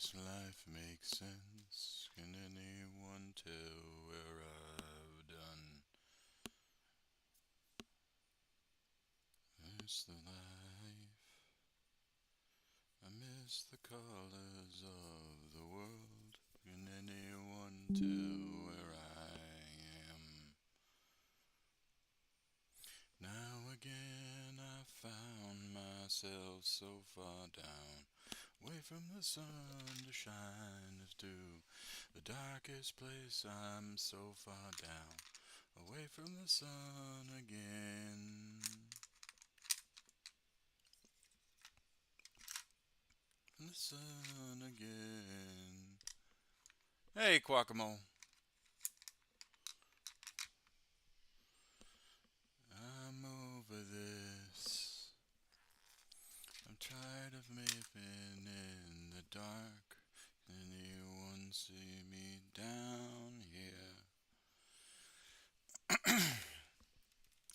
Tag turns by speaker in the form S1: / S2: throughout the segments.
S1: this life make sense? Can anyone tell where I've done? Miss the life, I miss the colors of the world. Can anyone tell where I am? Now again I found myself so far down, away from the sun to shine as to the darkest place. I'm so far down, away from the sun again. From the sun again. Hey, Quackamo. I'm over this. I'm tired of living in the dark. Anyone see me down here?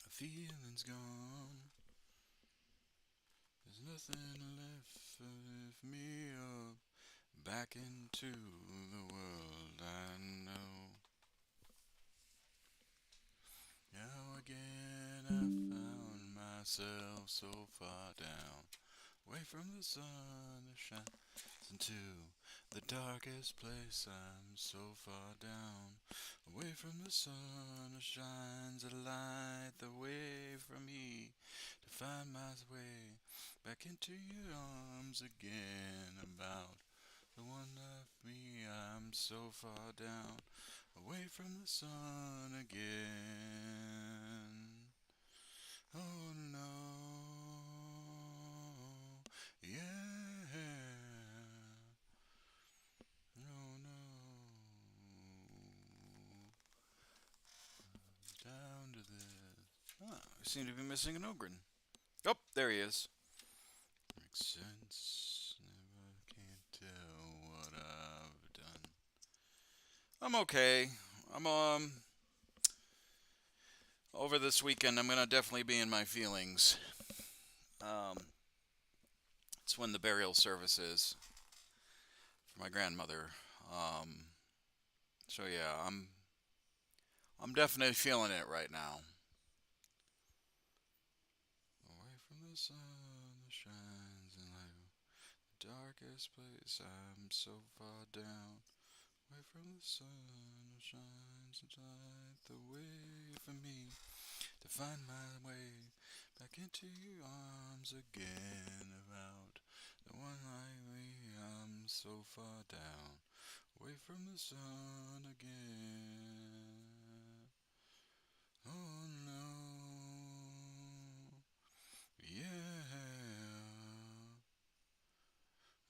S1: The feeling's gone. There's nothing left to lift me up back into the world I know. Now again I found myself so far down, away from the sun that shines into the darkest place. I'm so far down, away from the sun that shines a light the way for me to find my way back into your arms again. About the one of me, I'm so far down, away from the sun again. Oh no, yeah, no, no, down to this. Ah, I seem to be missing an Ogren. Oh, there he is. Makes sense. Never can't tell what I've done. I'm okay. I'm over this weekend. I'm gonna definitely be in my feelings. Um, it's when the burial service is for my grandmother. Um, so yeah, I'm definitely feeling it right now. Away from the sun that shines in light, the darkest place. I'm so far down. Away from the sun that shines and light the way for me to find my way back into your arms again. About the one like me, I'm so far down, away from the sun again. Oh no, yeah,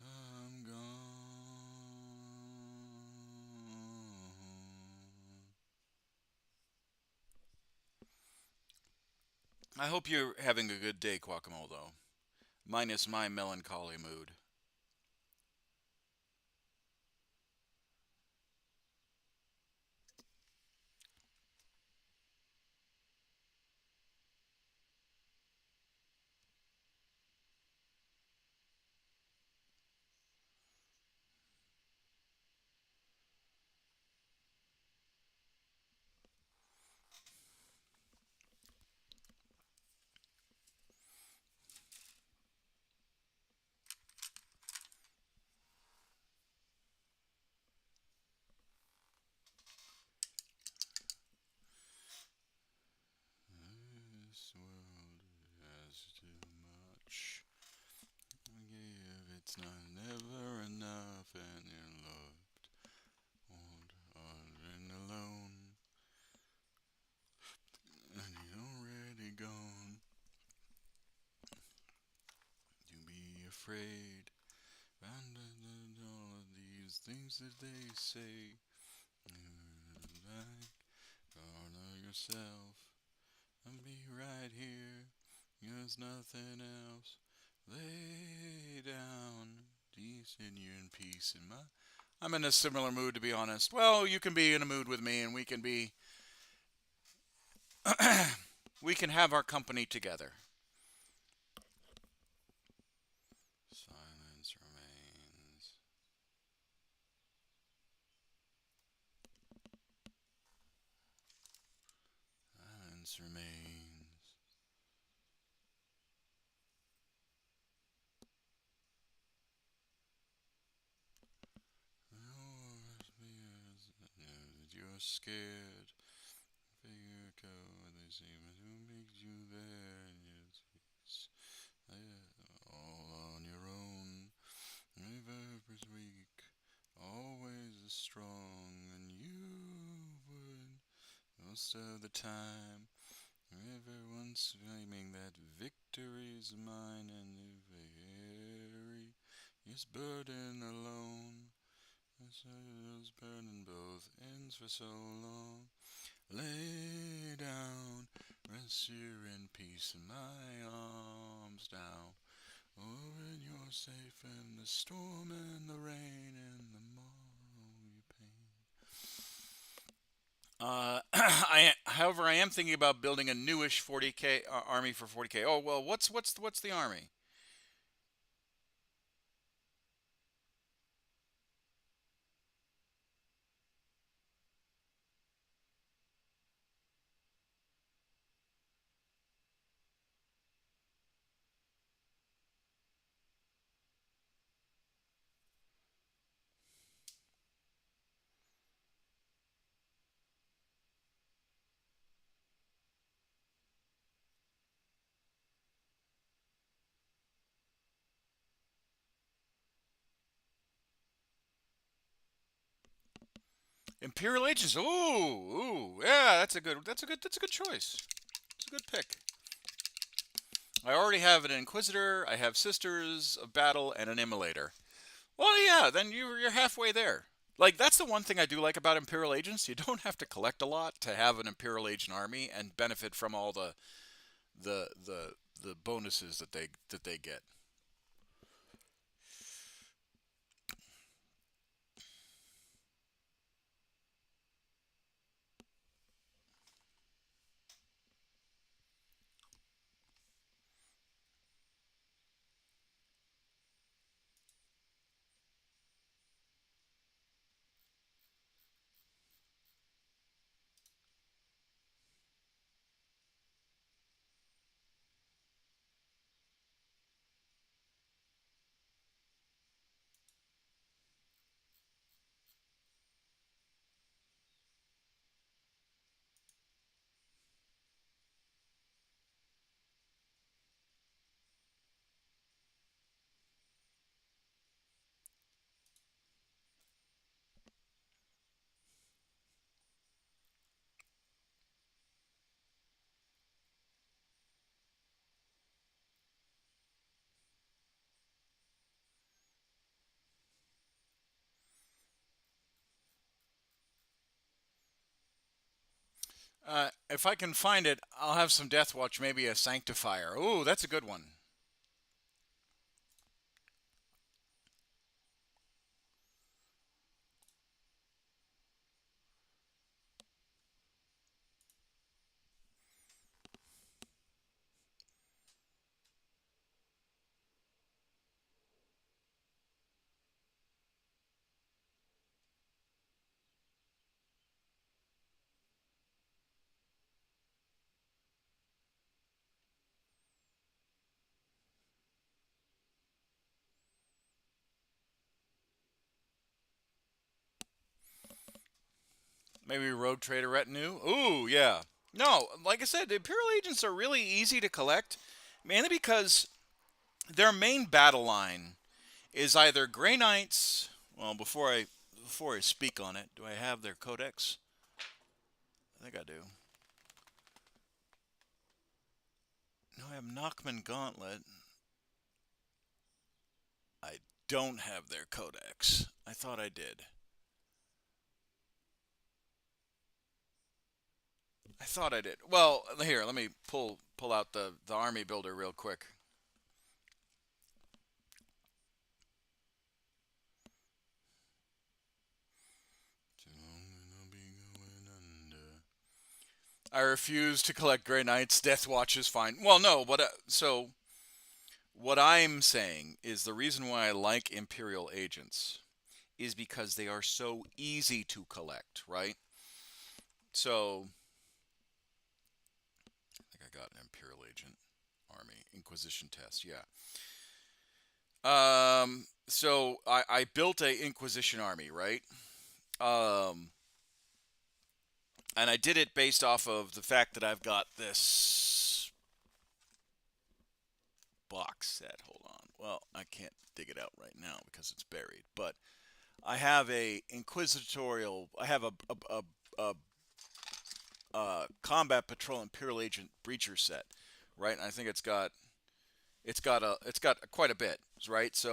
S1: I'm gone. I hope you're having a good day, Quackamo, minus my melancholy mood. This world has too much. Give it's not never enough, and you're loved, old, and alone, and you're already gone. You be afraid, abandon all of these things that they say. Like, honor yourself, and be right here. There's nothing else. Lay down, peace in you and peace in my. I'm in a similar mood, to be honest. Well, you can be in a mood with me, and we can have our company together. Silence remains. evidence remains. You're scared. Figure code. They seem to make you there. Yes, all on your own. Reverb is weak. Always is strong, and you would most of the time. Everyone's claiming that victory's mine, and you carry his burden alone. Shadows burning both ends for so long. Lay down, rest here in peace, my arms down. Oh, and you're safe in the storm and the rain and the morrow pain. However, I am thinking about building a newish 40k army for 40k. Oh well, what's the army? Imperial Agents. Ooh, yeah, that's a good choice. It's a good pick. I already have an Inquisitor. I have Sisters of Battle and an Immolator. Well, yeah, then you're halfway there. Like that's the one thing I do like about Imperial Agents. You don't have to collect a lot to have an Imperial Agent army and benefit from all the the the bonuses that they get. If I can find it, I'll have some Death Watch, maybe a Sanctifier. Ooh, that's a good one. Maybe Road Trader Retinue. Ooh, yeah. No, like I said, the Imperial Agents are really easy to collect, mainly because their main battle line is either Grey Knights. Well, before I speak on it, do I have their codex? I think I do. No, I have Knockman Gauntlet. I don't have their codex. I thought I did. I thought I did. Well, here, let me pull out the army builder real quick. I refuse to collect Grey Knights. Death Watch is fine. Well, no, but so what I'm saying is the reason why I like Imperial Agents is because they are so easy to collect, right? So got an Imperial Agent army. Inquisition test, yeah. So I built a Inquisition army, right? And I did it based off of the fact that I've got this box set. Hold on. Well, I can't dig it out right now because it's buried. But I have a inquisitorial. I have a combat patrol Imperial Agent breacher set, right? And I think it's got quite a bit, right?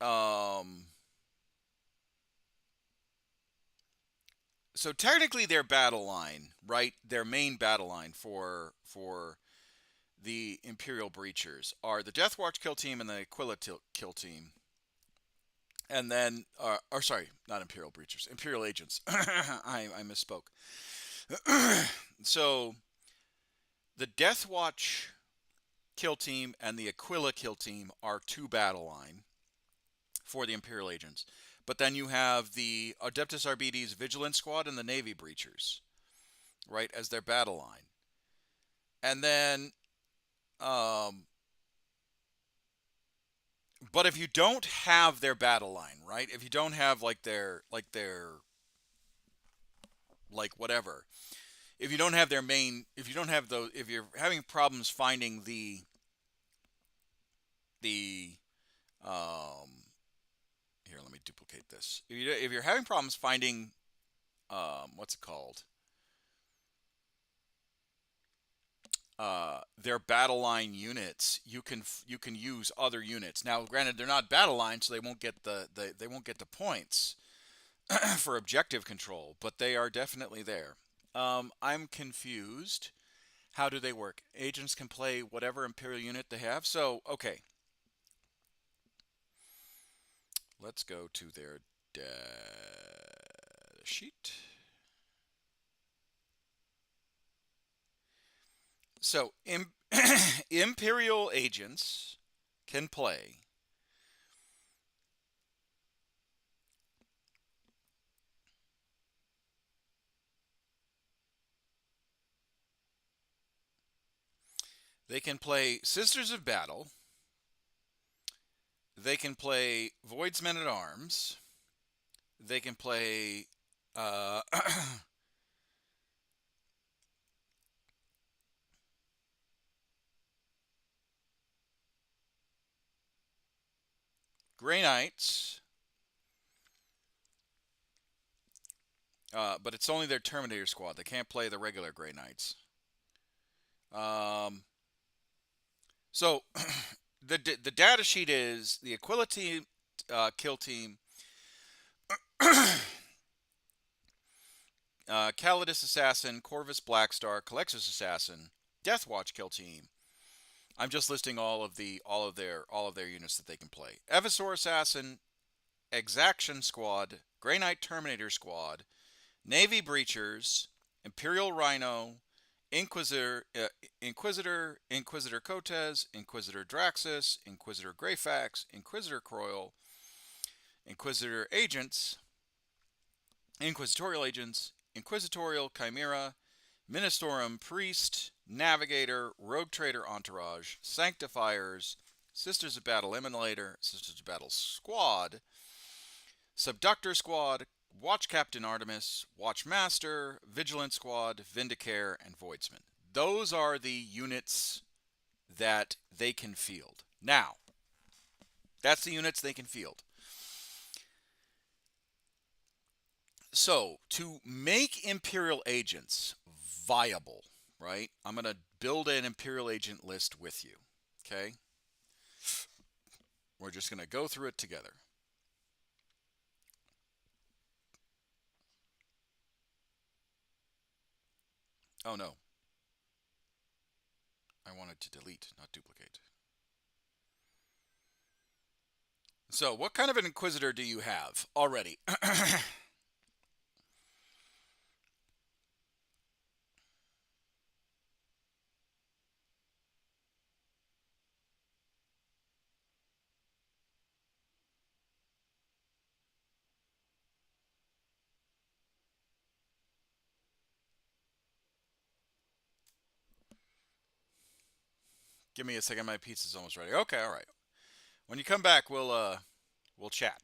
S1: Um, so technically their battle line, right? Their main battle line for the Imperial Breachers are the Death Watch kill team and the Aquila kill team. And then, or sorry, not Imperial Breachers, Imperial Agents. I misspoke. So, the Death Watch kill team and the Aquila kill team are two battle line for the Imperial Agents. But then you have the Adeptus Arbites Vigilance Squad and the Navy Breachers, right, as their battle line. And then, but if you don't have their battle line, right, if you don't have like whatever, if you don't have their main, if you don't have those, if you're having problems finding the here, let me duplicate this. If you're having problems finding what's it called, their battle line units, you can use other units. Now, granted, they're not battle lines, so they won't get the points for objective control, but they are definitely there. I'm confused. How do they work? Agents can play whatever Imperial unit they have. So, okay. Let's go to their data sheet. So, Imperial agents can play Sisters of Battle. They can play Void's Men at Arms. They can play Grey Knights. But it's only their Terminator squad. They can't play the regular Grey Knights. So the data sheet is the Aquila team, kill team, Calidus Assassin, Corvus Blackstar, Calexis Assassin, Death Watch kill team. I'm just listing all of their units that they can play. Evisor Assassin, Exaction Squad, Grey Knight Terminator Squad, Navy Breachers, Imperial Rhino, Inquisitor Cotes, Inquisitor Draxus, Inquisitor Greyfax, Inquisitor Croyle, Inquisitor Agents, Inquisitorial Agents, Inquisitorial Chimera, Ministorum Priest, Navigator, Rogue Trader Entourage, Sanctifiers, Sisters of Battle Emulator, Sisters of Battle Squad, Subductor Squad, Watch Captain Artemis, Watch Master, Vigilance Squad, Vindicare, and Voidsman. Those are the units that they can field. Now, that's the units they can field. So, to make Imperial Agents viable, right, I'm going to build an Imperial Agent list with you, okay? We're just going to go through it together. Oh, no. I wanted to delete, not duplicate. So, what kind of an Inquisitor do you have already? Give me a second. My pizza's almost ready. Okay, all right. When you come back, we'll chat.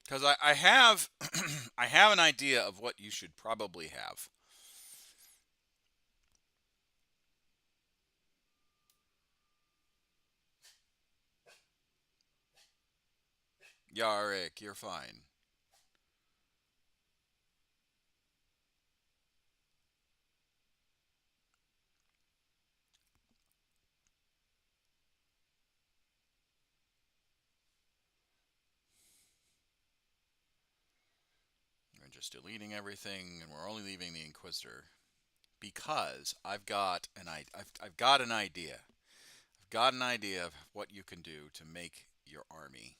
S1: Because I have I have an idea of what you should probably have. Yarrick, you're fine. We're just deleting everything, and we're only leaving the Inquisitor because I've got an idea. I've got an idea of what you can do to make your army.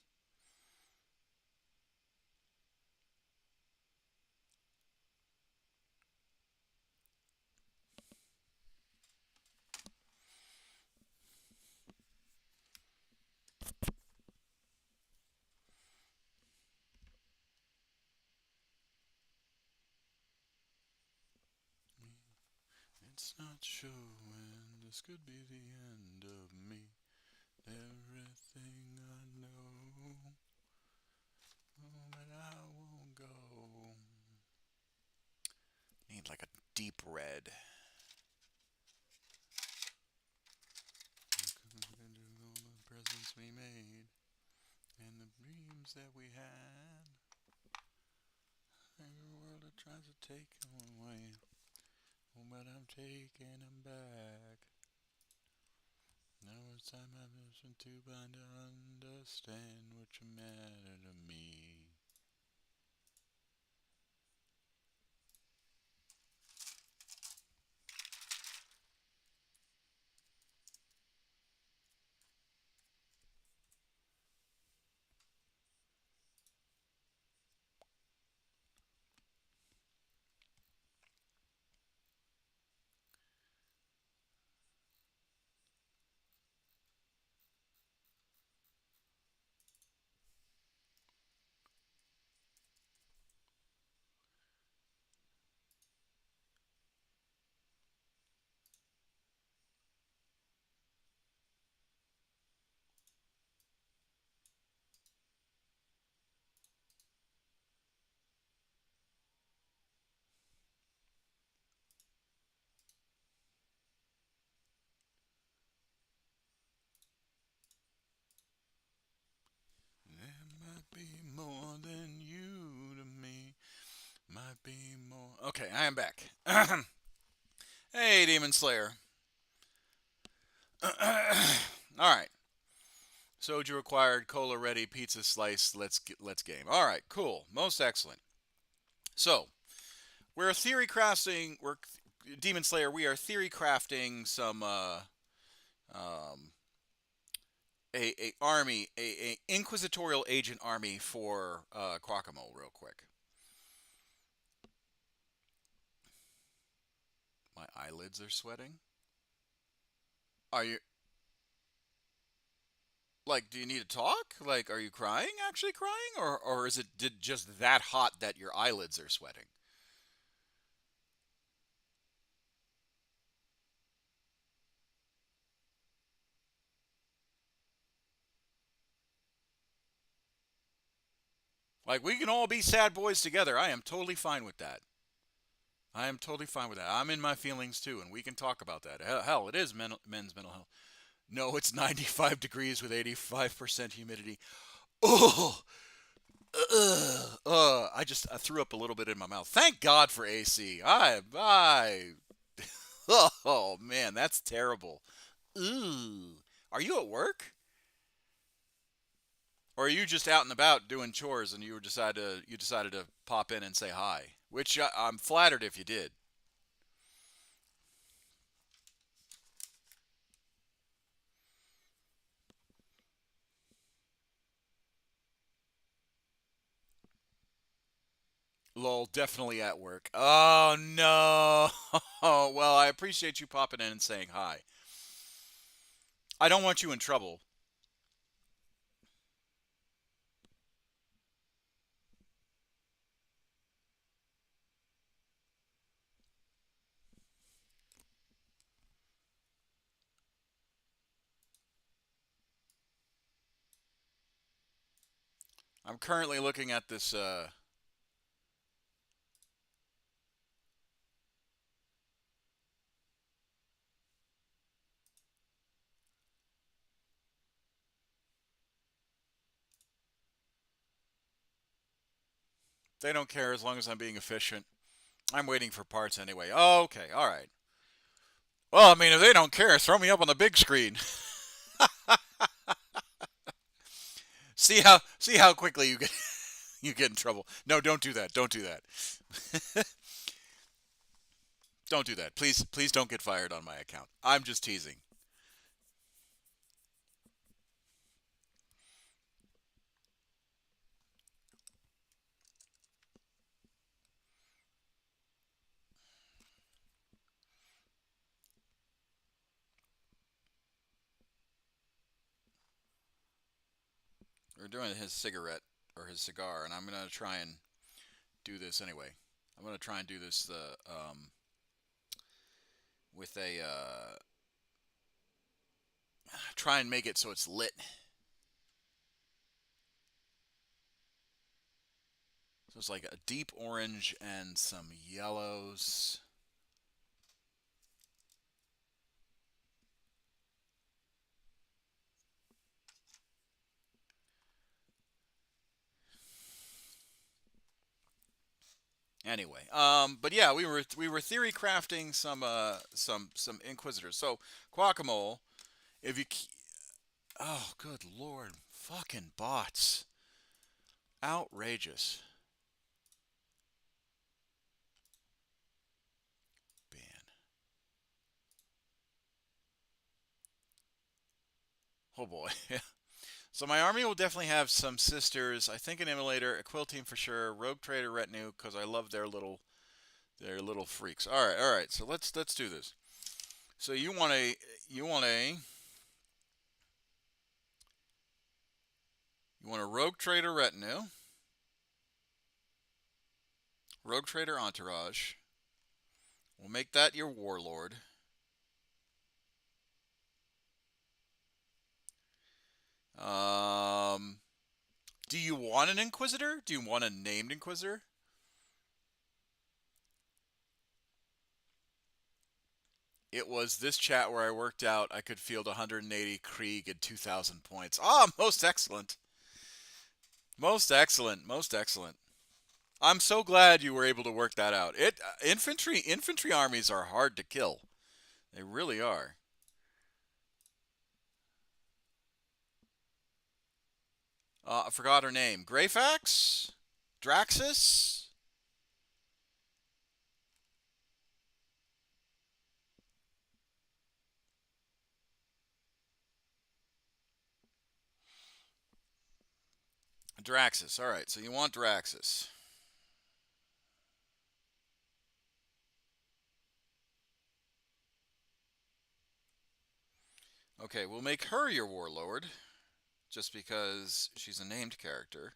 S1: It's not showing. This could be the end of me. Everything I know. Oh, but I won't go. Need like a deep red. All the presents we made and the dreams that we had. Every world that tries to take them away. Oh, but I'm taking them back. Now it's time I've listened to blind to understand what you matter to me. There might be more than you to me. Might be more. Okay, I am back. Hey, Demon Slayer. All right. Soju required, cola ready, pizza slice. Let's game. All right, cool, most excellent. So we're theory crafting. We're Demon Slayer. We are theory crafting some um, a army, a inquisitorial agent army for Quackamo. Real quick. My eyelids are sweating. Are you like? Do you need to talk? Like, are you crying? Actually crying, or is it just that hot that your eyelids are sweating? Like, we can all be sad boys together. I am totally fine with that. I am totally fine with that. I'm in my feelings too, and we can talk about that. Hell, it is men's mental health. No, it's 95 degrees with 85% humidity. Oh, I threw up a little bit in my mouth. Thank God for AC. Oh man, that's terrible. Ooh, are you at work? Or are you just out and about doing chores and you decided to pop in and say hi? Which I'm flattered if you did. Lol, definitely at work. Oh no. Well, I appreciate you popping in and saying hi. I don't want you in trouble. I'm currently looking at this. They don't care as long as I'm being efficient. I'm waiting for parts anyway. Oh, okay, all right. Well, I mean, if they don't care, throw me up on the big screen. See how quickly you get in trouble. No, don't do that. Don't do that. Don't do that. Please don't get fired on my account. I'm just teasing. We're doing his cigarette or his cigar, and I'm gonna try and do this anyway. I'm gonna try and do this with a try and make it so it's lit. So it's like a deep orange and some yellows. Anyway, but yeah, we were theory crafting some Inquisitors. So Guacamole, if you, oh good lord, fucking bots, outrageous. Ban. Oh boy. So my army will definitely have some sisters. I think an emulator, a quill team for sure, rogue trader retinue because I love their little freaks. All right. So let's do this. So you want a rogue trader retinue, rogue trader entourage. We'll make that your warlord. Um, do you want an inquisitor? Do you want a named inquisitor? It was this chat where I worked out I could field 180 Krieg at 2,000 points. Ah, most excellent. Most excellent. Most excellent. I'm so glad you were able to work that out. Infantry armies are hard to kill. They really are. I forgot her name. Greyfax? Draxus? Draxus. All right, so you want Draxus. Okay, we'll make her your warlord, just because she's a named character.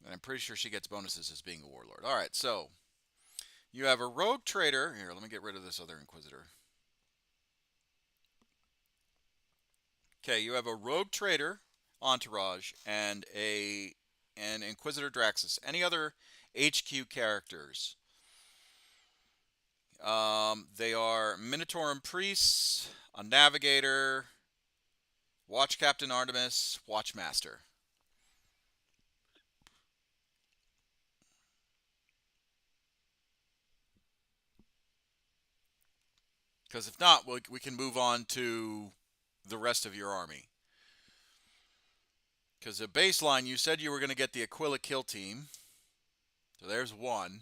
S1: And I'm pretty sure she gets bonuses as being a warlord. All right, so you have a rogue trader. Here, let me get rid of this other inquisitor. Okay, you have a rogue trader entourage and an inquisitor Draxus. Any other HQ characters? They are Minotauran priests, a navigator, watch captain Artemis, watchmaster. Because if not, we can move on to the rest of your army. Because the baseline, you said you were going to get the Aquila kill team. So there's one.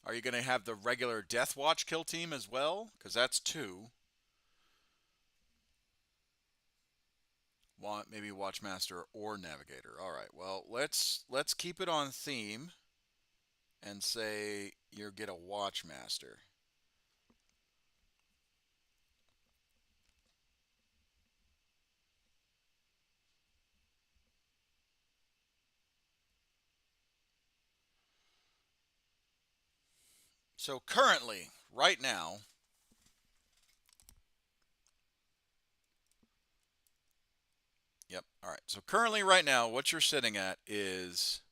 S1: Are you going to have the regular Death Watch kill team as well? Because that's two. Want maybe Watchmaster or Navigator. All right. Well, let's keep it on theme and say you get a Watchmaster. So currently, right now, Yep. All right. So currently, right now, what you're sitting at is,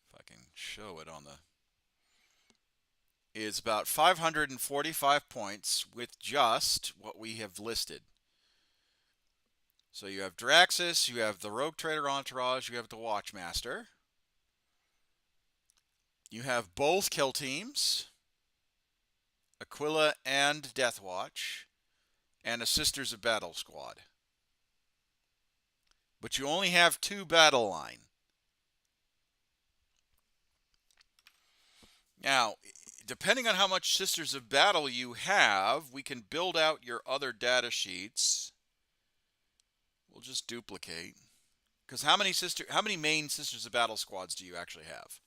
S1: if I can show it on the, is about 545 points with just what we have listed. So you have Draxus, you have the Rogue Trader Entourage, you have the Watchmaster. You have both kill teams, Aquila and Deathwatch, and a Sisters of Battle squad. But you only have 2 battle line. Now, depending on how much Sisters of Battle you have, we can build out your other data sheets. We'll just duplicate. Because how many main Sisters of Battle squads do you actually have?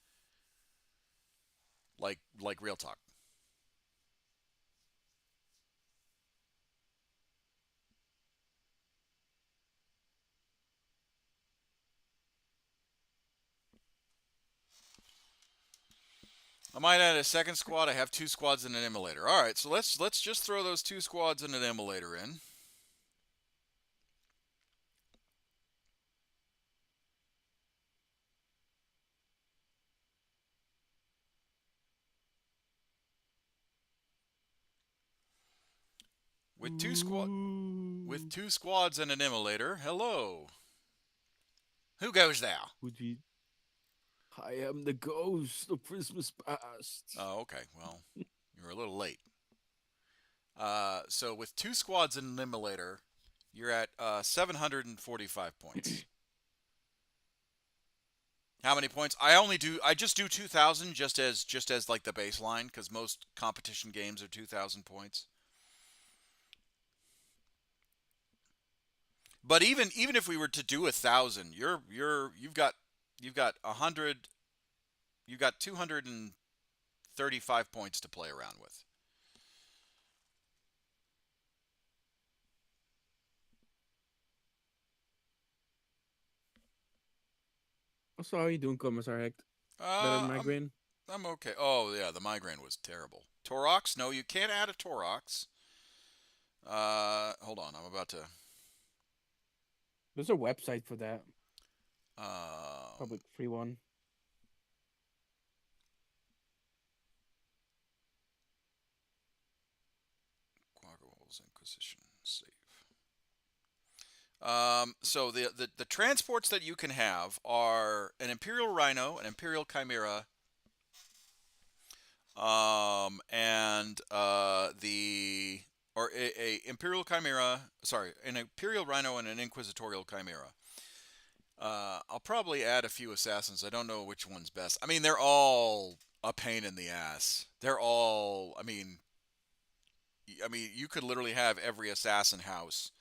S1: Like real talk. I might add a second squad. I have 2 squads and an immolator. All right, so let's just throw those 2 squads and an immolator in. With two squads and an immolator. Hello. Who goes there?
S2: Would you? I am the ghost of Christmas past.
S1: Oh, okay. Well, you're a little late. So with 2 squads and an immolator, you're at 745 points. How many points? I just do 2,000 just as like the baseline because most competition games are 2,000 points. But even if we were to do 1,000, you've got 100, you've got 235 points to play around with.
S2: So how are you doing, Commissar Hecht? Better
S1: Uh, I'm
S2: migraine?
S1: I'm okay. Oh yeah, the migraine was terrible. Torox? No, you can't add a Torox. Hold on, I'm about to.
S2: There's a website for that.
S1: Um,
S2: Public free one.
S1: Quaggal's Inquisition save. So the transports that you can have are an Imperial Rhino, an Imperial Chimera, and the or a Imperial Chimera. Sorry, an Imperial Rhino and an Inquisitorial Chimera. I'll probably add a few assassins. I don't know which one's best. I mean, they're all a pain in the ass. They're all. I mean, you could literally have every assassin house.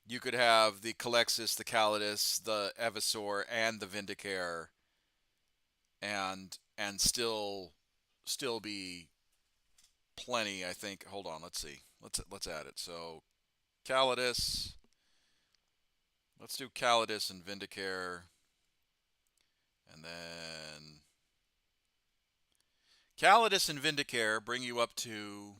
S1: You could have the Calexis, the Calidus, the Evisor, and the Vindicare, and still be plenty. I think. Hold on. Let's see. Let's add it. So Calidus. Let's do Calidus and Vindicare, and then Calidus and Vindicare bring you up to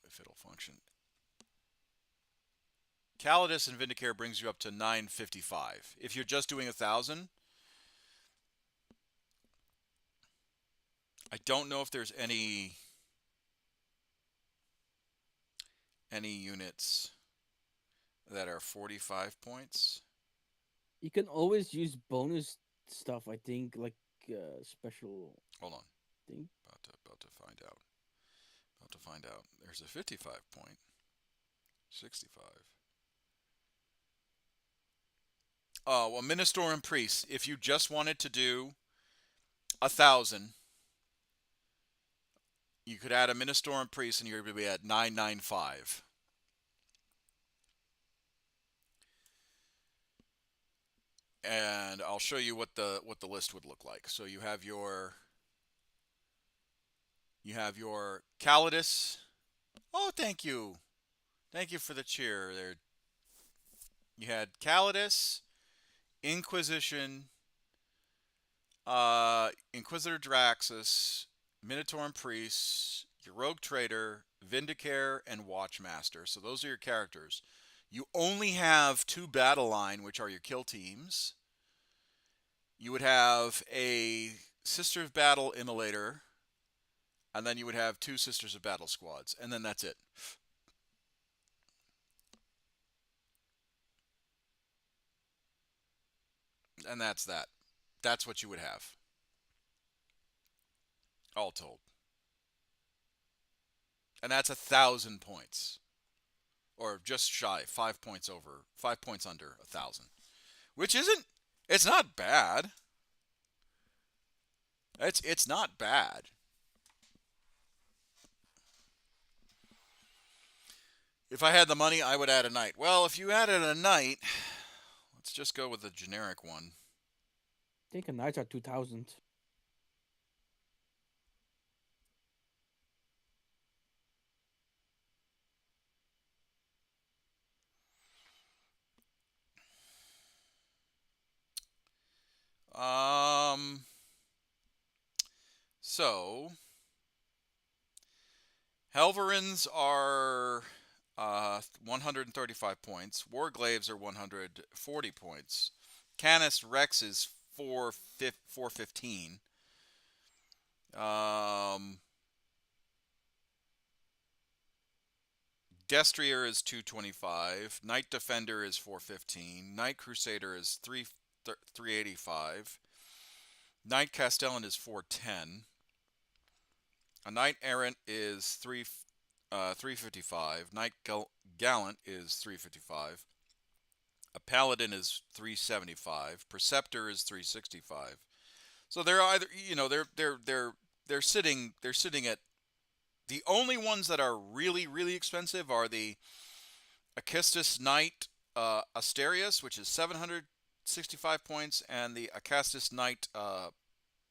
S1: if it'll function. Calidus and Vindicare brings you up to 955. If you're just doing 1,000, I don't know if there's any units that are 45 points.
S2: You can always use bonus stuff. I think like special
S1: Hold on.
S2: thing.
S1: About to find out. About to find out. There's a 55 point. 65. Oh, well, Minister and Priest. If you just wanted to do 1,000, you could add a Minister and Priest, and you're going to be at 995. And I'll show you what the list would look like. So you have your Calidus. Oh, thank you. Thank you for the cheer there. You had Calidus, Inquisition, Inquisitor Draxus, Minotaur and Priest. your Rogue Trader, Vindicare, and Watchmaster. So those are your characters. You only have 2 battle line, which are your kill teams. You would have a Sister of Battle Immolator, and then you would have 2 Sisters of Battle squads, and then that's it. And that's that. That's what you would have, all told. And that's 1,000 points, or just shy, 5 points over, 5 points under 1,000, which isn't. It's not bad. It's not bad. If I had the money, I would add a knight. Well, if you added a knight, let's just go with the generic one.
S2: I think a knights are 2,000.
S1: So Helverins are 135 points. Warglaves are 140 points. Canis Rex is 415. Destrier is 225. Knight Defender is 415. Knight Crusader is 385. Knight Castellan is 410. A Knight Errant is 355. Knight Gallant is 355. A Paladin is 375. Preceptor is 365. So they're either, they're sitting at, the only ones that are really, really expensive are the Acastus Knight Asterius, which is 765 points, and the Acastus Knight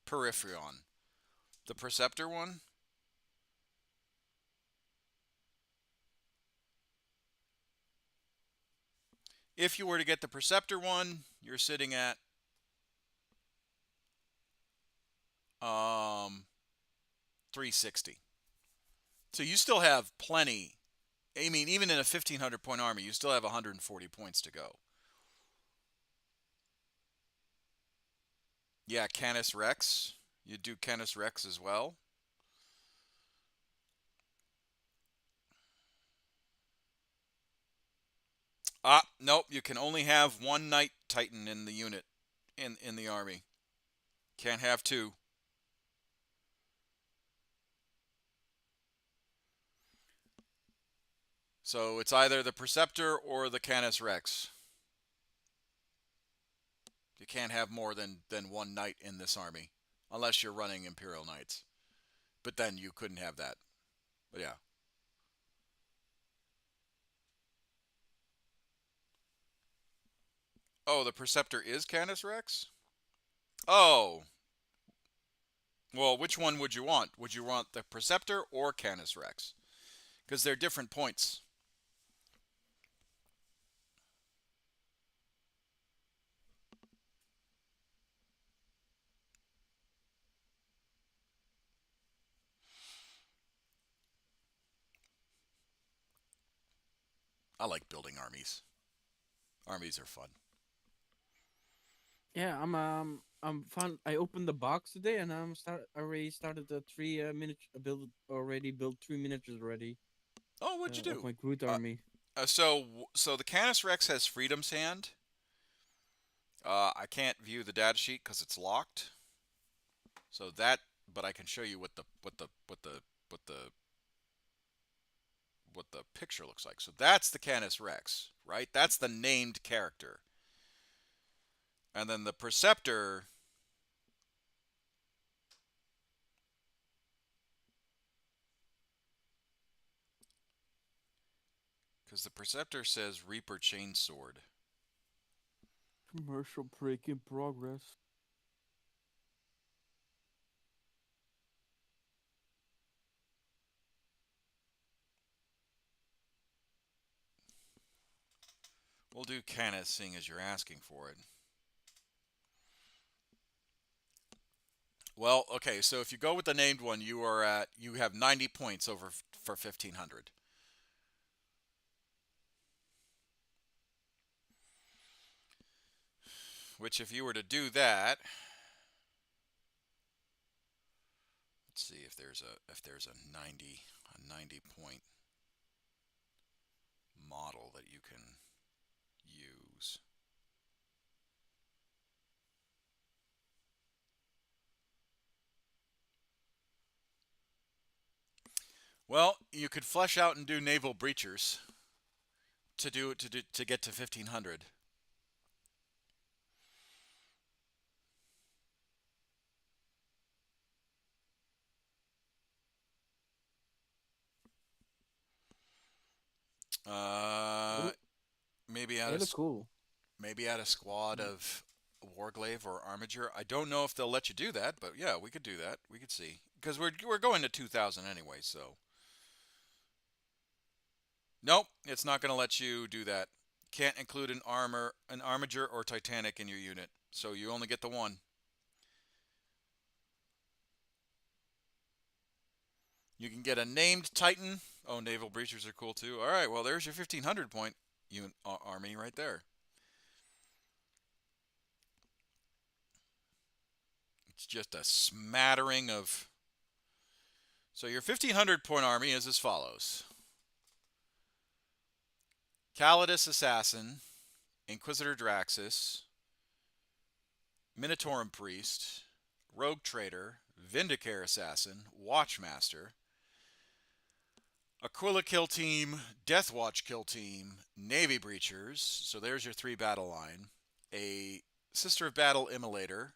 S1: Peripherion. The Preceptor one. If you were to get the Preceptor one, you're sitting at 360. So you still have plenty. I mean, even in a 1,500 point army, you still have 140 points to go. Yeah, Canis Rex. You do Canis Rex as well. Nope. You can only have 1 Knight Titan in the unit, in the army. Can't have 2. So it's either the Preceptor or the Canis Rex. You can't have more than 1 Knight in this army, unless you're running Imperial Knights. But then you couldn't have that. But yeah. Oh, the Preceptor is Canis Rex? Oh. Well, which one would you want? Would you want the Preceptor or Canis Rex? Because they're different points. I like building armies. Armies are fun.
S2: Yeah, I'm fun. I opened the box today, and already started the 3 minute build already. Built 3 miniatures already.
S1: Oh, what'd you
S2: Of
S1: do?
S2: my Groot
S1: Uh,
S2: army.
S1: so the Canis Rex has Freedom's Hand. I can't view the data sheet because it's locked. So that, but I can show you what the picture looks like. So that's the Canis Rex, right? That's the named character. And then the Preceptor, because the Preceptor says Reaper Chainsword.
S2: Commercial break in progress.
S1: We'll do Canis, seeing as you're asking for it. Well, okay, so if you go with the named one, you have 90 points over for 1500. Which if you were to do that, let's see if there's a 90 point model that you can use. Well, you could flesh out and do naval breachers to get to 1500.
S2: They
S1: Uh,
S2: look,
S1: maybe add
S2: they
S1: a
S2: look cool.
S1: squad of warglaive or armiger. I don't know if they'll let you do that, but yeah, we could do that. We could see because we're going to 2000 anyway. So nope, it's not going to let you do that. Can't include an armiger or titanic in your unit, so you only get the one. You can get a named Titan. Oh, naval breachers are cool too. All right, well there's your 1500 point army right there. It's just a smattering of. So your 1500 point army is as follows: Calidus Assassin, Inquisitor Draxus, Minotaurum Priest, Rogue Trader, Vindicare Assassin, Watchmaster, Aquila Kill Team, Deathwatch Kill Team, Navy Breachers. So there's your three battle line. A Sister of Battle Immolator,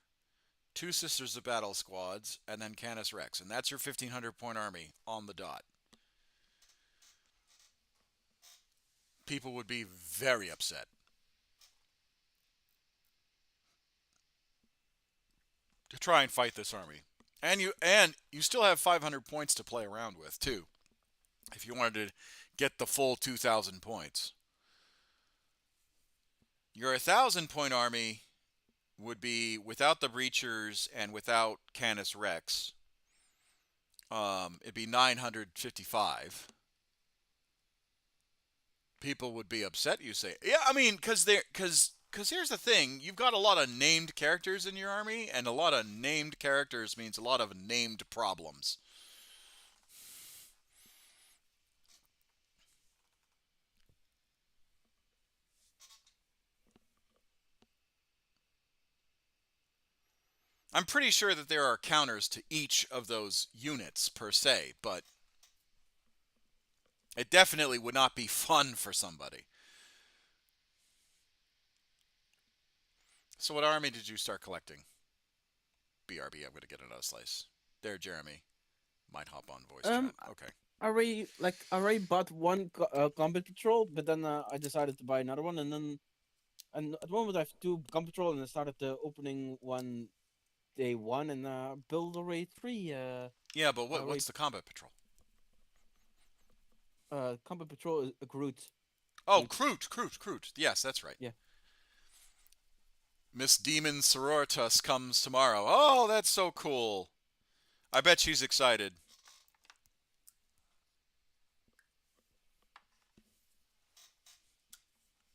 S1: two Sisters of Battle squads, and then Canis Rex. And that's your 1500 point army on the dot. People would be very upset. To try and fight this army. And you still have 500 points to play around with too. If you wanted to get the full 2000 points. Your 1000 point army would be without the breachers and without Canis Rex. It'd be 955. People would be upset. You say, yeah, I mean, because here's the thing: you've got a lot of named characters in your army, and a lot of named characters means a lot of named problems. I'm pretty sure that there are counters to each of those units per se, but it definitely would not be fun for somebody. So, what army did you start collecting? BRB, I'm going to get another slice. There, Jeremy. Might hop on voice
S2: Um,
S1: chat. Okay.
S2: I already bought one combat patrol, but then I decided to buy another one, and at the moment I have two combat patrol, and I started the opening one day one, and build already three.
S1: Yeah, but
S2: Already
S1: what's the combat patrol?
S2: combat patrol is a Groot.
S1: Oh,
S2: Groot.
S1: Kroot. Yes, that's right.
S2: Yeah,
S1: Miss Demon Sororitas comes tomorrow. Oh, that's so cool. I bet she's excited.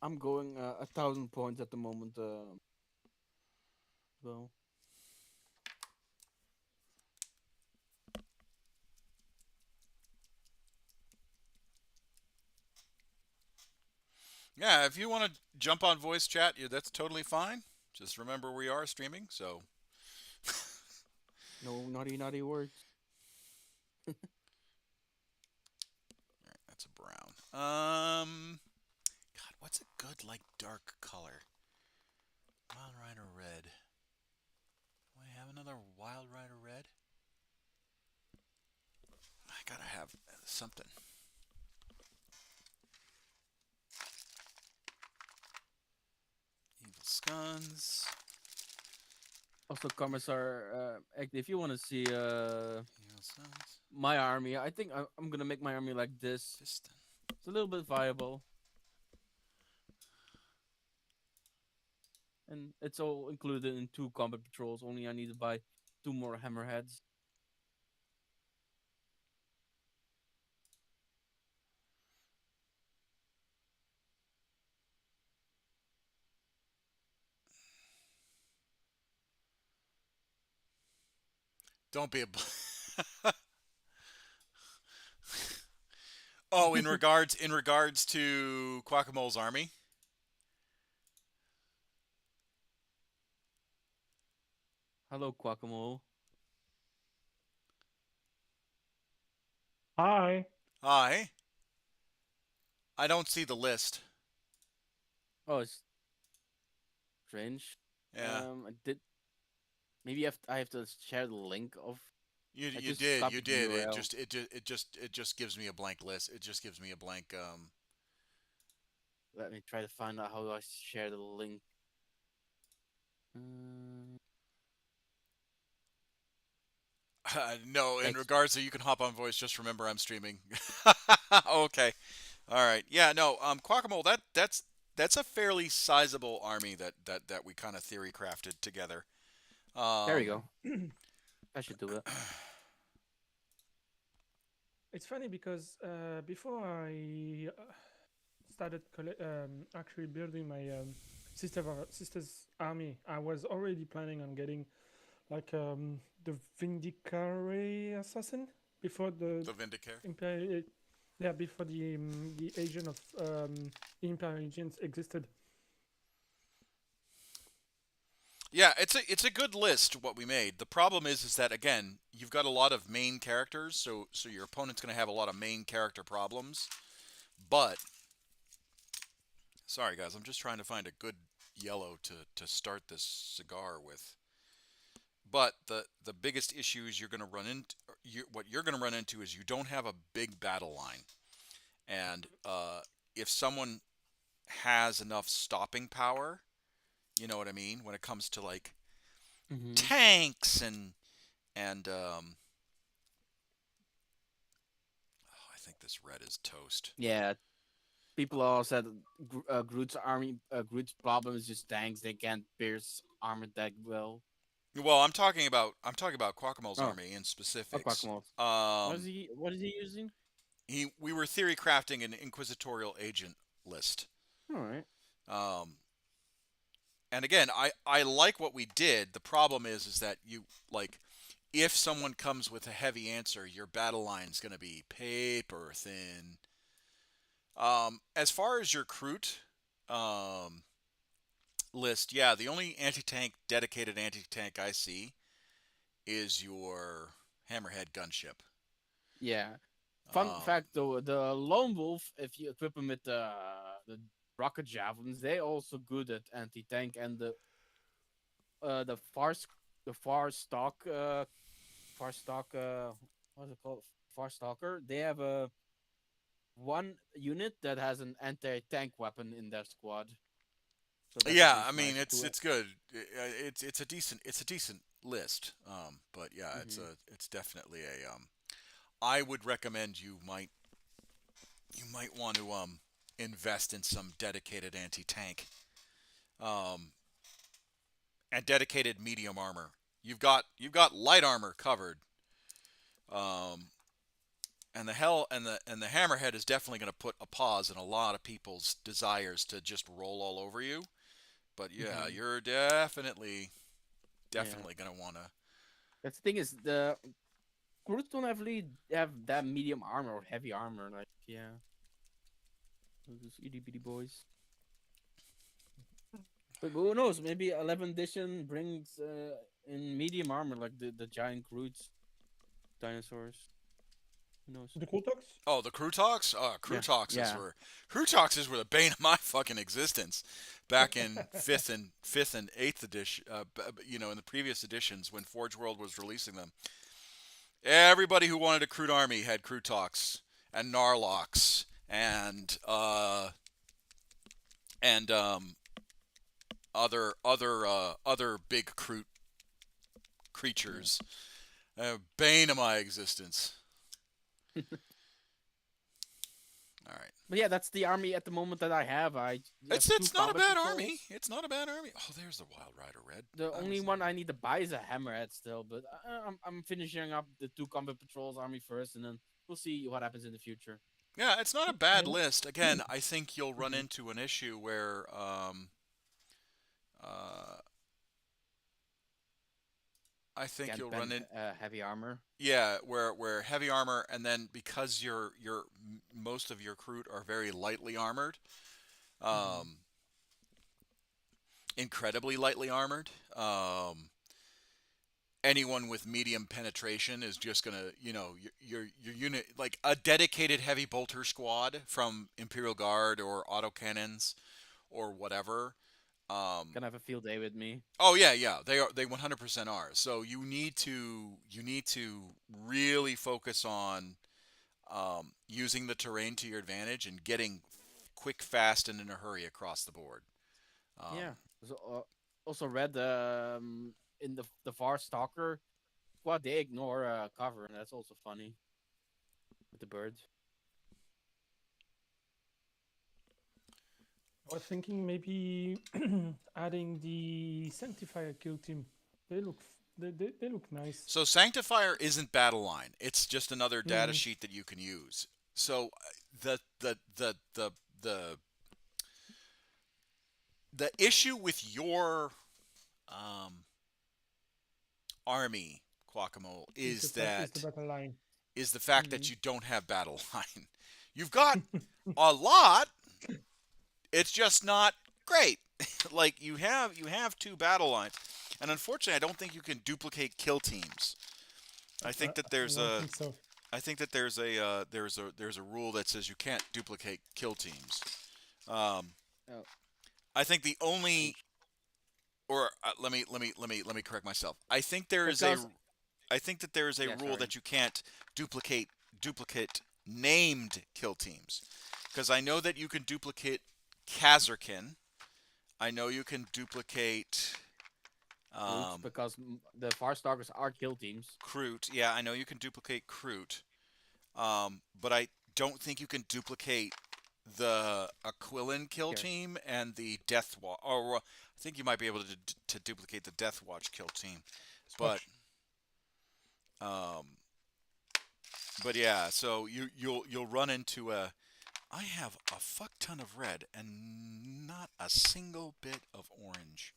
S2: I'm going 1,000 points at the moment. Well,
S1: Yeah, if you want to jump on voice chat, that's totally fine. Just remember we are streaming, so
S2: no naughty words.
S1: that's a brown. God, what's a good like dark color? Wild Rider red. Do I have another Wild Rider red? I gotta have something. Evil Scuns.
S2: Also, Commissar, if you want to see
S1: Evil Scuns.
S2: my army, I think I'm gonna make my army like this.
S1: Piston.
S2: It's a little bit viable, and it's all included in two combat patrols. Only I need to buy 2 more hammerheads.
S1: Don't be a. Oh, in regards to Quackamole's army.
S2: Hello, Quackamole.
S3: Hi.
S1: Hi. I don't see the list.
S2: Oh, it's strange.
S1: Yeah.
S2: I did. Maybe I have to share the link of.
S1: You
S2: I
S1: you
S2: just
S1: did you
S2: copied the
S1: did it
S2: URL.
S1: just gives me a blank list. It just gives me a blank
S2: Let me try to find out how do I share the link. Uh,
S1: no, in
S2: X.
S1: regards to you can hop on voice, just remember I'm streaming. Okay. All right. Yeah, no, Quackmole, that's a fairly sizable army that we kind of theory crafted together.
S2: There we
S1: Um
S2: go. I should do it.
S3: It's funny because before I started actually building my sister's army, I was already planning on getting like the Vindicare assassin before the
S1: the Vindicare.
S3: Imperial. Yeah, before the Asian of Imperial Agents existed.
S1: Yeah, it's a good list what we made. The problem is that again, you've got a lot of main characters, so your opponent's going to have a lot of main character problems. But sorry guys, I'm just trying to find a good yellow to start this cigar with. But the biggest issues you're going to run into, what you're going to run into is you don't have a big battle line, and if someone has enough stopping power, you know what I mean, when it comes to like
S2: Mm-hmm.
S1: tanks and oh, I think this red is toast.
S2: Yeah, people all said Groot's army, Groot's problem is just tanks. They can't pierce armor that well.
S1: Well, I'm talking about Quackamole's
S2: Oh,
S1: army in
S2: fuck
S1: specifics.
S2: Quackamole.
S1: Um,
S2: What is he using?
S1: we were theory crafting an inquisitorial agent list.
S2: All right.
S1: Um, and again, I like what we did. The problem is that you like if someone comes with a heavy answer, your battle line's going to be paper thin. As far as your Kroot um, list, yeah, the only dedicated anti-tank I see is your Hammerhead gunship.
S2: Yeah. Fun
S1: Um,
S2: fact though, the Lone Wolf, if you equip him with the rocket javelins, they also good at anti tank, and the far stock what's it called, far stalker. They have a one unit that has an anti tank weapon in their squad, so that's at
S1: yeah, I
S2: least
S1: mean
S2: nice
S1: it's
S2: to.
S1: it's good. It's a decent list. But yeah,
S2: Mm-hmm.
S1: it's definitely a I would recommend you might want to invest in some dedicated anti-tank um, and dedicated medium armor. You've got light armor covered, um, and the hammerhead is definitely going to put a pause in a lot of people's desires to just roll all over you. But yeah,
S2: Mm-hmm.
S1: you're definitely
S2: Yeah.
S1: definitely going to want to.
S2: That's the thing is the Groot don't have really have that medium armor or heavy armor. Like yeah, those itty bitty boys. But who knows? Maybe 11th edition brings in medium armor like the giant Groots dinosaurs. Who knows?
S3: The Kotox?
S1: Oh, the Crutox?
S2: Yeah, yeah.
S1: Crutoxes were the bane of my fucking existence back in fifth and eighth edition. In the previous editions when Forge World was releasing them, everybody who wanted a crude army had Crutox and Narlox and other big crude
S2: Yeah.
S1: creatures. Bane of my existence. All right.
S2: But yeah, that's the army at the moment that I have. I have two
S1: It's not a
S2: combat
S1: bad army.
S2: patrols.
S1: It's not a bad army. Oh, there's the Wild Rider Red.
S2: The
S1: I
S2: only
S1: was
S2: one I need to buy is a hammerhead still, but I'm finishing up the two combat patrols army first, and then we'll see what happens in the future.
S1: Yeah, it's not a bad
S3: Okay.
S1: list. Again, I think you'll run
S2: Mm-hmm.
S1: into an issue where uh, I think
S2: Can't
S1: you'll run
S2: bend
S1: in
S2: heavy armor.
S1: yeah, where heavy armor, and then because most of your crew are very lightly armored,
S3: Mm-hmm.
S1: um, incredibly lightly armored. Anyone with medium penetration is just gonna, your unit, like a dedicated heavy bolter squad from Imperial Guard or autocannons or whatever.
S2: Gonna have a field day with me.
S1: Oh yeah, yeah, they 100% are. So you need to really focus on using the terrain to your advantage and getting quick, fast, and in a hurry across the board. Um,
S2: Yeah. So, also read in the Far Stalker squad they ignore cover, and that's also funny with the birds.
S3: I was thinking maybe adding the Sanctifier kill team. They look they look nice.
S1: so Sanctifier isn't battle line; it's just another data
S3: Mm,
S1: sheet that you can use. So the the issue with your um, army, Quackamo,
S3: is the battle line.
S1: is the fact
S2: Mm-hmm.
S1: that you don't have battle line. You've got a lot. It's just not great. Like you have two battle lines, and unfortunately, I don't think you can duplicate kill teams. I think that
S3: I don't think so.
S1: I think that there's a rule that says you can't duplicate kill teams. Um,
S2: Oh,
S1: I think the
S2: I,
S1: only or let me correct myself.
S2: because
S1: I think that there is a
S2: yeah,
S1: rule
S2: sorry.
S1: that you can't duplicate named kill teams, because I know that you can duplicate Kazarkin. I know you can duplicate
S2: Roots
S1: um,
S2: because the Far Stalkers are kill teams.
S1: Kroot. Yeah, I know you can duplicate Kroot. But I don't think you can duplicate the Aquilin kill
S2: Okay.
S1: team and the Death Watch. Or I think you might be able to duplicate the Death Watch kill team. But
S3: Swatch.
S1: um, but yeah, so you'll run into a. I have a fuck ton of red and not a single bit of orange.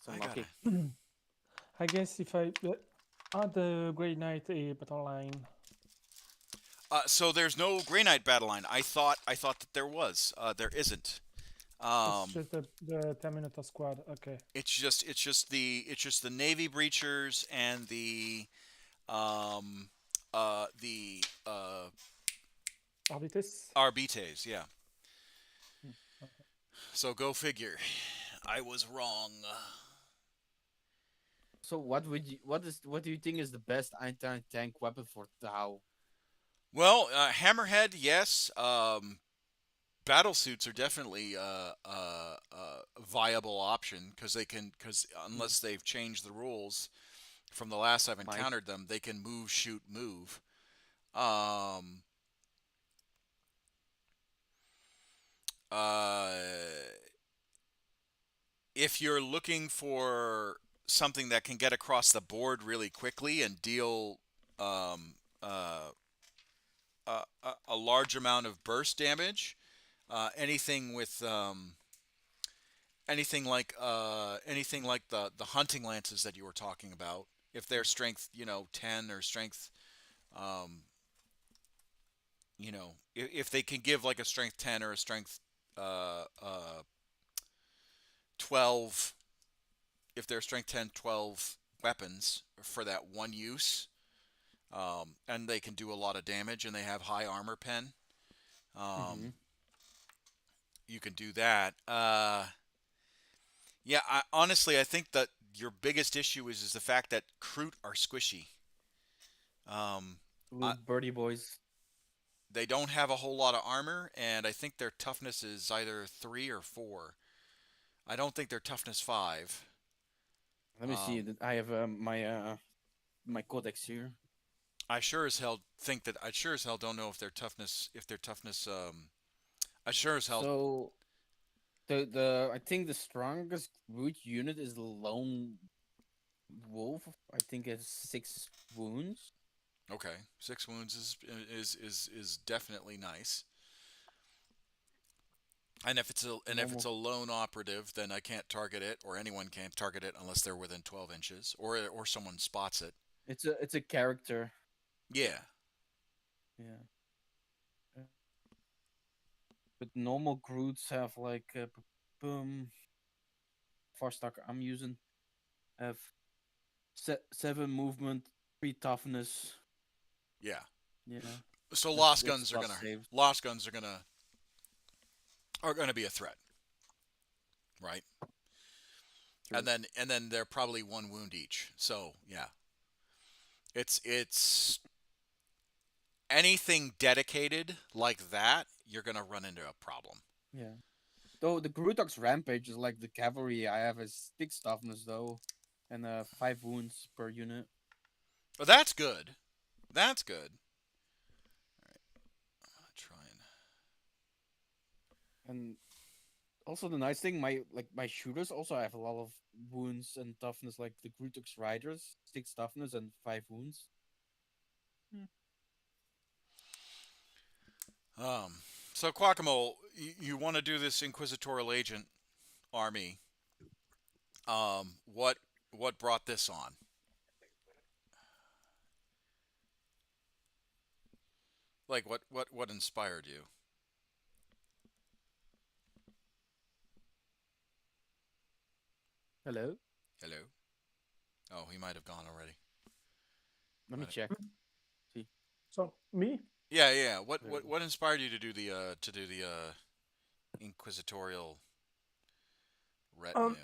S2: So
S1: I gotta.
S2: lucky.
S3: I guess if I add the Grey Knight a battle line,
S1: So there's no Grey Knight battle line. I thought that there was. There isn't.
S3: it's
S1: Um,
S3: just the Terminator squad. Okay.
S1: it's just the Navy breachers and um the
S3: Arbites.
S1: Arbites, yeah.
S3: Hmm, okay.
S1: So go figure. I was wrong.
S2: So what do you think is the best anti-tank weapon for Tau?
S1: Well, Hammerhead, yes. Battle suits are definitely a viable option because unless they've changed the rules from the last I've
S2: Might.
S1: encountered them, they can move, shoot, move. Um, uh, if you're looking for something that can get across the board really quickly and deal um, uh, a large amount of burst damage, anything with anything like the hunting lances that you were talking about, if they're strength 10 or strength um, if they can give like a strength 10 or a strength uh, uh, 12, if they're strength 10 12 weapons for that one use, and they can do a lot of damage and they have high armor pen,
S2: Mm-hmm.
S1: um, you can do that. Yeah, honestly, I think that your biggest issue is the fact that Kroot are squishy. Um,
S2: Little
S1: I,
S2: birdie boys.
S1: they don't have a whole lot of armor, and I think their toughness is either 3 or 4. I don't think they're toughness 5.
S2: Let me see.
S1: Um,
S2: I have my codex here.
S1: I sure as hell think that I sure as hell don't know if their toughness I sure as hell
S2: So the I think the strongest root unit is the lone wolf. I think it's 6 wounds.
S1: okay. 6 wounds is definitely nice. And if it's
S2: Normal.
S1: a lone operative, then I can't target it, or anyone can't target it unless they're within 12 inches, or someone spots it.
S2: It's a character.
S1: Yeah,
S2: Yeah. Uh, But normal Groots have like far stock I'm using have 7 movement, 3 toughness.
S1: yeah.
S2: Yeah,
S1: So
S2: that's plus save.
S1: lost guns are gonna be a threat, right?
S2: True.
S1: And then they're probably 1 wound each. So yeah, it's anything dedicated like that, you're gonna run into a problem.
S2: Yeah. Though the Grutok's rampage is like the cavalry I have is 6 toughness though, and 5 wounds per unit.
S1: But that's good. That's good. All right, I'm gonna try and
S2: And also the nice thing, my shooters also have a lot of wounds and toughness, like the Grutok's riders, 6 toughness and 5 wounds.
S1: um. So Quackamo, you want to do this inquisitorial agent army? What brought this on? Like what inspired you?
S2: Hello.
S1: Hello. Oh, he might have gone already.
S2: Let me
S1: Might have-
S2: check. See.
S3: So me,
S1: Yeah, yeah. What
S2: There
S1: what
S2: we
S1: what inspired you to do the inquisitorial retinue?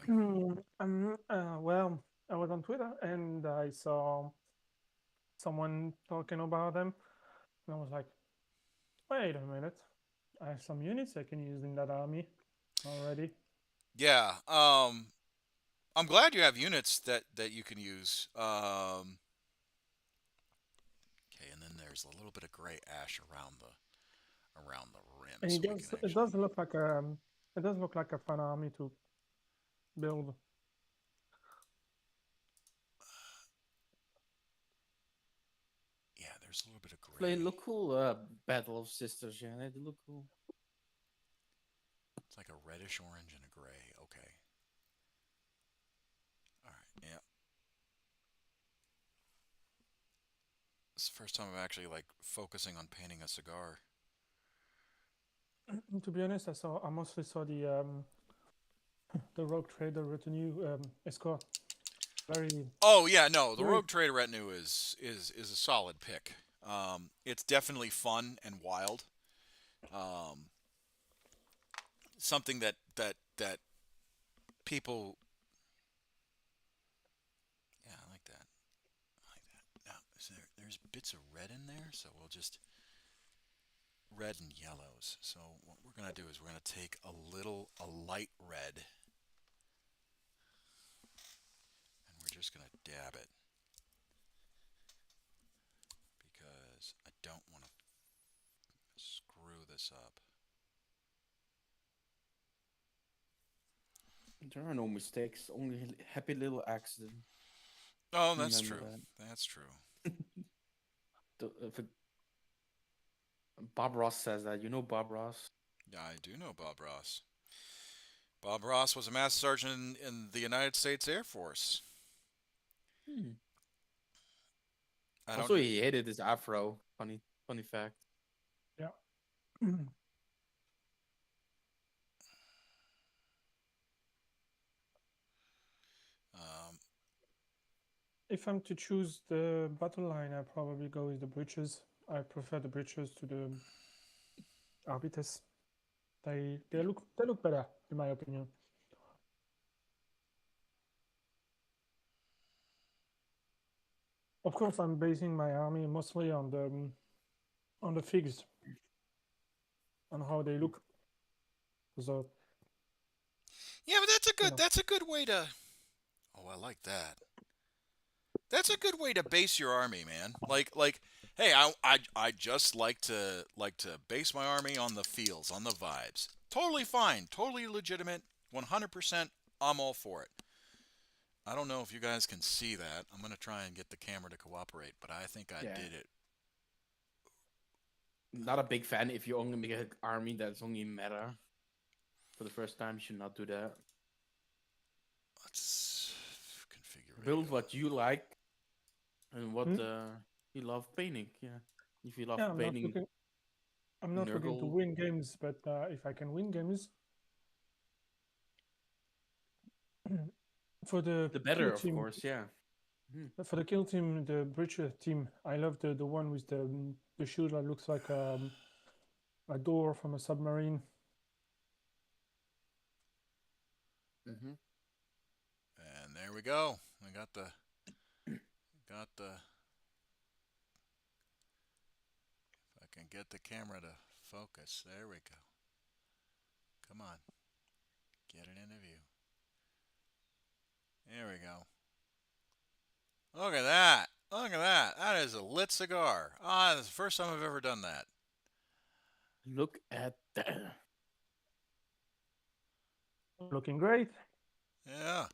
S3: well, I was on Twitter and I saw someone talking about them, and I was like, wait a minute, I have some units I can use in that army already.
S1: Yeah. I'm glad you have units that you can use. Okay, and then there's a little bit of gray ash around the rim,
S3: And
S1: so we can
S3: it
S1: actually.
S3: does look like it does look like a fun army to build.
S1: Yeah, there's a little bit of
S2: They
S1: gray.
S2: look cool. Battle of Sisters. Yeah, they do look cool.
S1: It's like a reddish orange and a gray. Okay. All right. Yeah. It's the first time I'm actually like focusing on painting a cigar.
S3: To be honest, I mostly saw the rogue trader retinue escort. Very
S1: Oh yeah, no, the
S3: very
S1: Rogue Trader retinue is a solid pick. It's definitely fun and wild. Um, something that people. Yeah, I like that. I like that. Now, there's bits of red in there, so we'll just red and yellows. So what we're gonna do is we're gonna take a light red, and we're just gonna dab it because I don't want to screw this up.
S2: There are no mistakes, only happy little accident.
S1: Oh, that's
S2: Remember
S1: true.
S2: that.
S1: That's true.
S2: If Bob Ross says that, Bob Ross.
S1: Yeah, I do know Bob Ross. Bob Ross was a master sergeant in the United States Air Force.
S2: Hmm.
S1: I don't.
S2: Also, he hated his afro. Funny fact.
S3: yeah.
S1: Um,
S3: If I'm to choose the battle line, I probably go with the breaches. I prefer the breaches to the arbites. They look better in my opinion. Of course, I'm basing my army mostly on the figs, on how they look. So
S1: yeah, but
S3: you know,
S1: that's a good way to. Oh, I like that. That's a good way to base your army, man. Like Hey, I just like to base my army on the feels, on the vibes. Totally fine, totally legitimate, 100%. I'm all for it. I don't know if you guys can see that. I'm gonna try and get the camera to cooperate, but I think I
S2: Yeah.
S1: did it.
S2: Not a big fan if you only make an army that's only meta. For the first time, you should not do that.
S1: Let's configure
S2: Build
S1: radio.
S2: what you like and what
S3: Hmm?
S2: you love painting. Yeah. If you love
S3: Yeah,
S2: painting
S3: I'm not looking to
S2: Nurgle,
S3: win games, but if I can win games for the
S2: the
S3: kill
S2: better, of
S3: team,
S2: course. Yeah. Mhm.
S3: for the kill team, the breacher team, I love the one with the shield that looks like a door from a submarine.
S2: Mhm.
S1: And there we go. I got the if I can get the camera to focus. There we go. Come on. Get it into view. There we go. Look at that. Look at that. That is a lit cigar. Ah, that's the first time I've ever done that.
S2: Look at that.
S3: Looking great.
S1: Yeah.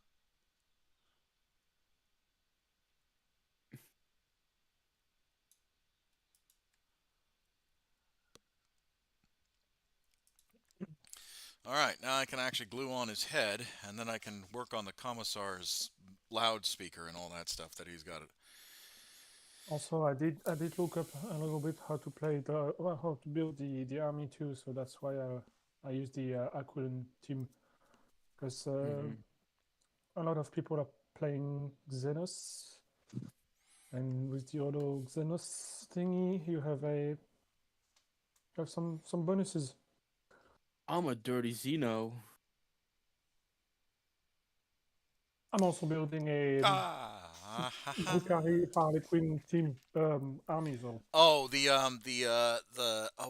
S1: All right, now I can actually glue on his head, and then I can work on the Commissar's loudspeaker and all that stuff that he's got.
S3: Also, I did look up a little bit how to play how to build the army too. So that's why I use the Aquilin team, because
S2: Mhm.
S3: a lot of people are playing Xenos, and with the auto Xenos thingy, you have some bonuses.
S2: I'm a dirty Xeno.
S3: I'm also building a
S1: Ah.
S3: Hikari Harlequin team army though.
S1: Oh,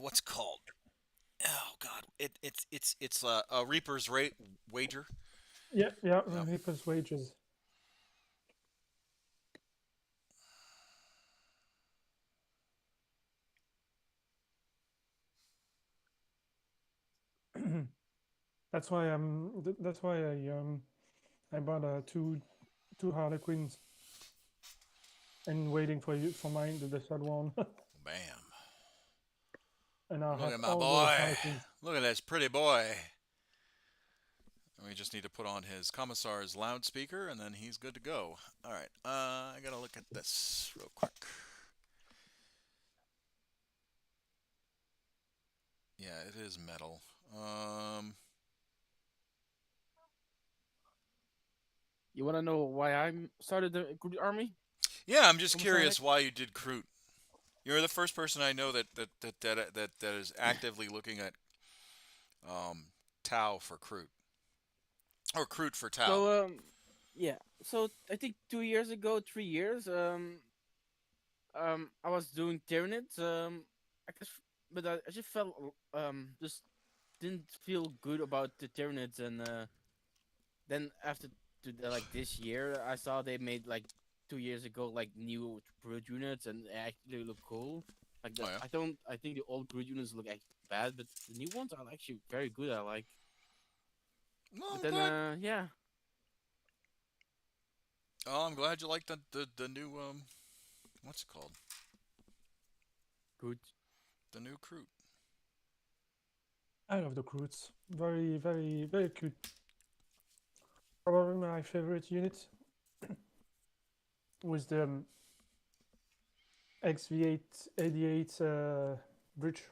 S1: what's it called? Oh God, it's a Reaper's wager.
S3: Yeah,
S1: Yep.
S3: Reaper's Wages. That's why that's why I bought two Harlequins and waiting for you for mine the third one.
S1: Bam.
S3: And I'll
S1: Look
S3: have
S1: at my
S3: all the
S1: boy.
S3: Harlequins.
S1: Look at this pretty boy. We just need to put on his Commissar's loudspeaker, and then he's good to go. All right. I gotta look at this real quick. Yeah, it is metal.
S2: You want to know why I started the Groot army?
S1: Yeah, I'm just
S2: Commissar
S1: curious
S2: Hecht?
S1: why you did Kroot. You're the first person I know that is actively looking at Tau for Kroot or Kroot for Tau.
S2: So yeah. So I think 2 years ago, 3 years, I was doing Tyranids, I guess, but I just felt just didn't feel good about the Tyranids, and then after like this year, I saw they made like 2 years ago like new Groot units, and they actually look cool. Like
S1: Oh yeah.
S2: I think the old Groot units look actually bad, but the new ones are actually very good. I like.
S1: Well,
S2: But
S1: I'm
S2: then
S1: glad.
S2: yeah,
S1: Oh, I'm glad you like the new what's it called?
S2: Groot.
S1: The new Kroot.
S3: I love the Croots. Very, very, very cute. Probably my favorite unit was the XV888 bridge.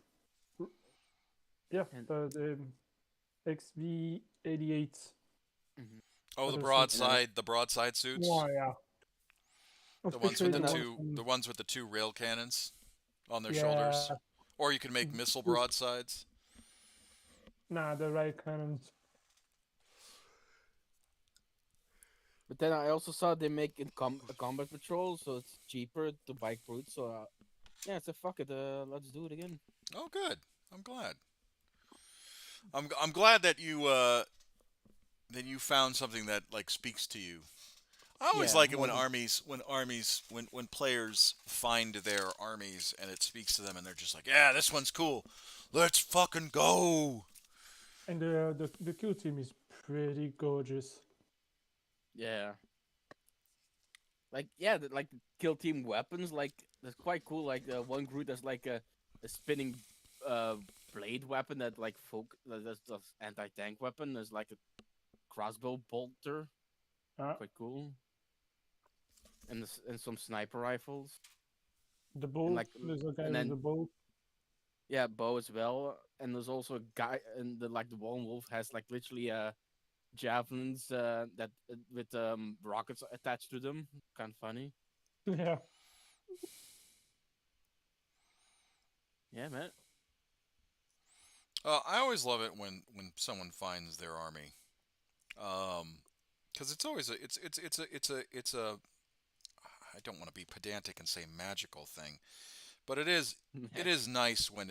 S3: Yeah,
S2: And
S3: the XV88.
S2: mhm.
S1: Oh,
S3: Other suits.
S1: the broadside suits.
S3: Oh yeah.
S1: The ones with
S3: Especially
S2: then
S3: the
S1: the
S2: I,
S3: ones
S1: two
S3: from
S1: the ones with the two rail cannons on their
S3: yeah.
S1: shoulders. Or you can make missile
S3: Oof.
S1: broadsides.
S3: Nah, the right cannons.
S2: but then I also saw they make it a combat patrol, so it's cheaper to buy Groot. So yeah, so fuck it. Let's do it again.
S1: Oh, good. I'm glad. I'm glad that you found something that like speaks to you. I always
S2: Yeah,
S1: like it
S2: more
S1: when players find their armies and it speaks to them and they're just like, yeah, this one's cool. Let's fucking go.
S3: And the kill team is pretty gorgeous.
S2: yeah. Like yeah, like the kill team weapons, like that's quite cool. Like one group that's like a spinning uh blade weapon that like that's anti tank weapon. There's like a crossbow bolter,
S3: Uh,
S2: quite cool, and some sniper rifles,
S3: the
S2: and
S3: bow,
S2: like
S3: there's a guy
S2: and
S3: with
S2: then
S3: the bow.
S2: yeah, bow as well. And there's also a guy, and the lone wolf has like literally javelins that with rockets attached to them. Kind of funny.
S3: Yeah.
S2: Yeah, man.
S1: I always love it when someone finds their army, because it's always a I don't want to be pedantic and say magical thing, but it is nice when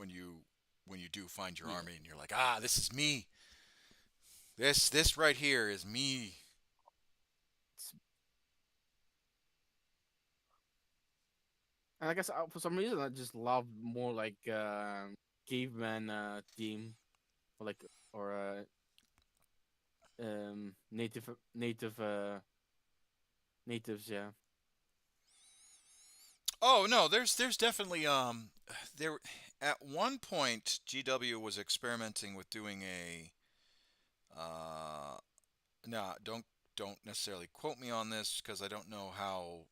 S1: you do find your
S2: Yeah.
S1: army and you're like, ah, this is me. This right here is me.
S2: And I guess for some reason I just love more like caveman theme, or like or natives. Yeah.
S1: Oh no, there's definitely there at one point GW was experimenting with doing a no, don't necessarily quote me on this because I don't know how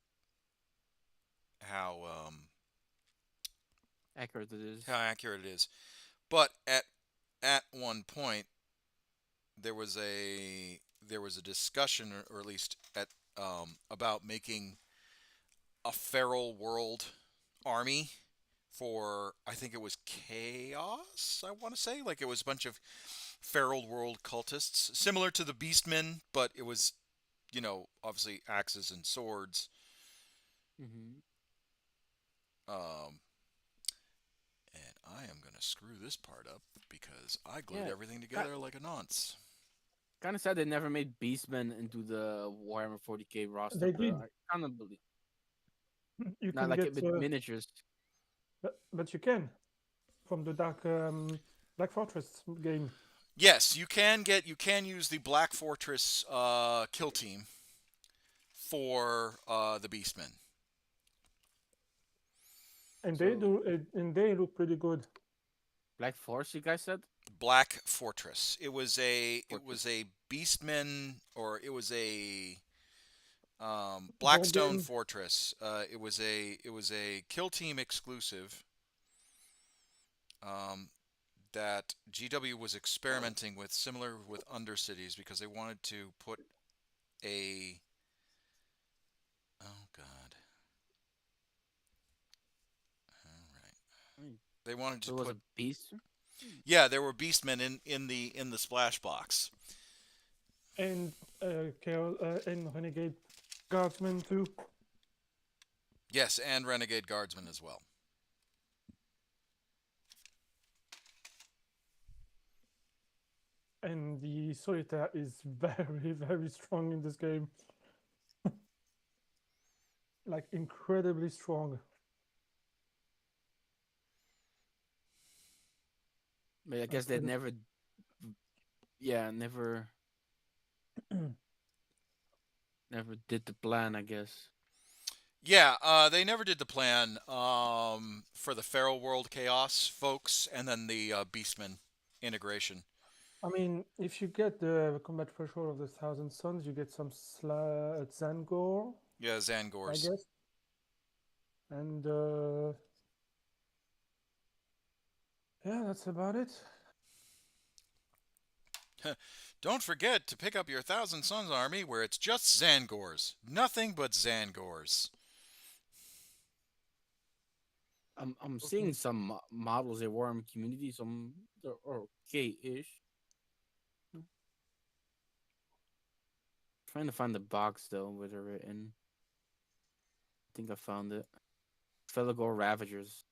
S2: Accurate it
S1: how
S2: is.
S1: accurate it is. But at one point there was a discussion, or at least at about making a feral world army for, I think it was Chaos, I want to say, like it was a bunch of feral world cultists similar to the Beastmen, but it was, obviously axes and swords.
S2: Mm-hmm.
S1: Um, and I am gonna screw this part up because I glued
S2: Yeah.
S1: everything together like a nonce.
S2: Kind of sad they never made Beastmen into the Warhammer 40k roster,
S3: They
S2: but
S3: did.
S2: I kind of believe
S3: You
S2: not
S3: can
S2: like
S3: get,
S2: it with miniatures.
S3: but you can from the Black Fortress game.
S1: Yes, you can use the Black Fortress kill team for the Beastmen.
S3: And they
S2: So
S3: do, and they look pretty good.
S2: Black Force, you guys said?
S1: Black Fortress. It
S2: Fortress.
S1: was a Beastmen, or it was a
S3: Board
S1: Blackstone
S3: game.
S1: Fortress. It was a kill team exclusive um, that GW was experimenting with, similar with Undercities, because they wanted to put a, oh god, all right,
S2: Mm.
S1: they wanted to
S2: So it was
S1: put,
S2: a beast.
S1: yeah, there were Beastmen in the splash box.
S3: And Chaos and Renegade Guardsmen too.
S1: Yes, and Renegade Guardsmen as well.
S3: And the Solitaire is very, very strong in this game. Like incredibly strong.
S2: But I
S3: Like
S2: guess
S3: for
S2: they
S3: the
S2: never, yeah, never did the plan. I guess.
S1: Yeah, they never did the plan for the Feral World Chaos folks, and then the Beastmen integration.
S3: I mean, if you get the combat threshold of the Thousand Suns, you get some Zangor,
S1: Yeah,
S3: I
S1: Zangors.
S3: guess. And yeah, that's about it.
S1: Don't forget to pick up your Thousand Sons army where it's just Zangors. Nothing but Zangors.
S2: I'm seeing
S3: Okay.
S2: some models in Warhammer community. Some they're okay-ish. Trying to find the box though where they're written. I think I found it. Felagor Ravagers.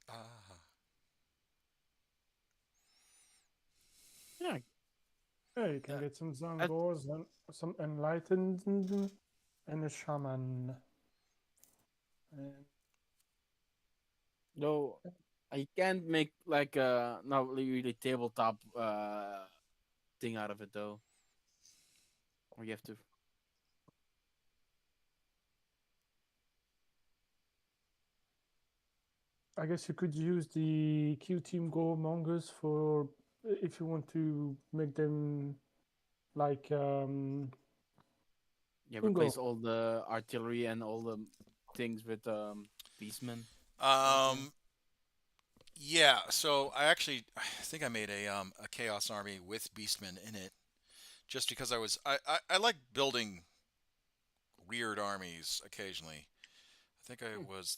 S1: Ah.
S2: Yeah,
S3: Yeah, Yeah, you can
S2: Uh,
S3: get some
S2: I,
S3: Zangors and some Enlightened and a Shaman. And
S2: though I can't make like a not really tabletop thing out of it though. Or you have to.
S3: I guess you could use the Q Team Go mongers for if you want to make them like
S2: Yeah, replace
S3: Ungo.
S2: all the artillery and all the things with beastmen. Kind of thing.
S1: Um, yeah. So I think I made a chaos army with beastmen in it, just because I like building weird armies occasionally. I think I
S2: Hmm.
S1: was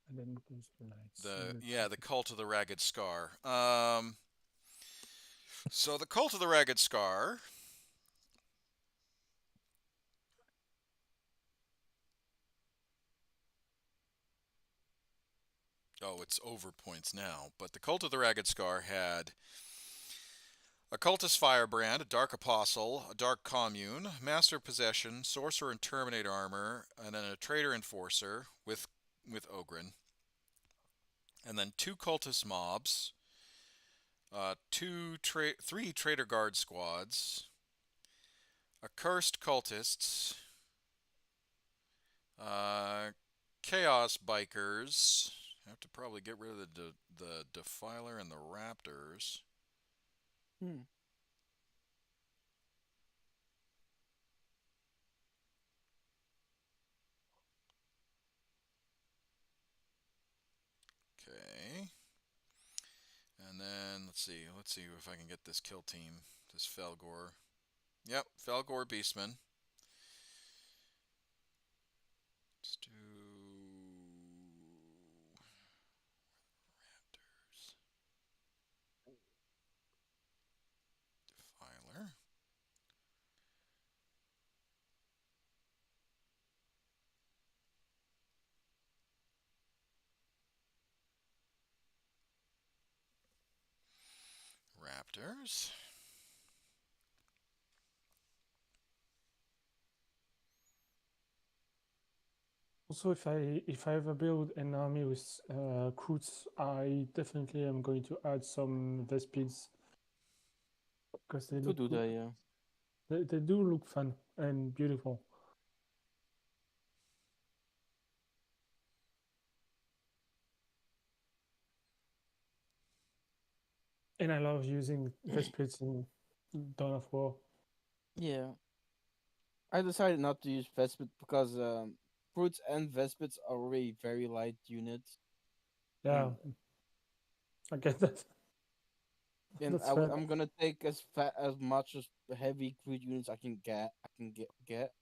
S3: And then goes the Knights.
S1: the
S3: And
S1: yeah, the Cult of the Ragged Scar. So the Cult of the Ragged Scar. Oh, it's over points now. But the Cult of the Ragged Scar had a Cultist Firebrand, a Dark Apostle, a Dark Commune, Master of Possession, Sorcerer and Terminator armor, and then a Traitor Enforcer with Ogren, and then two Cultist mobs, three Traitor Guard squads, a Cursed Cultists, uh, Chaos Bikers. I have to probably get rid of the Defiler and the Raptors.
S2: Hmm.
S1: Okay. And then let's see if I can get this kill team, this Felgor. Yep, Felgor Beastman. Let's do Raptors, Defiler, Raptors.
S3: also, if I ever build an army with Croots, I definitely am going to add some Vespids because they
S2: Could
S3: look
S2: do that, yeah.
S3: they do look fun and beautiful. And I love using Vespids in Dawn of War.
S2: Yeah. I decided not to use Vespid because Brutes and Vespids are already very light units.
S3: Yeah,
S2: And
S3: I get that. That's fair.
S2: I'm gonna take as much as heavy crude units I can get. Get.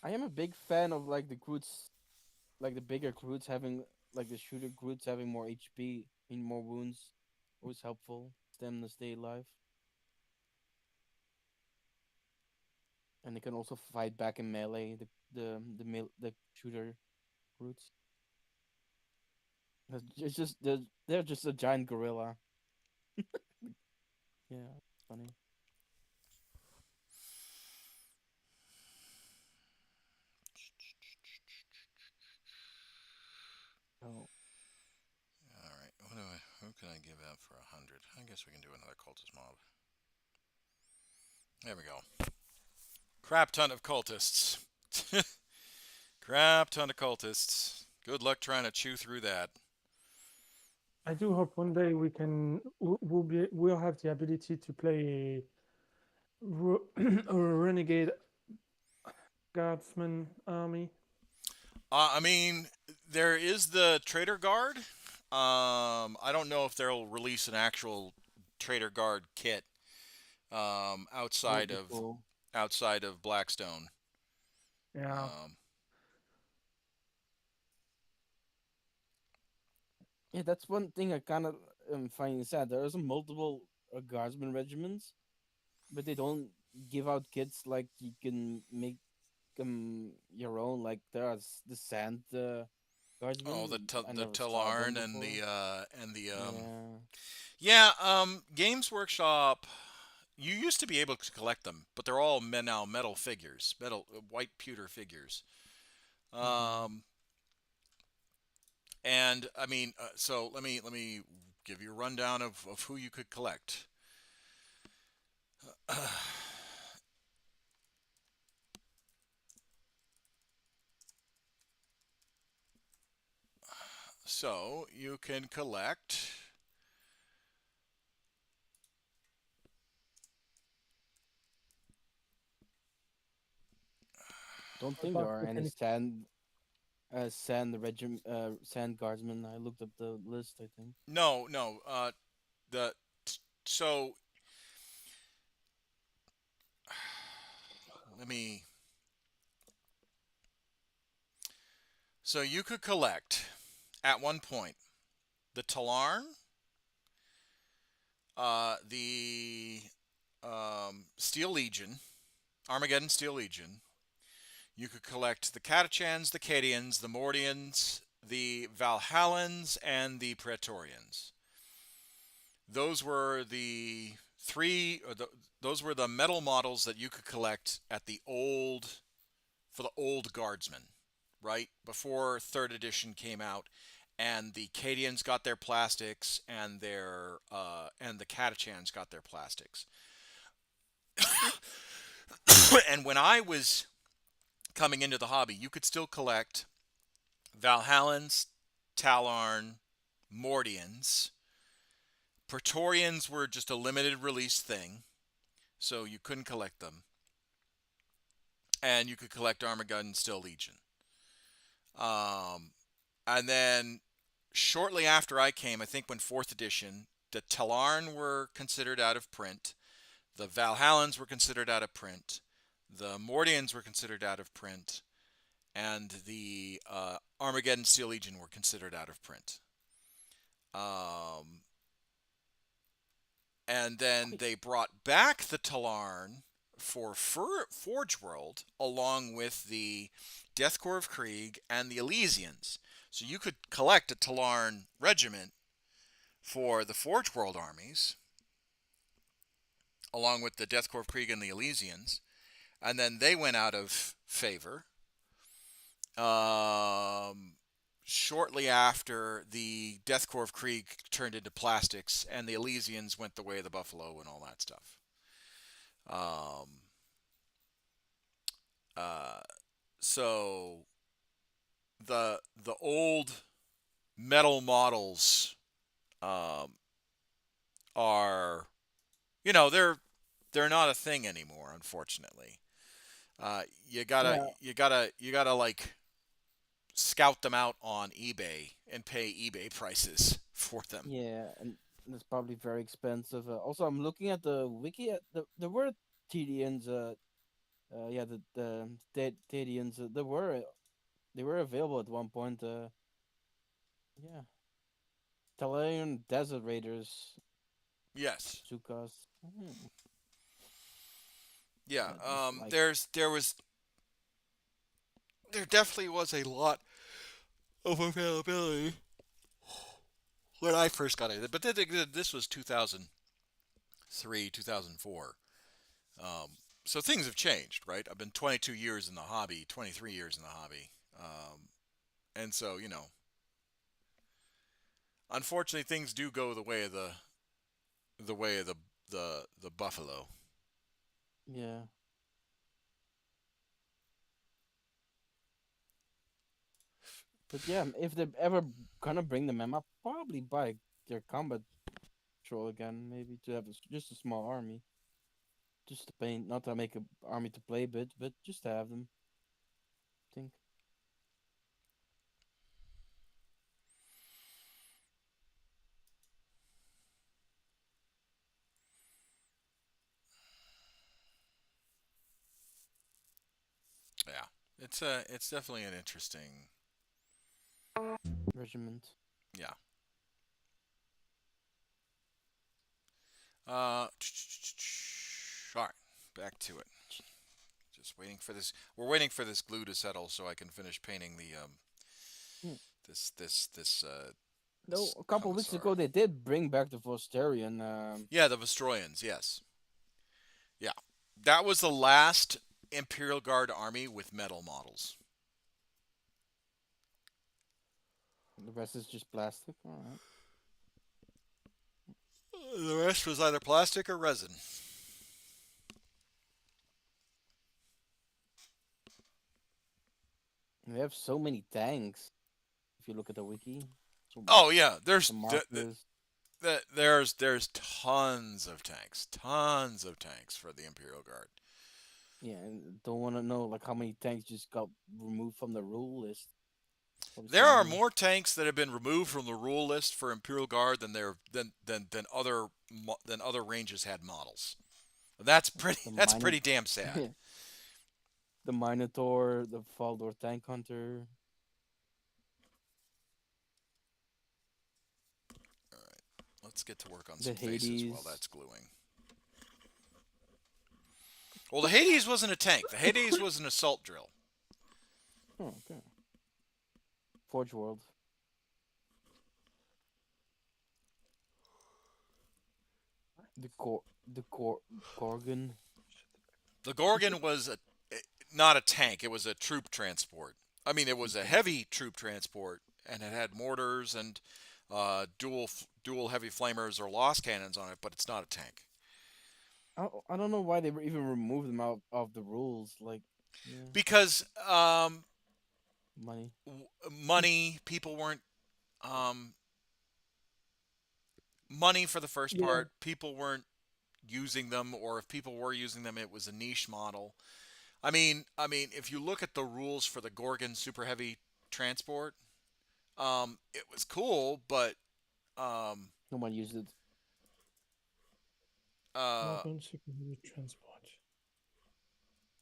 S2: I am a big fan of like the crudes, like the bigger crudes having like the shooter crudes having more HP and more wounds. Always helpful. Them to stay alive, and they can also fight back in melee. The shooter crudes. It's just they're just a giant gorilla. Yeah, funny. Oh,
S1: All right. Who can I give out for 100? I guess we can do another cultist mob. There we go. Crap ton of cultists. Crap ton of cultists. Good luck trying to chew through that.
S3: I do hope one day we'll have the ability to play a renegade guardsman army.
S1: I mean, there is the Trader Guard. I don't know if they'll release an actual Trader Guard kit
S2: that would be cool.
S1: outside of Blackstone.
S3: Yeah,
S1: Um,
S2: Yeah, that's one thing I kind of find sad. There are some multiple guardsman regiments, but they don't give out kits like you can make them your own. Like there's the sand.
S1: Oh,
S2: Guardsmen. I
S1: the
S2: never saw them
S1: Talarn and
S2: before.
S1: the
S2: Yeah.
S1: yeah, Games Workshop. You used to be able to collect them, but they're all now metal figures, metal white pewter figures.
S2: Hmm.
S1: Um, and I mean, so let me give you a rundown of who you could collect. So you can collect.
S2: Don't think there
S3: About
S2: are any
S3: mechanic.
S2: sand guardsmen. I looked up the list. I think.
S1: No, no. The so let me. So you could collect at one point the Talarn, the Steel Legion, Armageddon Steel Legion. You could collect the Catachans, the Cadians, the Mordians, the Valhallans, and the Praetorians. Those were the three, or those were the metal models that you could collect at the old, for the old Guardsmen, right? Before third edition came out, and the Cadians got their plastics, and the Catachans got their plastics. And when I was coming into the hobby, you could still collect Valhallans, Talarn, Mordians. Praetorians were just a limited release thing, so you couldn't collect them. And you could collect Armageddon Still Legion. Um, and then shortly after I came, I think when 4th edition, the Talarn were considered out of print. The Valhallans were considered out of print. The Mordians were considered out of print. And the Armageddon Steel Legion were considered out of print. Um, and then they brought back the Talarn for Forge World, along with the Death Corps of Krieg and the Elysians. So you could collect a Talarn regiment for the Forge World armies, along with the Death Corps of Krieg and the Elysians, and then they went out of favor. Um, Shortly after, the Death Corps of Krieg turned into plastics, and the Elysians went the way of the buffalo and all that stuff. Um, uh, so the old metal models um, are, they're not a thing anymore, unfortunately.
S2: Yeah.
S1: You gotta like scout them out on eBay and pay eBay prices for them.
S2: Yeah, and it's probably very expensive. Also, I'm looking at the wiki. There were Tedians. Yeah, Tedians. They were available at one point. Yeah, Talayan Desert Raiders,
S1: Yes.
S2: Zukas. Hmm.
S1: Yeah.
S2: Yeah, just like
S1: There definitely was a lot of availability when I first got it, but this was 2003, 2004. Um, so things have changed, right? I've been 22 years in the hobby, 23 years in the hobby, and so unfortunately, things do go the way of the buffalo.
S2: yeah. But yeah, if they ever gonna bring them, I'll probably buy their combat patrol again. Maybe to have just a small army, just to paint, not to make a army to play, but just to have them. I think.
S1: Yeah, it's definitely an interesting.
S2: Regiment.
S1: Yeah. All right, back to it. Just waiting for this. We're waiting for this glue to settle so I can finish painting
S2: Hmm. No,
S1: this
S2: a couple of weeks
S1: Commissar.
S2: ago they did bring back the Vosterian.
S1: Yeah, the Vestroyans. Yes. Yeah, that was the last Imperial Guard army with metal models.
S2: The rest is just plastic. All right.
S1: The rest was either plastic or resin.
S2: They have so many tanks. If you look at the wiki, so
S1: Oh yeah,
S2: the markers.
S1: there's tons of tanks for the Imperial Guard.
S2: Yeah, and don't want to know like how many tanks just got removed from the rule list. Probably
S1: There
S2: so
S1: are
S2: many.
S1: more tanks that have been removed from the rule list for Imperial Guard than other ranges had models. That's
S2: The
S1: pretty damn sad.
S2: the Minotaur, the Faldor Tank Hunter.
S1: All right, let's get to work on
S2: The
S1: some faces while
S2: Hades.
S1: that's gluing. Well, the Hades wasn't a tank. The Hades was an assault drill.
S2: Oh, okay. Forge World. The Gorgon.
S1: The Gorgon was not a tank. It was a troop transport. I mean, it was a
S2: Okay.
S1: heavy troop transport, and it had mortars and dual heavy flamers or lost cannons on it, but it's not a tank.
S2: I don't know why they even removed them out of the rules. Like, yeah,
S1: Because
S2: money.
S1: money, people weren't um, money for the first
S3: Yeah.
S1: part. People weren't using them, or if people were using them, it was a niche model. I mean, if you look at the rules for the Gorgon super heavy transport, it was cool, but um,
S2: No one used it.
S3: Gorgon Super Heavy Transport.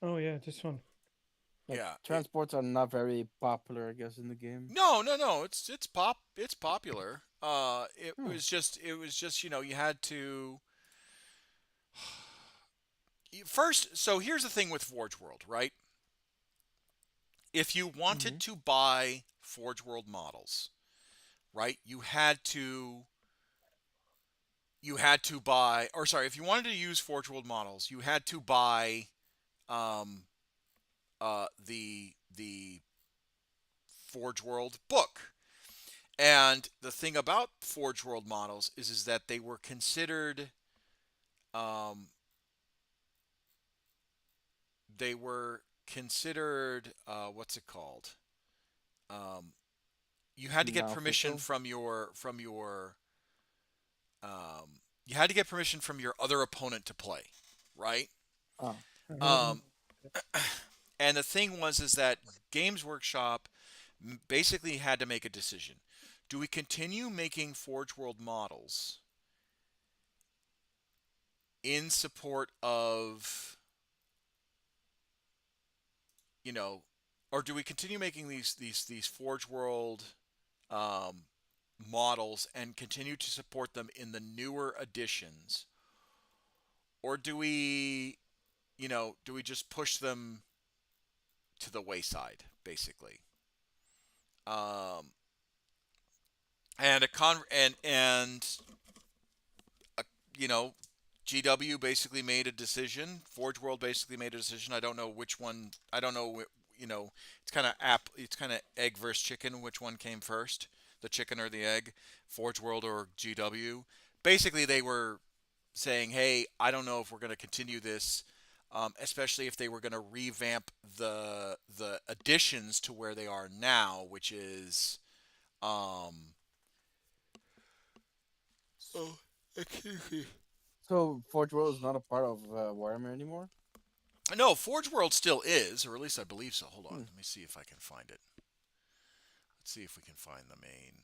S3: Oh yeah, this one.
S2: Like,
S1: yeah,
S2: transports are not very popular, I guess, in the game.
S1: no, it's popular. It
S2: Hmm.
S1: was just you had to first. So here's the thing with Forge World, right? If you
S2: Mm-hmm.
S1: wanted to buy Forge World models, right, you had to buy, or sorry, if you wanted to use Forge World models, you had to buy um, the Forge World book. And the thing about Forge World models is that um, they were considered what's it called? Um, you had to get permission
S2: Non-official.
S1: from your you had to get permission from your other opponent to play, right?
S2: Oh,
S1: Um, and the thing was is that Games Workshop basically had to make a decision. Do we continue making Forge World models in support of, you know, or do we continue making these Forge World um, models and continue to support them in the newer editions, or do we just push them to the wayside, basically? Um, and a con and a, you know, GW basically made a decision. Forge World basically made a decision. I don't know which one. I don't know. It's kind of It's kind of egg versus chicken. Which one came first, the chicken or the egg? Forge World or GW? Basically, they were saying, "Hey, I don't know if we're going to continue this, especially if they were going to revamp the additions to where they are now, which is." Um, oh, excuse me.
S2: so Forge World is not a part of Warhammer anymore.
S1: No, Forge World still is, or at least I believe so. Hold on,
S2: Hmm.
S1: let me see if I can find it. Let's see if we can find the main.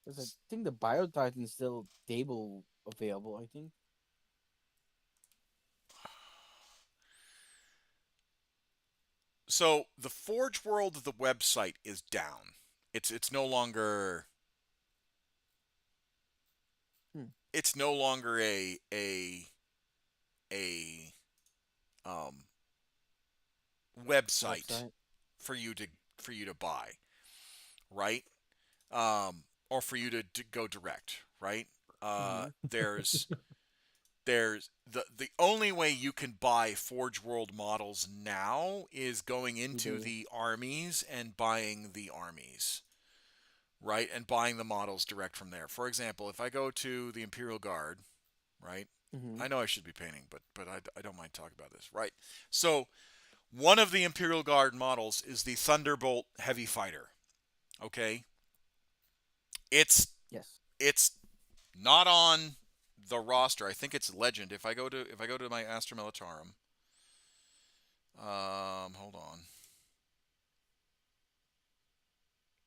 S2: Because I think the Bio Titan is still table available. I think.
S1: So the Forge World of the website is down. It's no longer
S2: Hmm.
S1: it's no longer a um, website
S2: Website.
S1: for you to buy. right? Or for you to go direct, right?
S2: Mm-hmm.
S1: There's the only way you can buy Forge World models now is going into
S2: eBay.
S1: the armies and buying the armies, right? And buying the models direct from there. For example, if I go to the Imperial Guard, right?
S2: Mm-hmm.
S1: I know I should be painting, but I don't mind talking about this, right? So one of the Imperial Guard models is the Thunderbolt Heavy Fighter. Okay, it's
S2: Yes.
S1: it's not on the roster. I think it's Legend. If I go to my Astra Militarum, hold on.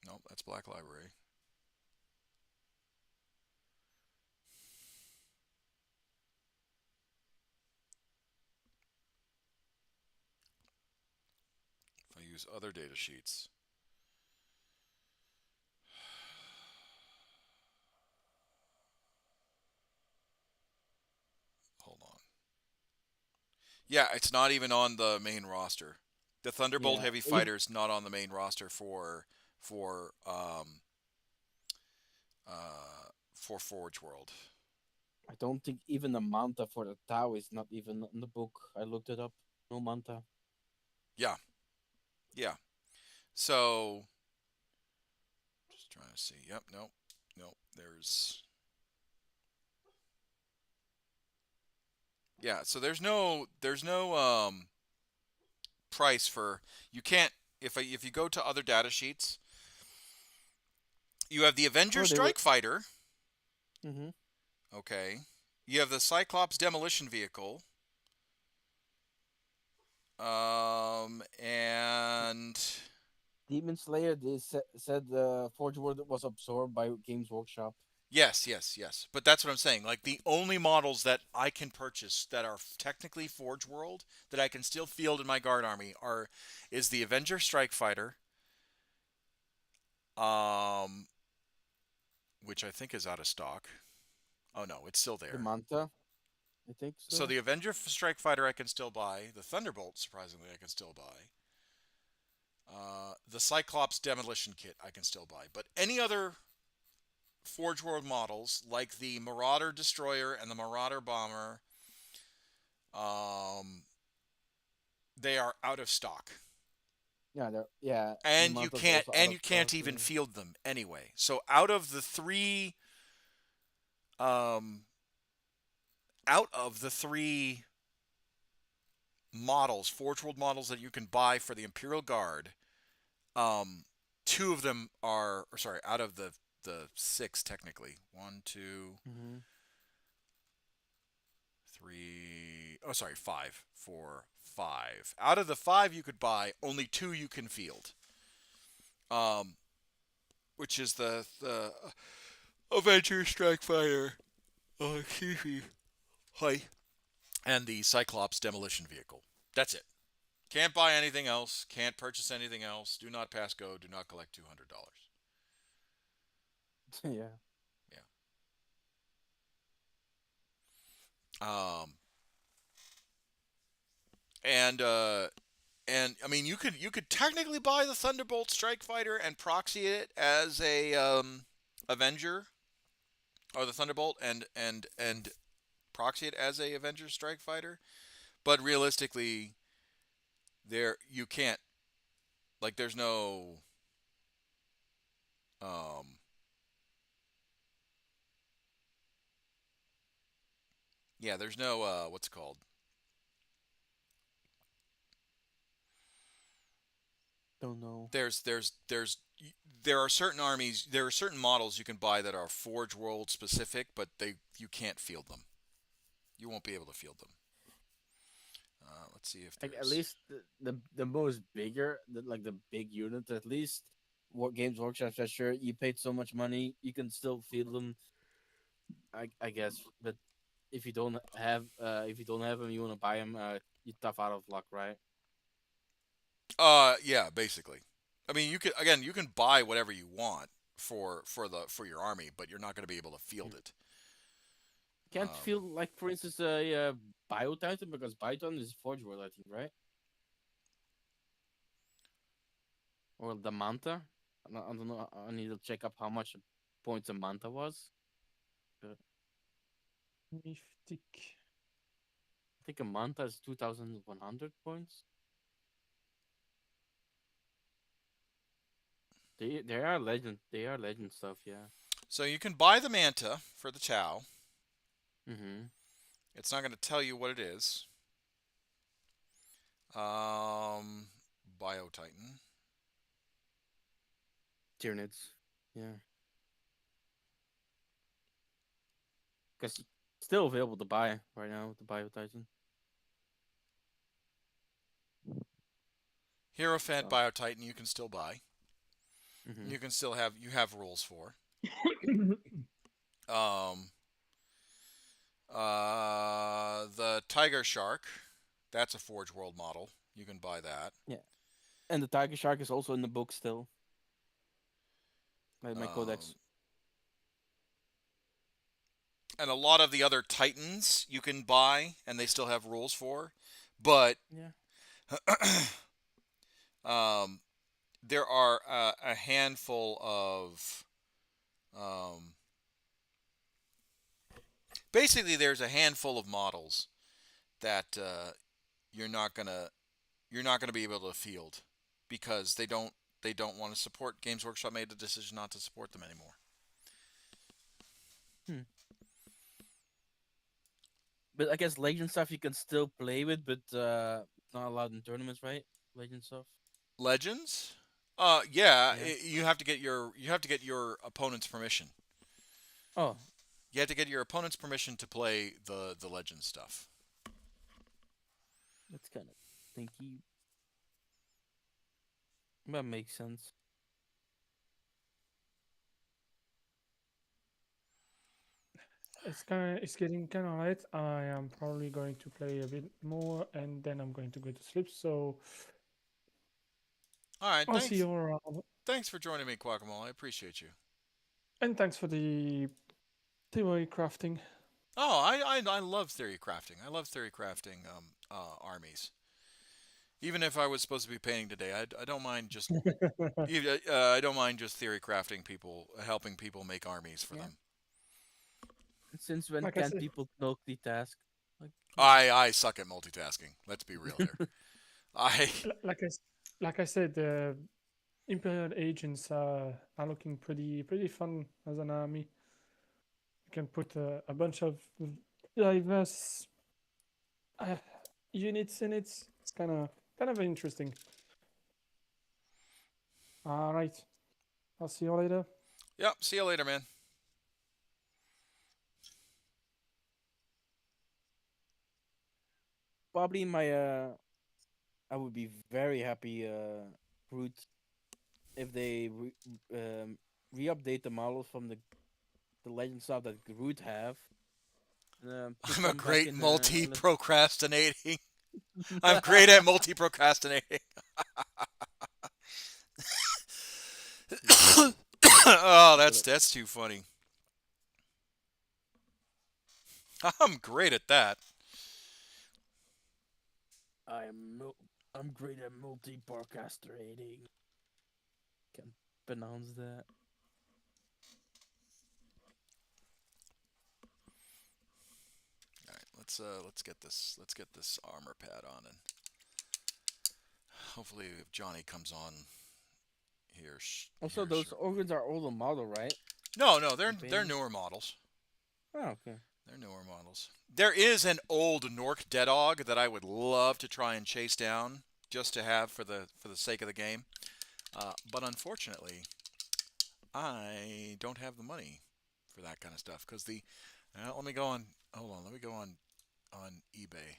S1: Nope, that's Black Library. If I use other data sheets, hold on. Yeah, it's not even on the main roster. The Thunderbolt
S2: Yeah.
S1: Heavy Fighter is not on the main roster for for Forge World.
S2: I don't think even the Manta for the Tau is not even in the book. I looked it up. No Manta.
S1: Yeah, yeah. So just trying to see. Yep, nope, nope. So there's no price for you can't if you go to other data sheets, you have the Avenger
S2: Oh, they were.
S1: Strike Fighter,
S2: Mm-hmm.
S1: okay. You have the Cyclops Demolition Vehicle, and
S2: Demon Slayer. They said Forge World was absorbed by Games Workshop.
S1: yes, yes, yes. But that's what I'm saying. Like the only models that I can purchase that are technically Forge World that I can still field in my guard army is the Avenger Strike Fighter, um, which I think is out of stock. Oh no, it's still
S2: The
S1: there.
S2: Manta, I think
S1: So
S2: still.
S1: the Avenger Strike Fighter I can still buy. The Thunderbolt, surprisingly, I can still buy. The Cyclops Demolition Kit I can still buy. But any other Forge World models, like the Marauder Destroyer and the Marauder Bomber, um, they are out of stock.
S2: Yeah. The
S1: And you
S2: Manta's
S1: can't
S2: also out
S1: and
S2: of
S1: you
S2: stock.
S1: can't even
S2: Yeah.
S1: field them anyway. So um, out of the three models, Forge World models that you can buy for the Imperial Guard, Um, two of them are, or sorry, out of the six technically. One, two,
S2: Mm-hmm.
S1: three. Oh, sorry, five. Four, five. Out of the five you could buy, only two you can field. Um, which is the Avenger Strike Fighter. Oh, excuse me. Hi. And the Cyclops Demolition Vehicle. That's it. Can't buy anything else. Can't purchase anything else. Do not pass go. Do not collect $200.
S2: Yeah.
S1: Yeah. And and I mean you could technically buy the Thunderbolt Strike Fighter and proxy it as a Avenger, or the Thunderbolt and proxy it as a Avenger Strike Fighter, but realistically there you can't, like there's no um yeah, there's no what's it called?
S2: Don't know.
S1: There are certain armies, there are certain models you can buy that are Forge World specific, but you can't field them. You won't be able to field them. Let's see if
S2: Like at
S1: there's.
S2: least the most bigger, like the big units, at least what Games Workshop says, sure, you paid so much money, you can still field them. I guess, but if you don't have them, you want to buy them, you're tough out of luck, right?
S1: Yeah, basically. I mean, you can buy whatever you want for your army, but you're not going to be able to field it.
S2: Can't
S1: Um,
S2: feel like, for instance, a Biotitan, because Biotitan is Forge World, I think, right? Or the Manta. I don't know. I need to check up how much points a manta was.
S3: Mystic.
S2: I think a manta is 2,100 points. They are legend. They are legend stuff. Yeah.
S1: So you can buy the manta for the Tau.
S2: Mm-hmm.
S1: It's not going to tell you what it is. Biotitan.
S2: Tyranids. Yeah. Because still available to buy right now with the Bio Titan.
S1: Hierophant
S2: So.
S1: Biotitan you can still buy.
S2: Mm-hmm.
S1: You can still have rules for. Um, the Tiger Shark, that's a Forge World model. You can buy that.
S2: Yeah. And the Tiger Shark is also in the book still. My codex.
S1: Um, and a lot of the other Titans you can buy, and they still have rules for. But
S2: Yeah.
S1: um, there are a handful of basically there's a handful of models that you're not gonna be able to field because they don't want to support. Games Workshop made the decision not to support them anymore.
S2: Hmm. But I guess legend stuff you can still play with, but not allowed in tournaments, right? Legend stuff.
S1: Legends? Yeah,
S2: Yeah.
S1: you have to get your opponent's permission.
S2: Oh,
S1: You have to get your opponent's permission to play the legend stuff.
S2: that's kind of stinky. That makes sense.
S3: It's getting kind of late. I am probably going to play a bit more, and then I'm going to go to sleep. So
S1: All right,
S3: I'll see you around.
S1: thanks for joining me, Quackamo. I appreciate you.
S3: And thanks for the theory crafting.
S1: Oh, I love theory crafting. I love theory crafting armies. Even if I was supposed to be painting today, I don't mind just I don't mind just theory crafting people, helping people make armies for
S2: Yeah.
S1: them.
S2: Since when
S3: Like I
S2: can
S3: said,
S2: people multitask? Like,
S1: I suck at multitasking. Let's be real here. I
S3: like like I said, the Imperial agents are looking pretty fun as an army. You can put a bunch of diverse uh, units in it. It's kind of interesting. All right, I'll see you later.
S1: Yep. See you later, man.
S2: probably my I would be very happy Groot if they re-update the models from the legend stuff that Groot have. Put
S1: I'm a
S2: them back
S1: great
S2: in the
S1: multi-procrastinating. I'm great at multi-procrastinating. Oh, that's too funny. I'm great at that.
S2: I'm great at multi-procrastinating. Can't pronounce that.
S1: All right, let's get this armor pad on, and hopefully if Johnny comes on here.
S2: Also,
S1: Here
S2: those
S1: shortly.
S2: organs are older model, right?
S1: No,
S2: The
S1: they're
S2: paintings?
S1: newer models.
S2: Oh, okay.
S1: They're newer models. There is an old Nork Deadog that I would love to try and chase down just to have for the sake of the game, but unfortunately, I don't have the money for that kind of stuff. Because let me go on. Hold on, let me go on eBay.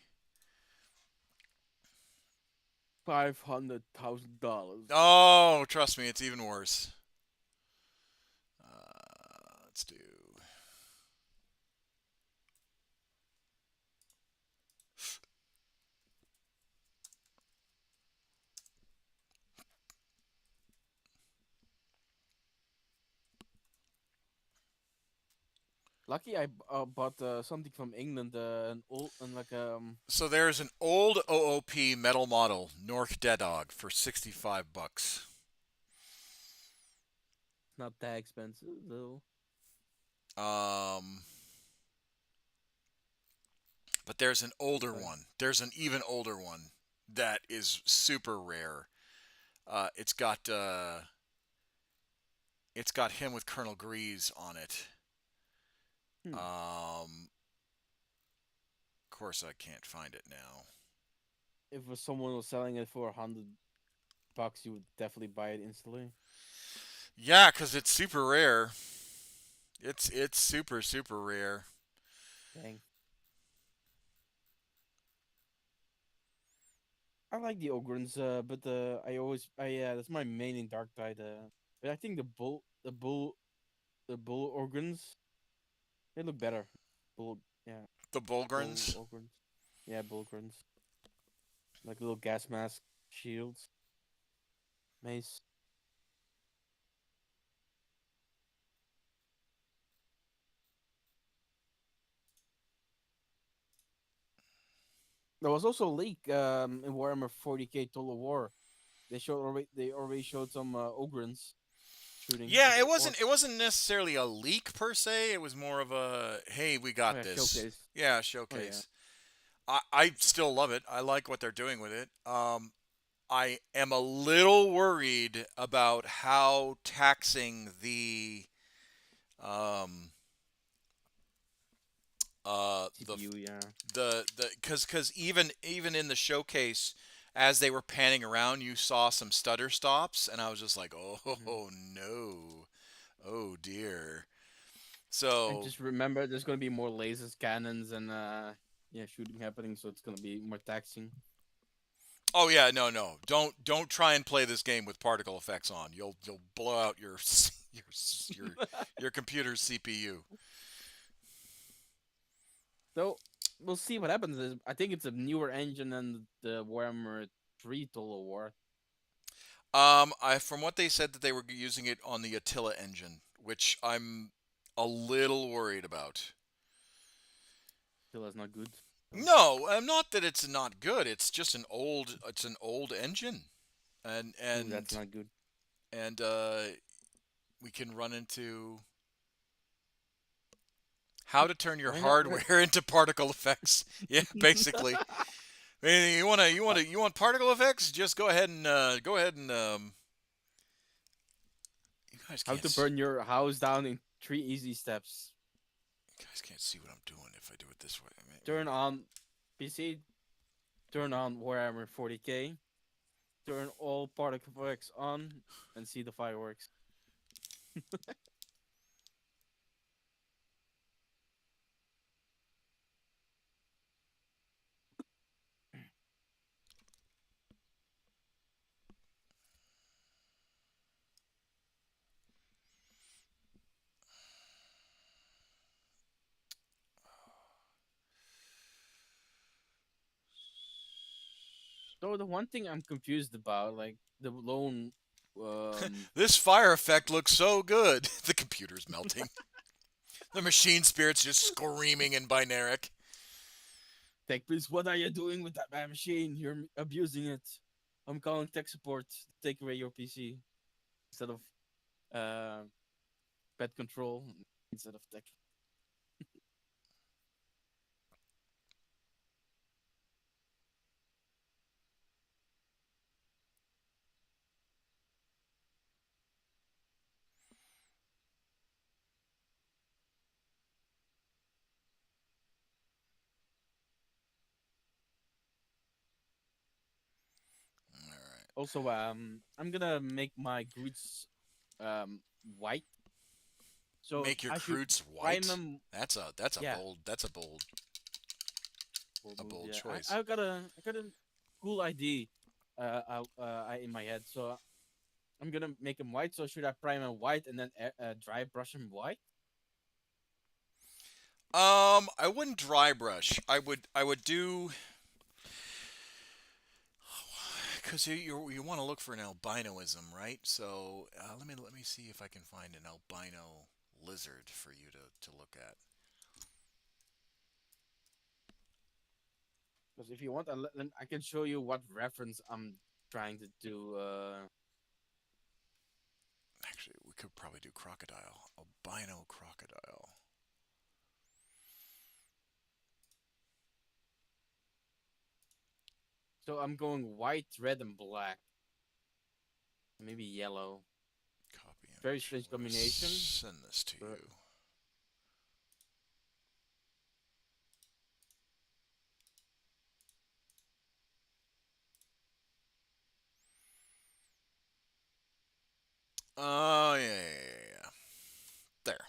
S2: $500,000.
S1: Oh, trust me, it's even worse. Let's do.
S2: Lucky I bought something from England, an old and like
S1: So there's an old OOP metal model Nork Deadog for $65.
S2: not that expensive though.
S1: Um, but there's an older
S2: Like,
S1: one. There's an even older one that is super rare. It's got him with Colonel Grease on it.
S2: hmm.
S1: Of course I can't find it now.
S2: If someone was selling it for $100, you would definitely buy it instantly.
S1: Yeah, 'cause it's super rare. It's super rare.
S2: Dang. I like the Ogrins, but I yeah, that's my main in Dark Tide. But I think the bull Ogrins, they look better. Bull, yeah,
S1: The
S2: bull
S1: Bulgrins.
S2: Ogrins, yeah, bull Ogrins, like little gas mask shields, mace. There was also a leak in Warhammer 40K Total War. They already showed some Ogrins shooting
S1: Yeah,
S2: with
S1: it
S2: orcs.
S1: wasn't necessarily a leak per se. It was more of a hey, we
S2: Oh
S1: got
S2: yeah,
S1: this.
S2: showcase.
S1: Yeah,
S2: Oh yeah.
S1: showcase. I still love it. I like what they're doing with it. I am a little worried about how taxing um the
S2: CPU, yeah.
S1: because even in the showcase as they were panning around you saw some stutter stops and I was just like
S2: Mhm.
S1: oh no, oh dear.
S2: And
S1: So
S2: just remember, there's gonna be more lasers, cannons, and yeah, shooting happening. So it's gonna be more taxing.
S1: oh yeah, no, don't try and play this game with particle effects on. You'll blow out your your your your computer's CPU.
S2: So we'll see what happens. I think it's a newer engine than the Warhammer 3 Total War.
S1: I from what they said that they were using it on the Attila engine, which I'm a little worried about.
S2: Still, that's not good. So.
S1: No, not that it's not good. It's an old engine, and
S2: Ooh, that's not good.
S1: and we can run into how to turn your
S2: Why not?
S1: hardware into particle effects. Yeah, basically. I mean, you want particle effects? Just go ahead and you guys
S2: How
S1: can't
S2: to burn your house down in 3 easy steps.
S1: you guys can't see what I'm doing if I do it this way. I mean,
S2: Turn on PC. Turn on Warhammer 40K. Turn all particle effects on, and see the fireworks. So the one thing I'm confused about, like the lone,
S1: this fire effect looks so good. The computer's melting. The machine spirit's just screaming in binaric.
S2: tech, please, what are you doing with that bad machine? You're abusing it. I'm calling tech support to take away your PC instead of uh, pet control instead of tech.
S1: All right.
S2: Also, I'm gonna make my Groots white, so
S1: Make your
S2: I should
S1: crudes
S2: prime
S1: white.
S2: them.
S1: That's a
S2: Yeah, bold
S1: a
S2: move.
S1: bold
S2: Yeah,
S1: choice.
S2: I got a cool idea in my head. So I'm gonna make him white. So should I prime him white and then dry brush him white?
S1: I wouldn't dry brush. I would do because you want to look for an albinoism, right? So let me see if I can find an albino lizard for you to look at.
S2: Because if you want, I can show you what reference I'm trying to do.
S1: actually, we could probably do crocodile. Albino crocodile.
S2: So I'm going white, red, and black. Maybe yellow.
S1: Copy
S2: Very
S1: image.
S2: strange
S1: Let me
S2: combination.
S1: send this to
S2: But
S1: you. Oh, yeah. There.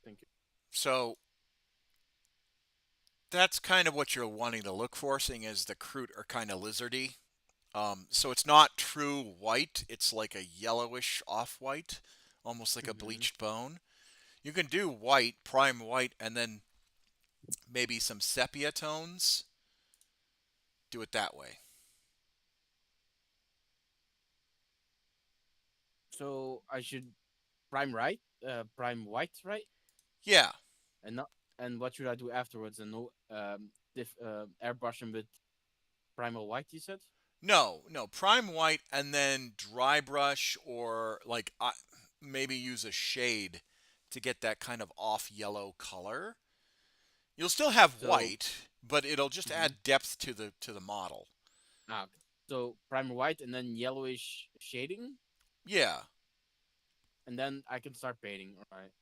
S2: thank you.
S1: So that's kind of what you're wanting to look for, seeing as the Kroot are kind of lizardy. So it's not true white. It's like a yellowish off-white, almost like a
S2: Mm-hmm.
S1: bleached bone. You can do white, prime white, and then maybe some sepia tones. Do it that way.
S2: So I should prime right, prime white, right?
S1: Yeah.
S2: And not. And what should I do afterwards? And no, airbrush them with primal white. You said.
S1: No, prime white and then dry brush or like maybe use a shade to get that kind of off yellow color. You'll still have
S2: So.
S1: white, but it'll just
S2: Mm-hmm.
S1: add depth to the model.
S2: Okay. So primer white and then yellowish shading,
S1: Yeah.
S2: and then I can start painting. All right.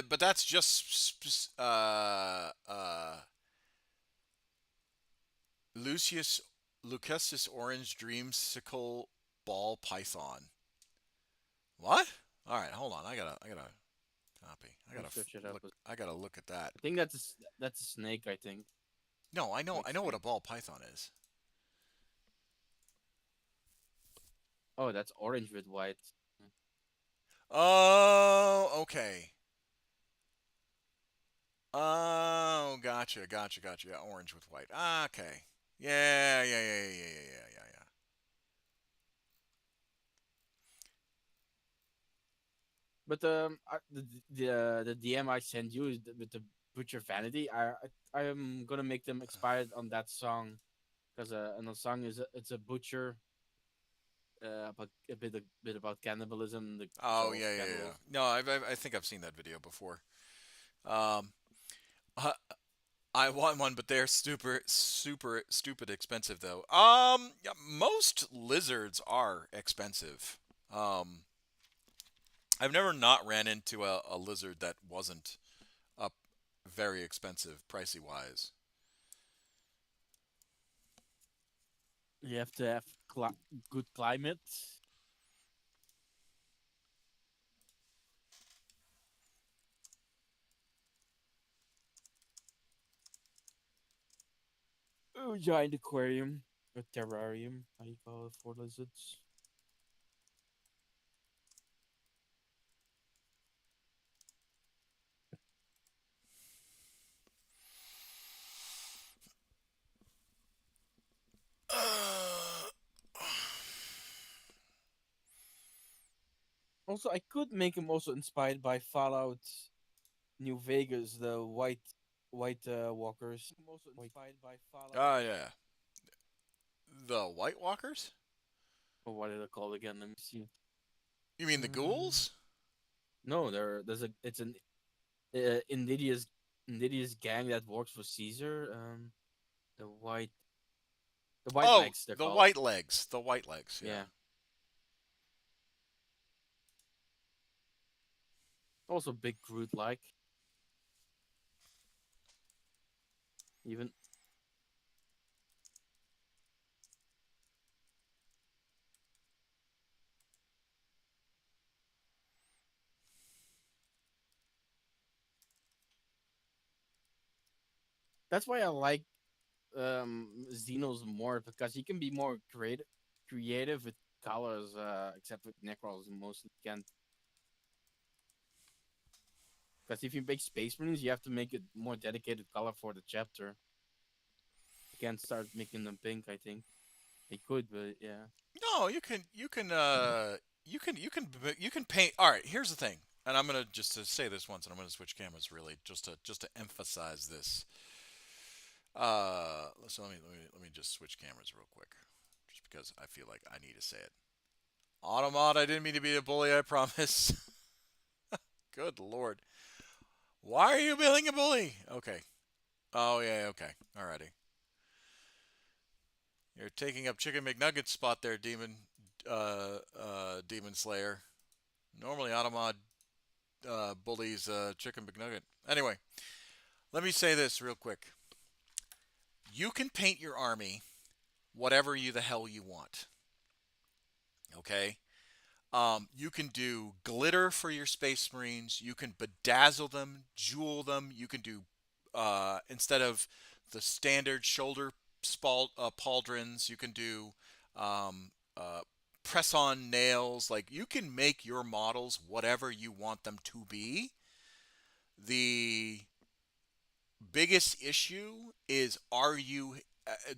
S1: But that's just Lucius Lucus's orange dreamsicle ball python. What? All right, hold on. I gotta copy.
S2: Let me search it up.
S1: Look. I gotta look at that.
S2: I think that's a snake. I think.
S1: No, I know.
S2: Like
S1: I know what a
S2: snake.
S1: ball python is.
S2: Oh, that's orange with white.
S1: Oh, okay. Oh, gotcha. Yeah, orange with white. Ah, okay. Yeah.
S2: But the DM I send you is with the Butcher Vanity. I am gonna make them expired on that song, because and the song it's a butcher, about a bit about cannibalism, the
S1: Oh,
S2: soul of
S1: yeah.
S2: cannibals.
S1: No, I think I've seen that video before. Um, I, I want one, but they're super stupid expensive though. Yeah, most lizards are expensive. Um, I've never not ran into a lizard that wasn't up very expensive, pricey wise.
S2: You have to have good climate. Oh, giant aquarium, a terrarium. How you call it for lizards? Also, I could make him also inspired by Fallout New Vegas, the white walkers. I'm also inspired by Fallout.
S1: Yeah. The White Walkers?
S2: Oh, what did I call it again? Let me see.
S1: You mean the ghouls?
S2: No, there's a it's an insidious gang that works for Caesar. The white
S1: Oh,
S2: legs they're
S1: the
S2: called.
S1: White Legs. The White Legs, yeah.
S2: Yeah. Also big Groot like. Even that's why I like Xenos more, because he can be more creative with colors, except with Necrons mostly can't. Because if you make Space Marines, you have to make it more dedicated color for the chapter. You can't start making them pink. I think they could, but yeah.
S1: No, you can paint. All right, here's the thing. And I'm going to say this once and I'm going to switch cameras really just to emphasize this. So let me just switch cameras real quick, just because I feel like I need to say it. Automod, I didn't mean to be a bully. I promise. Good lord. Why are you being a bully? Okay. Oh yeah. Okay. Alrighty. You're taking up Chicken McNugget's spot there, Demon Slayer. Normally, Automod bullies Chicken McNugget. Anyway, let me say this real quick. You can paint your army whatever the hell you want. Okay? You can do glitter for your Space Marines. You can bedazzle them, jewel them. You can do, instead of the standard shoulder pauldrons, you can do press-on nails. Like, you can make your models whatever you want them to be. The biggest issue is, are you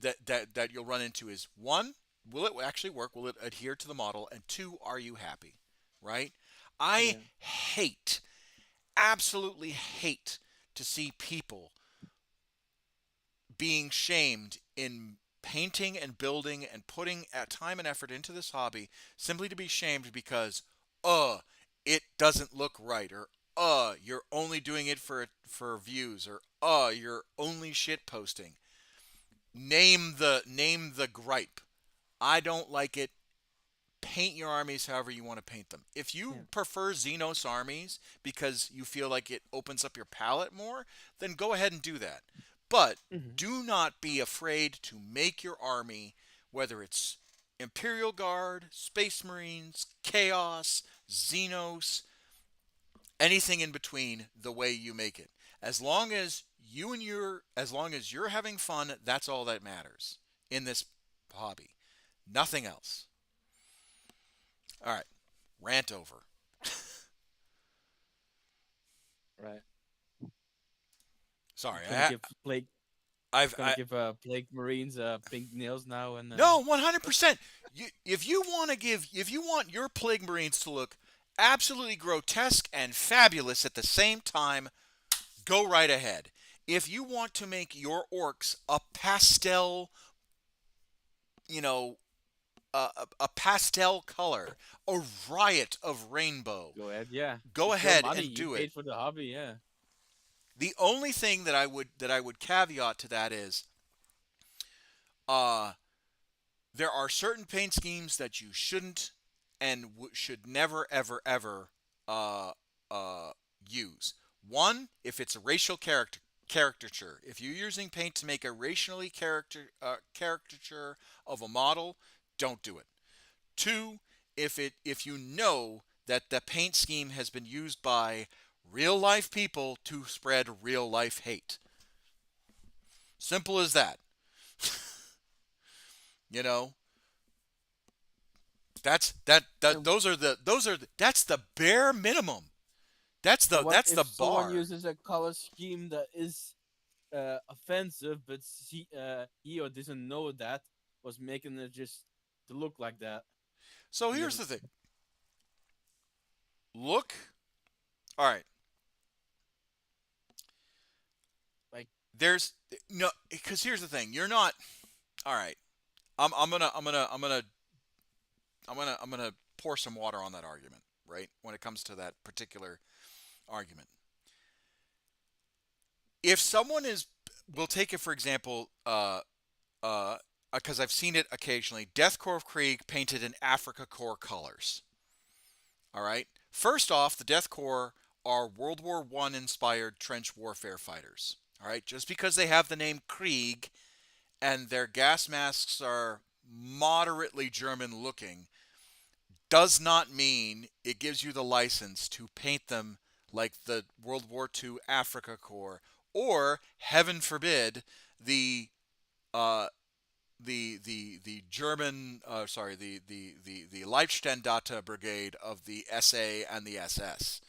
S1: that you'll run into is, one, will it actually work? Will it adhere to the model? And two, are you happy? Right? I hate, absolutely hate to see people being shamed in painting and building and putting time and effort into this hobby simply to be shamed because, it doesn't look right, or you're only doing it for views, or you're only shit posting. Name the gripe. I don't like it. Paint your armies however you want to paint them. If you prefer Xenos armies because you feel like it opens up your palette more, then go ahead and do that. But do not be afraid to make your army, whether it's Imperial Guard, Space Marines, Chaos, Xenos, anything in between, the way you make it. As long as you're having fun, that's all that matters in this hobby. Nothing else. All right, rant over.
S2: Right.
S1: Sorry,
S2: Gonna give Plague.
S1: I've
S2: Gonna give Plague Marines pink nails now and
S1: no 100%. If you want your Plague Marines to look absolutely grotesque and fabulous at the same time, go right ahead. If you want to make your orcs a pastel, a pastel color, a riot of rainbow,
S2: go ahead, yeah.
S1: go
S2: It's your
S1: ahead
S2: money.
S1: and do
S2: You
S1: it.
S2: paid for the hobby, yeah.
S1: The only thing that I would caveat to that is, there are certain paint schemes that you shouldn't and should never ever use. One, if it's a racial caricature. If you're using paint to make a racially caricature of a model, don't do it. Two, if you know that the paint scheme has been used by real life people to spread real life hate. Simple as that. You know, that's those are that's the bare minimum. That's the
S2: What if
S1: bar.
S2: someone uses a color scheme that is offensive, but he or doesn't know that was making it just to look like that?
S1: So here's the thing. Look, all right.
S2: Like,
S1: there's no, because here's the thing. You're not. All right. I'm gonna pour some water on that argument, right? When it comes to that particular argument. If someone we'll take it for example, because I've seen it occasionally, Death Corps of Krieg painted in Africa Corps colors. All right. First off, the Death Corps are World War I inspired trench warfare fighters. All right. Just because they have the name Krieg and their gas masks are moderately German looking does not mean it gives you the license to paint them like the World War II Africa Corps, or heaven forbid the German the Leibstandarte Brigade of the SA and the SS.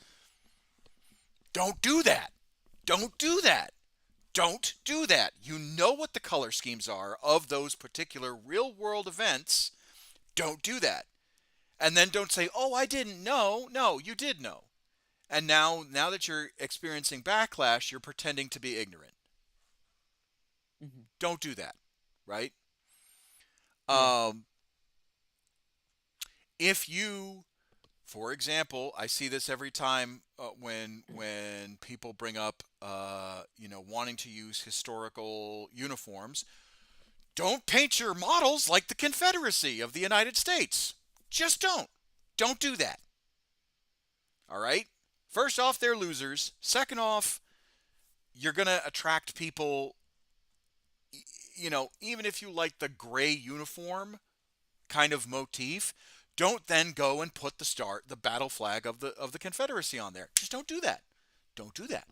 S1: Don't do that. Don't do that. Don't do that. You know what the color schemes are of those particular real world events. Don't do that. And then don't say, "Oh, I didn't know." No, you did know. And now that you're experiencing backlash, you're pretending to be ignorant.
S2: Hmm.
S1: Don't do that, right?
S2: Yeah.
S1: Um, if you, for example, I see this every time when people bring up, wanting to use historical uniforms. Don't paint your models like the Confederacy of the United States. Just don't. Don't do that. All right? First off, they're losers. Second off, you're going to attract people, even if you like the gray uniform kind of motif, don't then go and put the battle flag of the Confederacy on there. Just don't do that. Don't do that.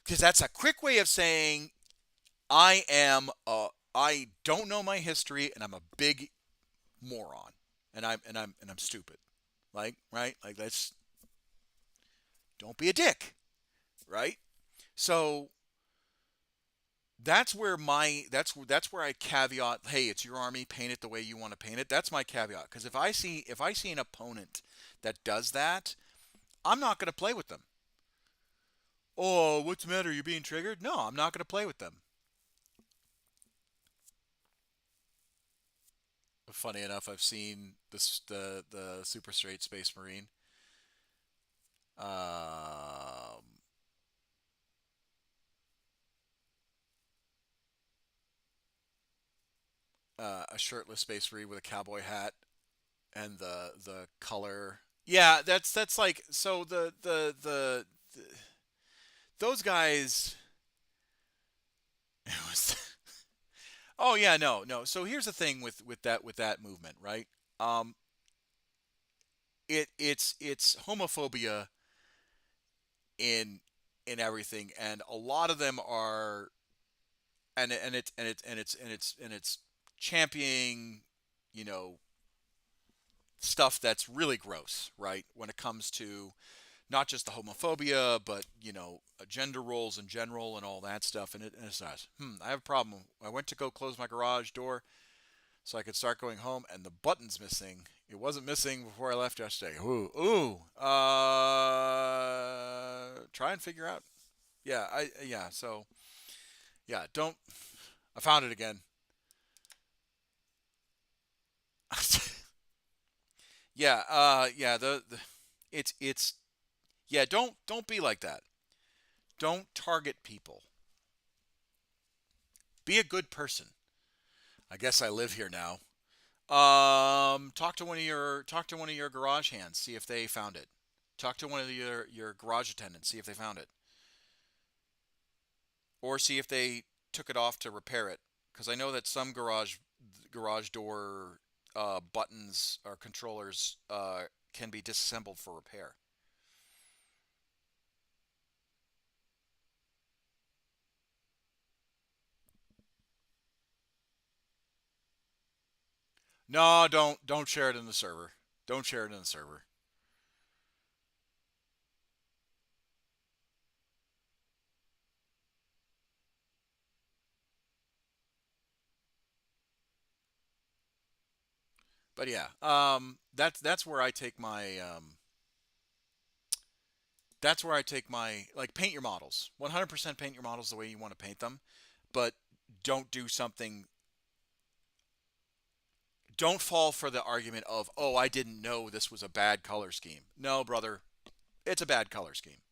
S1: Because that's a quick way of saying I don't know my history and I'm a big moron and I'm stupid. Like, right? Like, let's don't be a dick, right? So that's where I caveat, hey, it's your army, paint it the way you want to paint it. That's my caveat, because if I see an opponent that does that, I'm not going to play with them. Oh, what's the matter? You're being triggered? No, I'm not going to play with them. Funny enough, I've seen the Super Straight Space Marine. Um, a shirtless Space Marine with a cowboy hat and the color. Yeah, that's like, so the those guys. It was. Oh yeah, no. So here's the thing with that movement, right? Um, it's homophobia in everything, and a lot of them are, and it's championing, you know, stuff that's really gross, right? When it comes to not just the homophobia, but gender roles in general and all that stuff. And it's not. I have a problem. I went to go close my garage door so I could start going home, and the button's missing. It wasn't missing before I left yesterday. Ooh. Try and figure out. Yeah. So yeah, don't. I found it again. Yeah. Yeah. It's yeah. Don't be like that. Don't target people. Be a good person. I guess I live here now. Talk to one of your garage hands. See if they found it. Talk to one of your garage attendants. See if they found it, or see if they took it off to repair it. Because I know that some garage door buttons or controllers can be disassembled for repair. No, don't share it in the server. Don't share it in the server. But yeah, that's where I take my like, paint your models. 100% paint your models the way you want to paint them, but don't do something. Don't fall for the argument of, oh, I didn't know this was a bad color scheme. No, brother, it's a bad color scheme.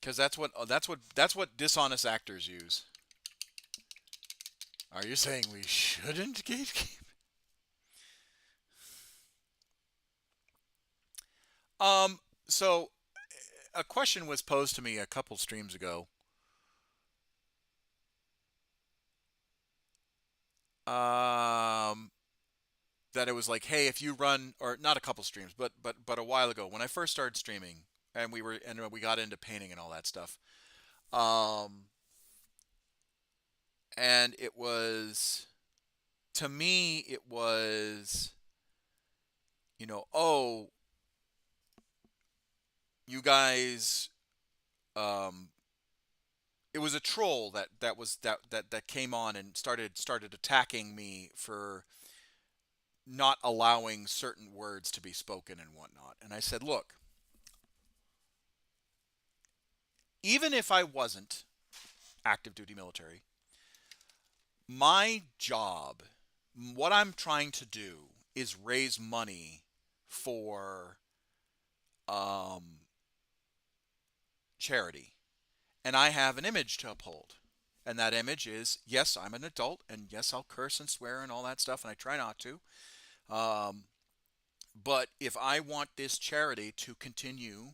S1: Because that's what dishonest actors use. Are you saying we shouldn't gatekeep? So a question was posed to me a couple streams ago. Um, that it was like, hey, if you run, or not a couple streams, but a while ago when I first started streaming, and we got into painting and all that stuff. Um, and it was, to me, it was, oh, you guys, um, it was a troll that came on and started attacking me for not allowing certain words to be spoken and whatnot. And I said, look, even if I wasn't active duty military, my job, what I'm trying to do is raise money for charity. And I have an image to uphold. And that image is, yes, I'm an adult, and yes, I'll curse and swear and all that stuff, and I try not to. Um, but if I want this charity to continue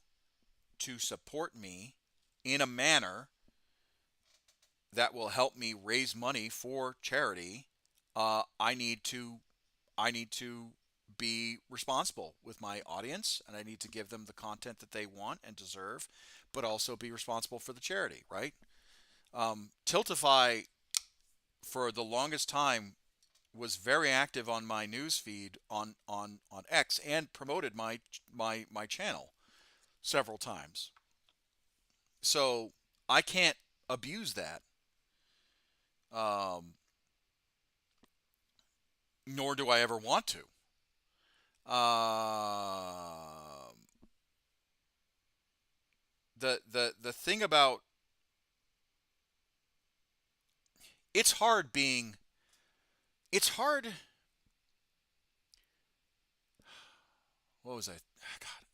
S1: to support me in a manner that will help me raise money for charity, I need to be responsible with my audience, and I need to give them the content that they want and deserve, but also be responsible for the charity, right? Tiltify, for the longest time, was very active on my news feed on X and promoted my channel several times. So I can't abuse that, um, nor do I ever want to. The thing about it's hard being it's hard. What was I? God,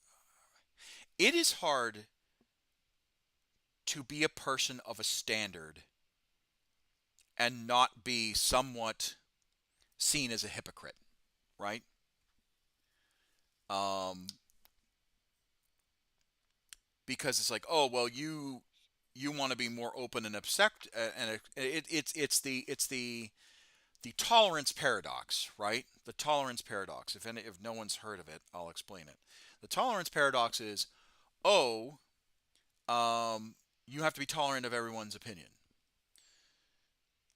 S1: it is hard to be a person of a standard and not be somewhat seen as a hypocrite, right? Um, because it's like, oh well, you want to be more open and accept, and it's the tolerance paradox, right? The tolerance paradox. If no one's heard of it, I'll explain it. The tolerance paradox is, oh, you have to be tolerant of everyone's opinion.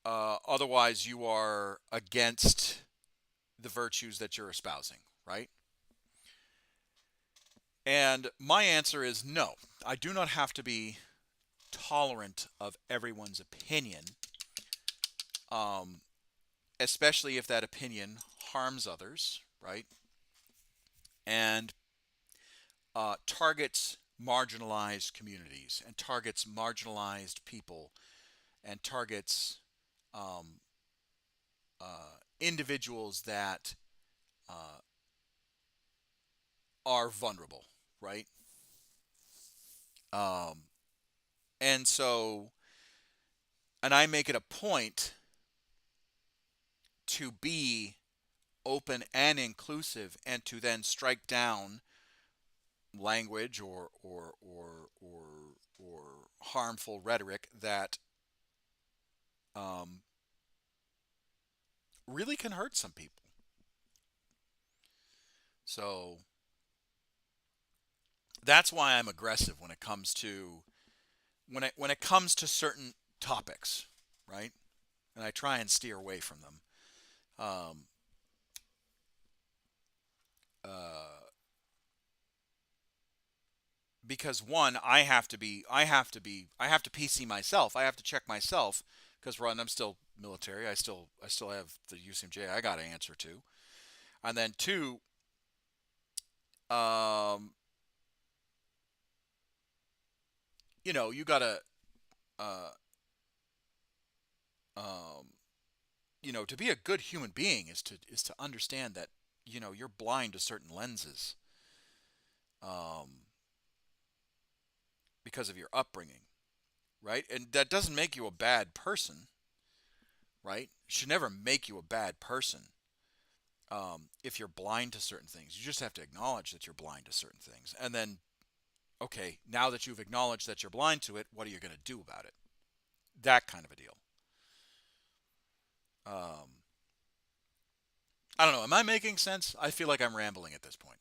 S1: Otherwise, you are against the virtues that you're espousing, right? And my answer is no. I do not have to be tolerant of everyone's opinion, um, especially if that opinion harms others, right? And targets marginalized communities and targets marginalized people and targets um, individuals that uh, are vulnerable, right? Um, and so, and I make it a point to be open and inclusive, and to then strike down language or harmful rhetoric that um, really can hurt some people. So that's why I'm aggressive when it comes to certain topics, right? And I try and steer away from them. Um, uh, because one, I have to PC myself. I have to check myself because I'm still military. I still have the UCMJ I got to answer to. And then two, um, you gotta, uh, um, to be a good human being is to understand that you're blind to certain lenses, um, because of your upbringing, right? And that doesn't make you a bad person, right? It should never make you a bad person. If you're blind to certain things, you just have to acknowledge that you're blind to certain things, and then, okay, now that you've acknowledged that you're blind to it, what are you going to do about it? That kind of a deal. Um, I don't know. Am I making sense? I feel like I'm rambling at this point.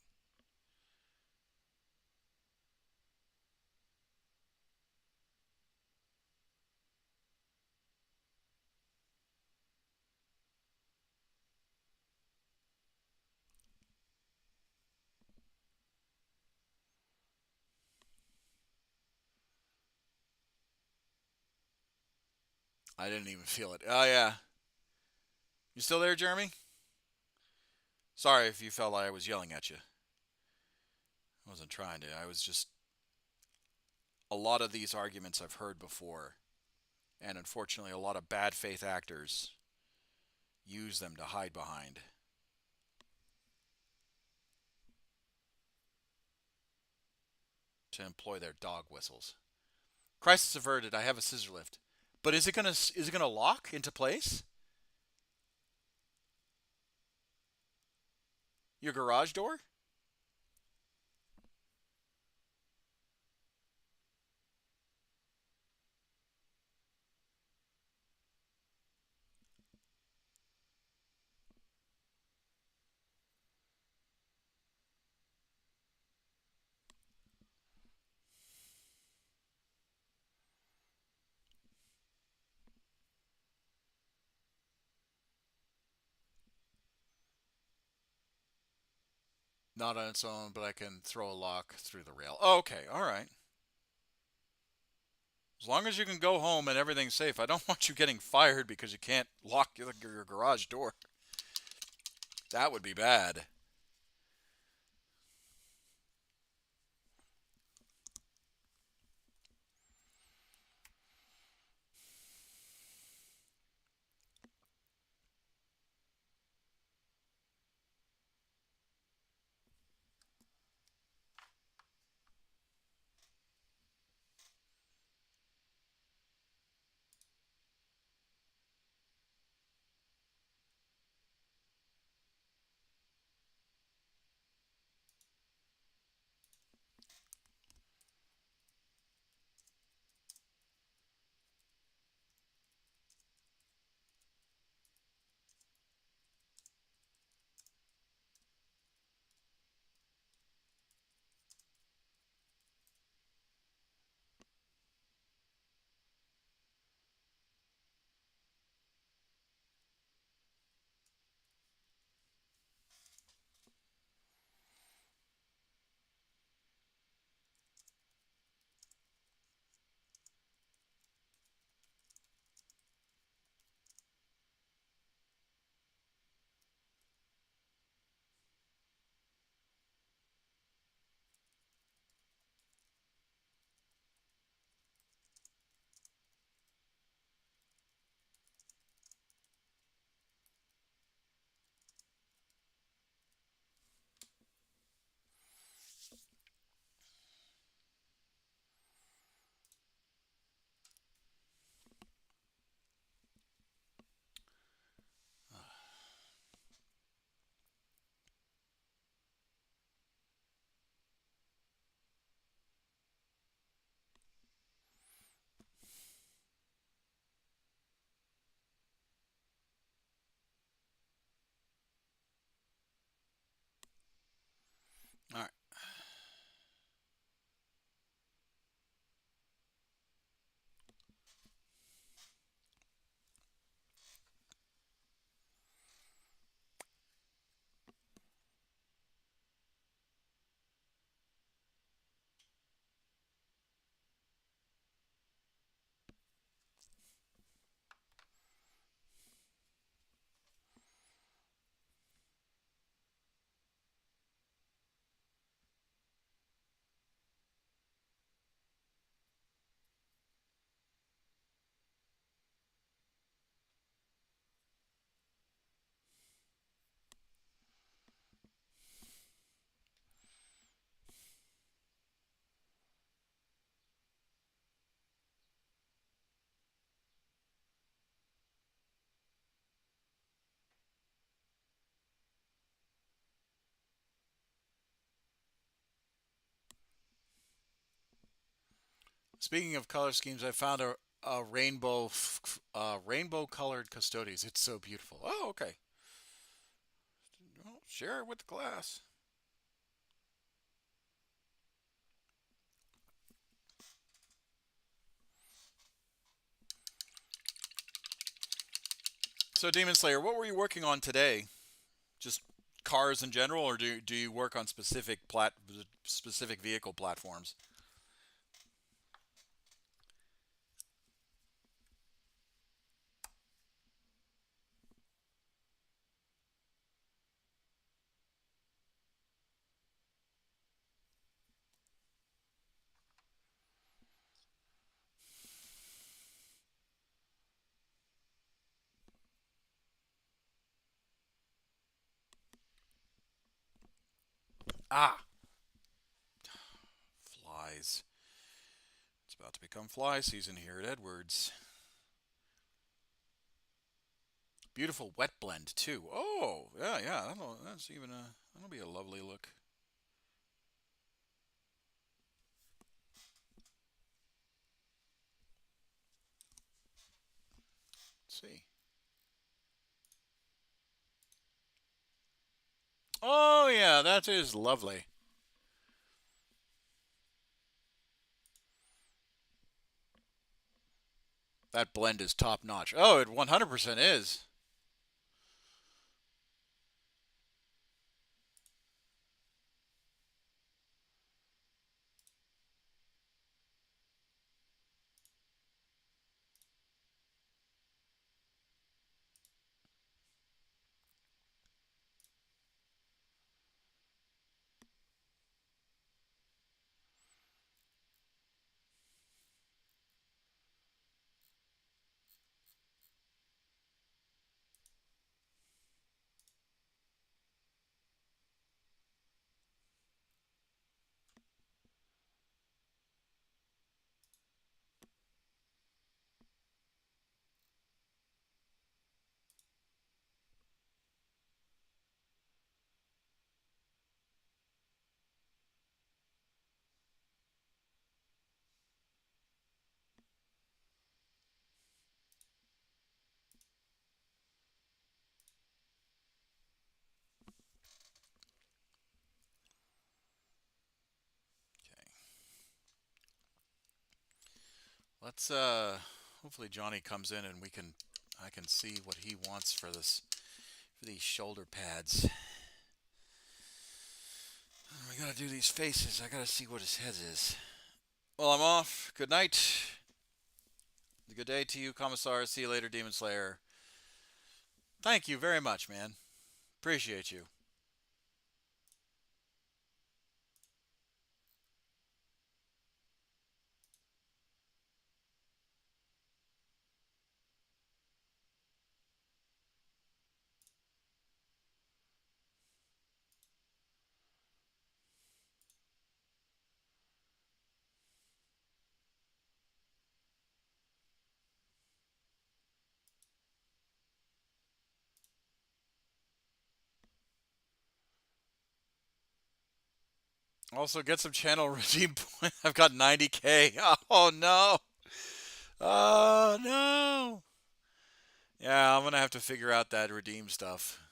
S1: I didn't even feel it. Oh yeah, you still there, Jeremy? Sorry if you felt like I was yelling at you. I wasn't trying to. I was just. A lot of these arguments I've heard before, and unfortunately, a lot of bad faith actors use them to hide behind. To employ their dog whistles. Crisis averted. I have a scissor lift, but is it gonna lock into place? Your garage door? Not on its own, but I can throw a lock through the rail. Oh, okay, all right. As long as you can go home and everything's safe. I don't want you getting fired because you can't lock your garage door. That would be bad. All right. Speaking of color schemes, I found a rainbow colored custodies. It's so beautiful. Oh, okay. Well, share it with the class. So, Demon Slayer, what were you working on today? Just cars in general, or do you work on specific vehicle platforms? Ah, flies. It's about to become fly season here at Edwards. Beautiful wet blend too. Oh, yeah, yeah. That's even a. That'll be a lovely look. Let's see. Oh yeah, that is lovely. That blend is top notch. Oh, it 100% is. Okay. Let's hopefully Johnny comes in and I can see what he wants for these shoulder pads. We gotta do these faces. I gotta see what his head is. Well, I'm off. Good night. Good day to you, Commissar. See you later, Demon Slayer. Thank you very much, man. Appreciate you. Also, get some channel redeem points. I've got 90K. Oh, no. Oh, no. Yeah, I'm going to have to figure out that redeem stuff.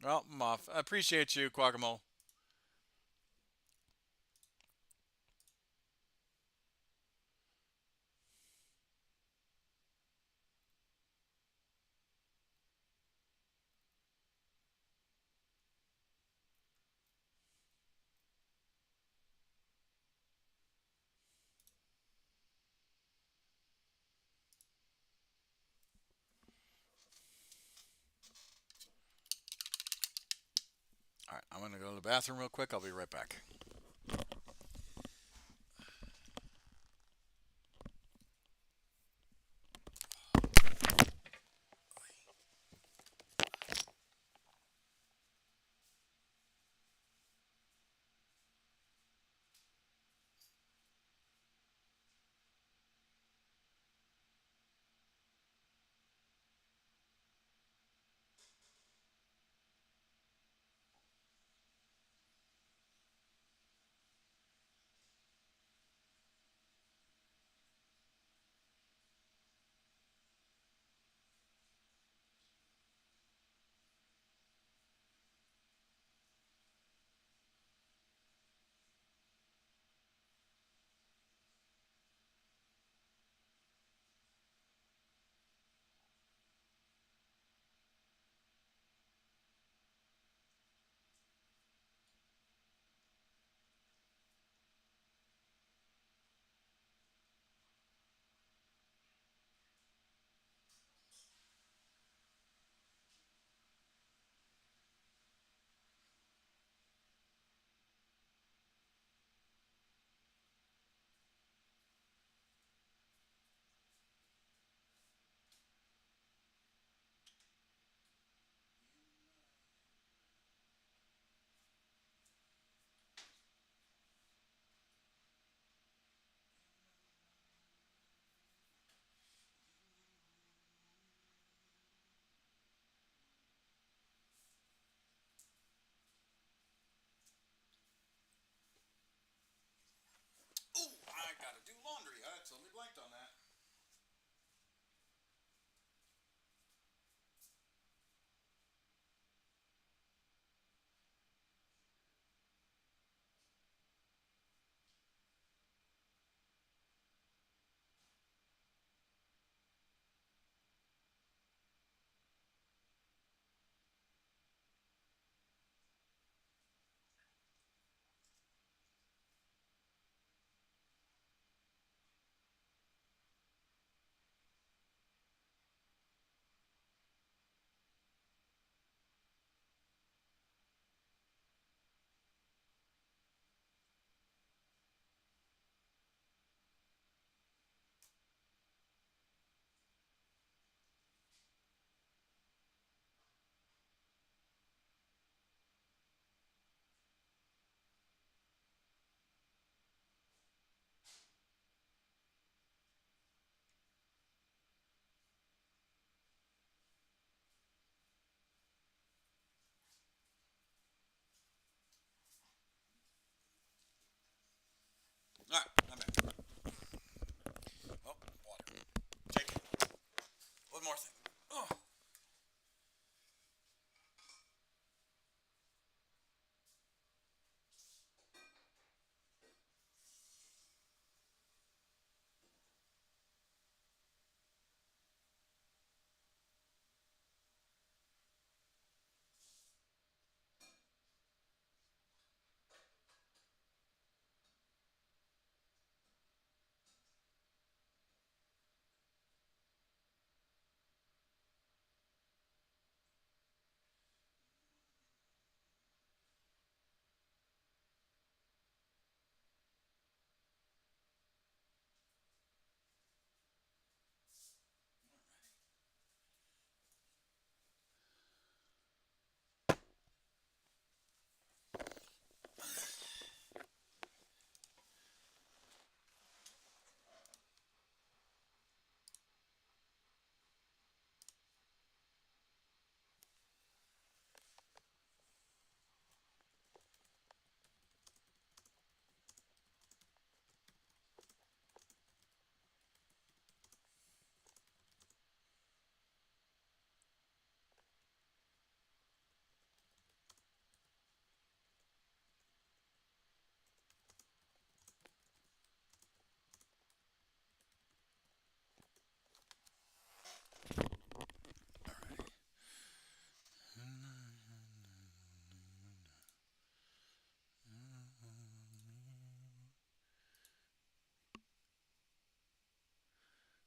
S1: Well, I'm off. I appreciate you, Quagamole. All right, I'm going to go to the bathroom real quick. I'll be right back.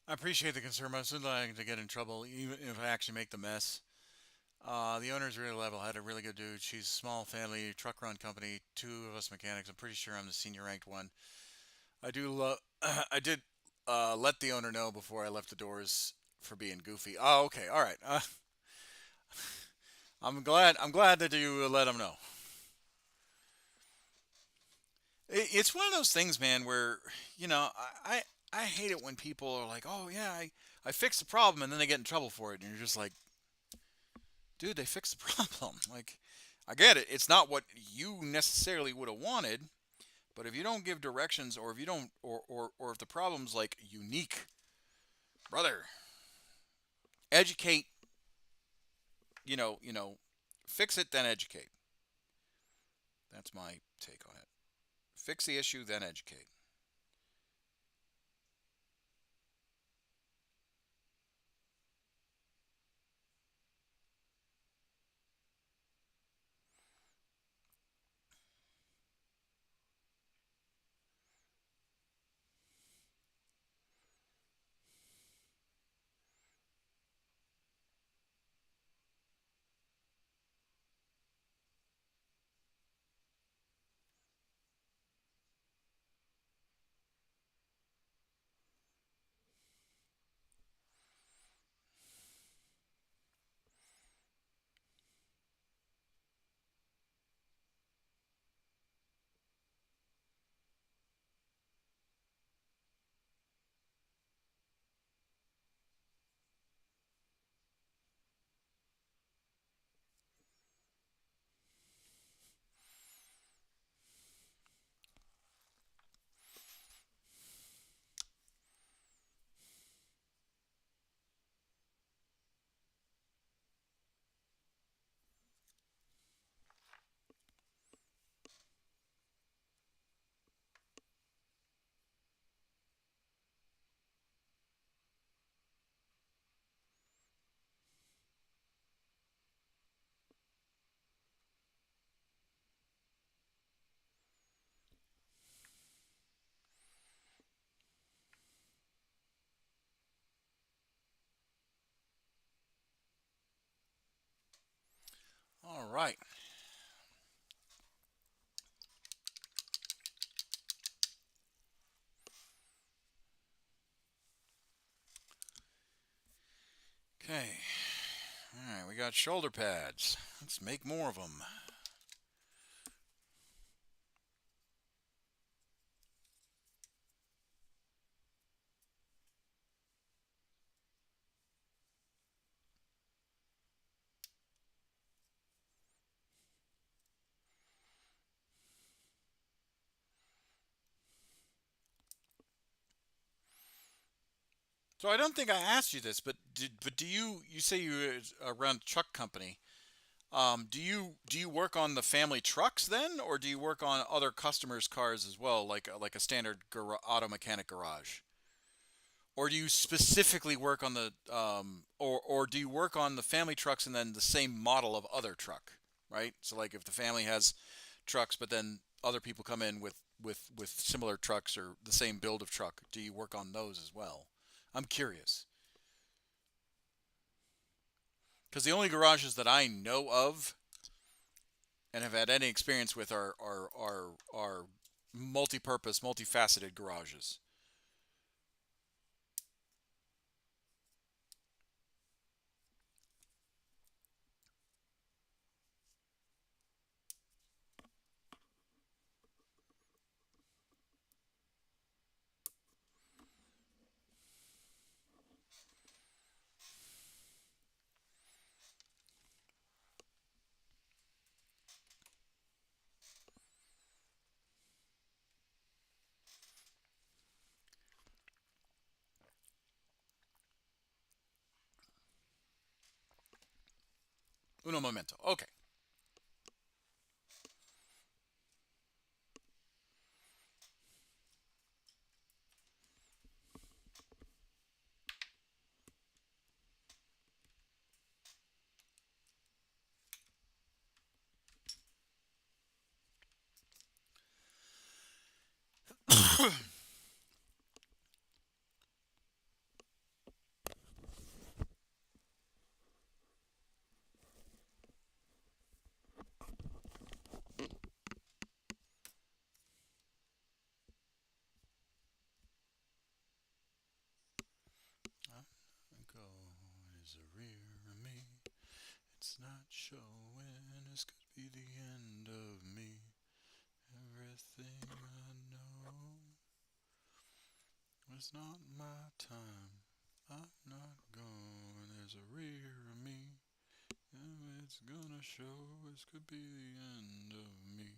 S1: I appreciate the concern. Most of like to get in trouble, even if I actually make the mess. The owner's really level-headed, really good dude. She's a small family, truck run company, two of us mechanics. I'm pretty sure I'm the senior ranked one. I do love. I did let the owner know before I left the doors for being goofy. Oh, okay, all right. I'm glad. I'm glad that you let him know. It's one of those things, man, where I hate it when people are like, "Oh yeah, I fixed the problem," and then they get in trouble for it, and you're just like, "Dude, they fixed the problem." Like, I get it. It's not what you necessarily would have wanted, but if you don't give directions, or if you don't, or if the problem's like unique, brother, educate. Fix it, then educate. That's my take on it. Fix the issue, then educate. All right. Okay. All right. We got shoulder pads. Let's make more of them. So I don't think I asked you this, but do you say you run a truck company? Do you work on the family trucks then, or do you work on other customers' cars as well, like a standard auto mechanic garage? Or do you specifically work on or do you work on the family trucks and then the same model of other truck, right? So like if the family has trucks, but then other people come in with similar trucks or the same build of truck, do you work on those as well? I'm curious because the only garages that I know of and have had any experience with are multi-purpose, multifaceted garages. Uno momento. Okay. there's a rear of me. It's not showing, this could be the end of me. Everything I know, it's not my time. I'm not going, there's a rear of me. And it's gonna show, this could be the end of me.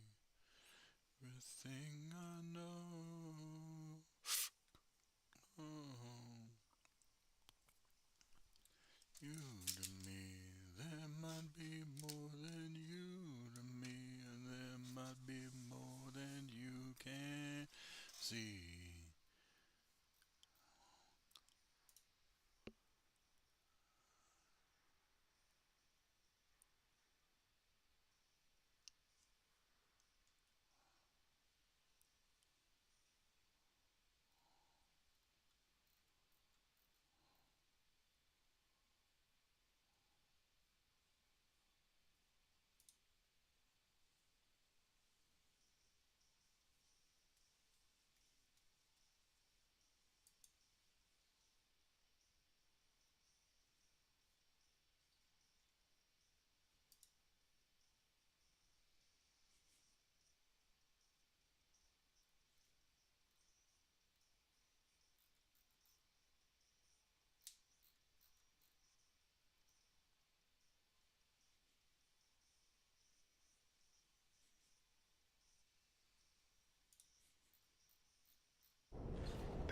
S1: Everything I know. Oh, you to me, there might be more than you to me, and there might be more than you can see.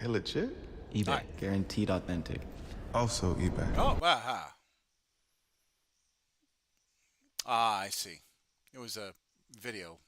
S4: They legit?
S5: eBay.
S1: Alright.
S5: Guaranteed authentic.
S4: Also eBay.
S1: Oh, aha. Ah, I see. It was a video.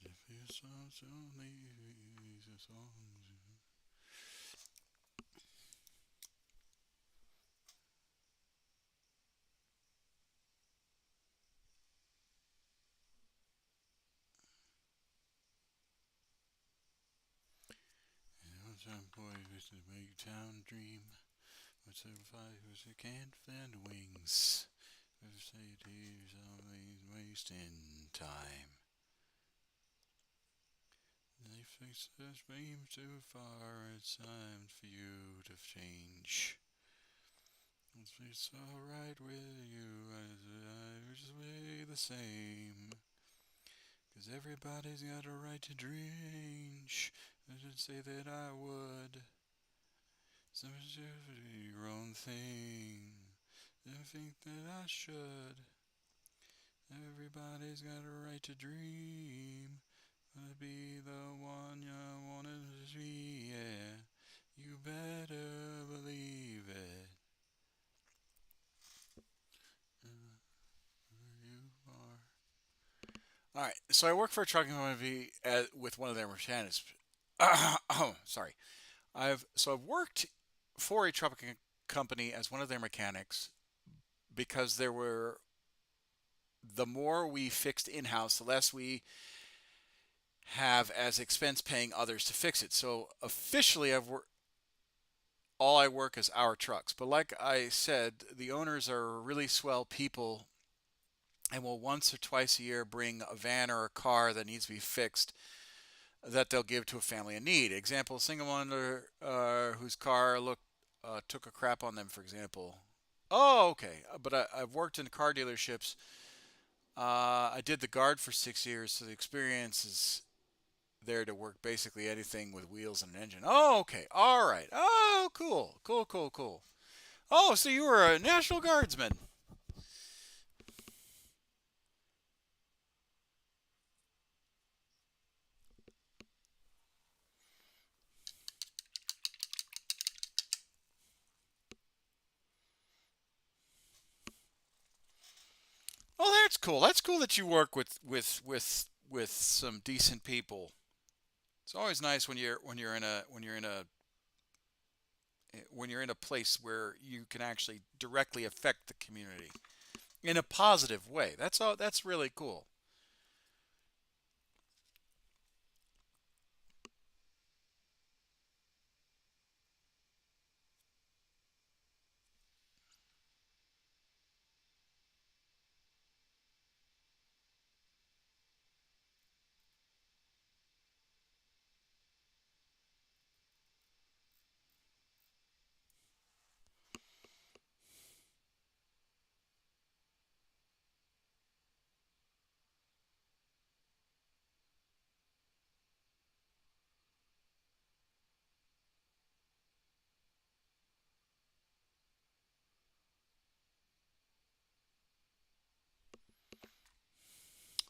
S1: If you saw so these songs. What's that boy with the big town dream? What's that fight who can't fan wings? Who's say he's always wasting time? They fix their dreams too far, it's time for you to change. It's alright with you, I just way the same. 'Cause everybody's got a right to dream. I should say that I would. Somebody's do your own thing. I think that I should. Everybody's got a right to dream. Wanna be the one you wanted to be, yeah. You better believe it. You are. Alright, so I work for a trucking company with one of their mechanics. Oh, sorry. I've worked for a trucking company as one of their mechanics because the more we fixed in-house, the less we have as expense paying others to fix it. So officially all I work is our trucks. But like I said, the owners are really swell people and will once or twice a year bring a van or a car that needs to be fixed that they'll give to a family in need. Example, single mother whose car took a crap on them, for example. Oh, okay. But I've worked in car dealerships. I did the guard for 6 years, so the experience is there to work basically anything with wheels and an engine. Oh, okay. All right. Oh, cool. Cool, cool, cool. Oh, so you were a National Guardsman. Oh, that's cool. That's cool that you work with some decent people. It's always nice when you're in a when you're in a place where you can actually directly affect the community in a positive way. That's all. That's really cool.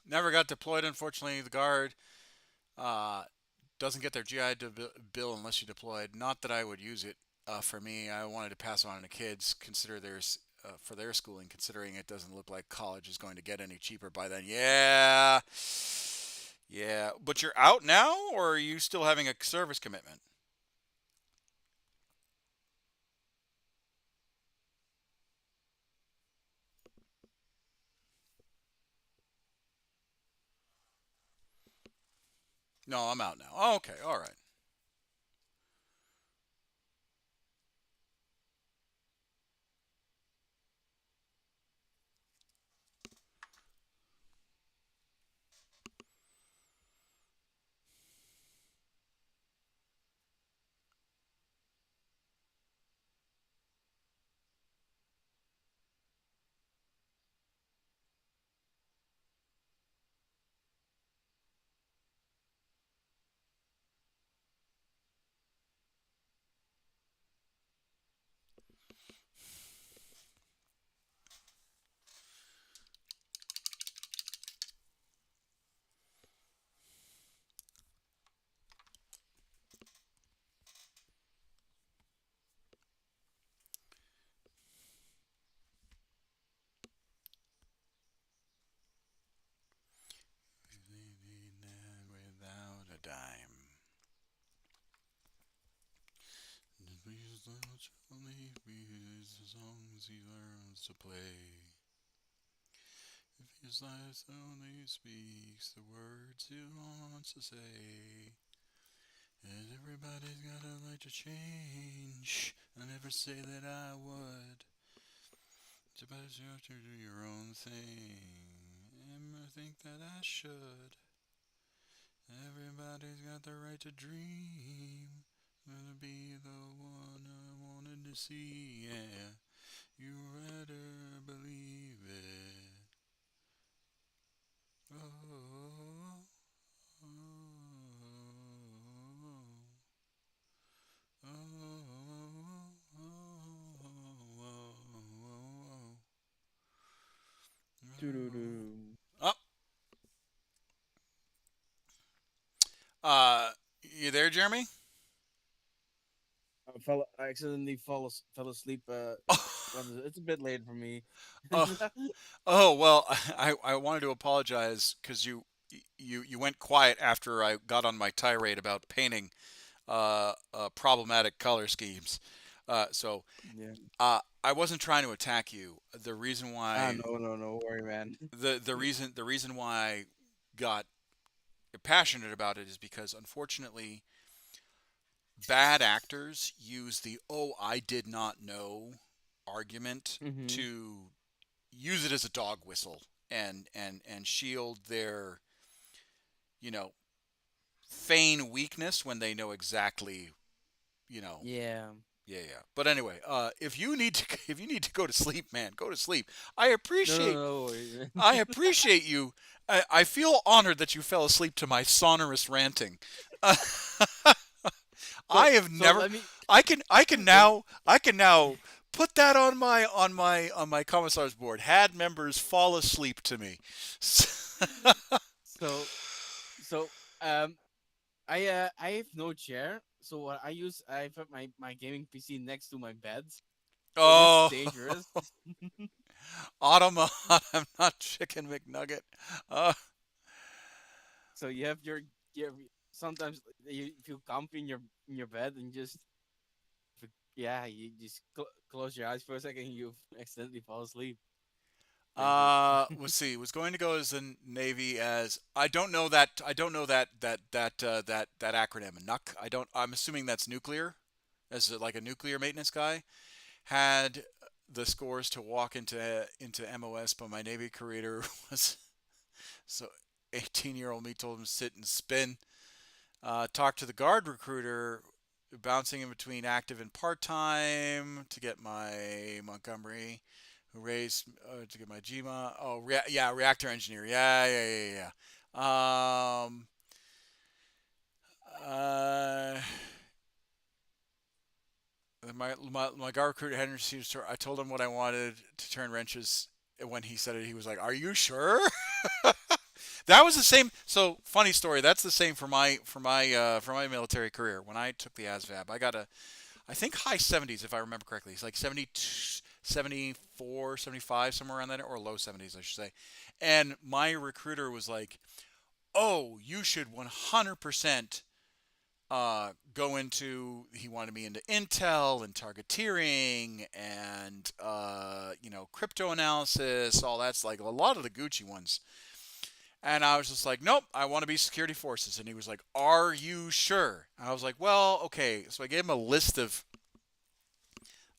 S1: Never got deployed, unfortunately. The guard uh, doesn't get their GI bill unless you deployed. Not that I would use it. For me, I wanted to pass it on to kids, consider theirs for their schooling, considering it doesn't look like college is going to get any cheaper by then. Yeah, yeah. But you're out now, or are you still having a service commitment? No, I'm out now. Oh, okay, all right. Without a dime. Please don't leave me as long as he learns to play. If his life only speaks the words he wants to say. And everybody's got a right to change. I never say that I would. It's about you have to do your own thing. And I think that I should. Everybody's got the right to dream. Gonna be the one I wanted to see, yeah. You better believe it. Oh, oh, oh, oh,
S2: Doo-doo-doo.
S1: oh. You there, Jeremy?
S2: I accidentally fell asleep. It's a bit late for me.
S1: Oh, oh well. I wanted to apologize because you went quiet after I got on my tirade about painting problematic color schemes. So
S2: Yeah.
S1: I wasn't trying to attack you. The reason
S2: Ah,
S1: why
S2: no, no, no worry, man.
S1: the reason why I got passionate about it is because unfortunately bad actors use the "oh, I did not know" argument
S2: Mm-hmm.
S1: to use it as a dog whistle and shield their, you know, feign weakness when they know exactly, you know.
S2: Yeah.
S1: Yeah, yeah. But anyway, if you need to if you need to go to sleep, man, go to sleep. I
S2: No, no,
S1: appreciate
S2: no worries, man.
S1: I appreciate you. I feel honored that you fell asleep to my sonorous ranting. I have
S2: So
S1: never.
S2: let me let me,
S1: I can now put that on my commissar's board. Had members fall asleep to me.
S2: so so I have no chair. So what I put my gaming PC next to my bed. So this is
S1: Oh,
S2: dangerous.
S1: Automat. I'm not Chicken McNugget. Uh,
S2: So you have your sometimes you feel comfy in your bed and just Yeah, you just close your eyes for a second, and you accidentally fall asleep. Pretty good.
S1: Let's see. Was going to go as the Navy as I don't know that that acronym NUC. I don't. I'm assuming that's nuclear, as like a nuclear maintenance guy. Had the scores to walk into MOS, but my Navy career was so 18-year-old me told him to sit and spin. Talked to the guard recruiter, bouncing in between active and part time to get my Montgomery, who raised to get my GMA. Oh, yeah, reactor engineer. Yeah. Uh, my guard recruiter hadn't received. I told him what I wanted to turn wrenches. When he said it, he was like, "Are you sure?" That was the same. So funny story. That's the same for my military career. When I took the ASVAB, I got I think high 70s if I remember correctly. It's like 70, 74, 75, somewhere around that, or low 70s I should say. And my recruiter was like, "Oh, you should 100% go into." He wanted me into Intel and targeteering and crypto analysis. All that's like a lot of the Gucci ones. And I was just like, nope, I want to be security forces. And he was like, are you sure? And I was like, well, okay. So I gave him a list of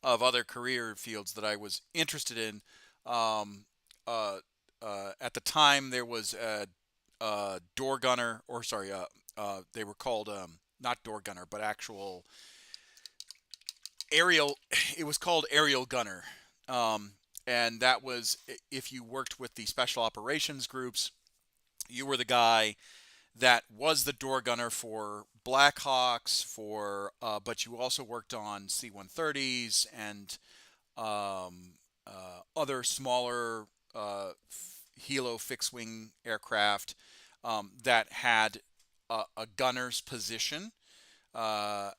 S1: other career fields that I was interested in. Um, at the time, there was a door gunner, or sorry, they were called not door gunner, but actual aerial. It was called aerial gunner, and that was if you worked with the special operations groups. You were the guy that was the door gunner for Blackhawks, but you also worked on C-130s and other smaller helo fixed wing aircraft that had a gunner's position. Uh,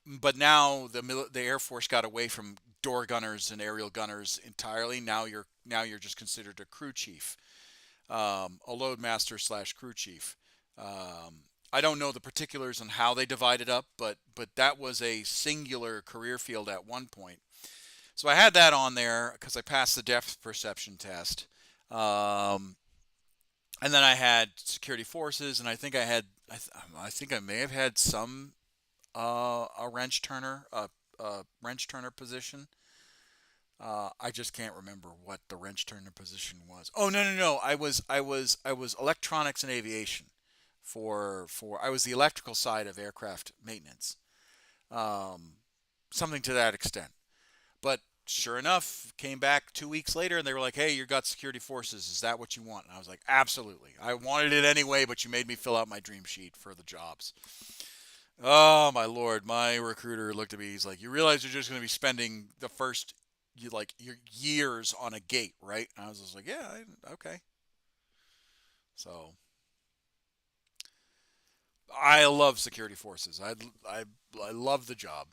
S1: but now the Air Force got away from door gunners and aerial gunners entirely. Now you're just considered a crew chief, a load master / crew chief. I don't know the particulars on how they divided up, but that was a singular career field at one point. So I had that on there because I passed the depth perception test, and then I had security forces, and I think I think I may have had some a wrench turner position. I just can't remember what the wrench turner position was. Oh no! I was electronics and aviation for I was the electrical side of aircraft maintenance, um, something to that extent. But sure enough, came back 2 weeks later and they were like, "Hey, you got security forces. Is that what you want?" And I was like, "Absolutely. I wanted it anyway, but you made me fill out my dream sheet for the jobs." Oh my lord! My recruiter looked at me. He's like, "You realize you're just going to be spending the first your years on a gate, right?" And I was just like, "Yeah, okay." So I love security forces. I love the job.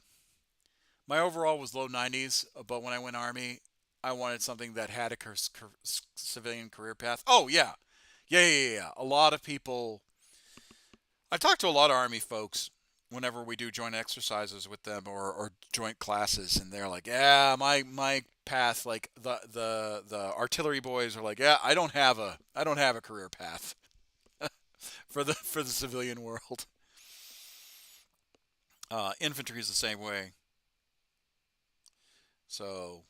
S1: My overall was low 90s, but when I went Army, I wanted something that had a civilian career path. Oh yeah. A lot of people. I talked to a lot of Army folks whenever we do joint exercises with them or joint classes, and they're like, "Yeah, my path, like the artillery boys are like, yeah, I don't have a career path for the civilian world." Infantry is the same way. So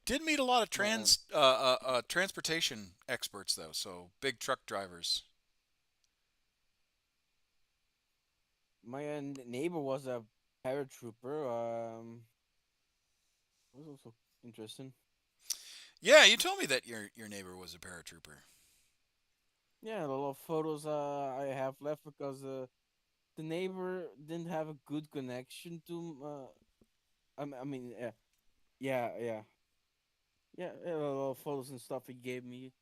S1: did meet a lot of
S2: My
S1: transportation experts though. So big truck drivers.
S2: neighbor was a paratrooper. It was also interesting.
S1: Yeah, you told me that your neighbor was a paratrooper.
S2: Yeah, a lot of photos I have left because the neighbor didn't have a good connection to. I mean, yeah. Yeah, a lot of photos and stuff he gave me.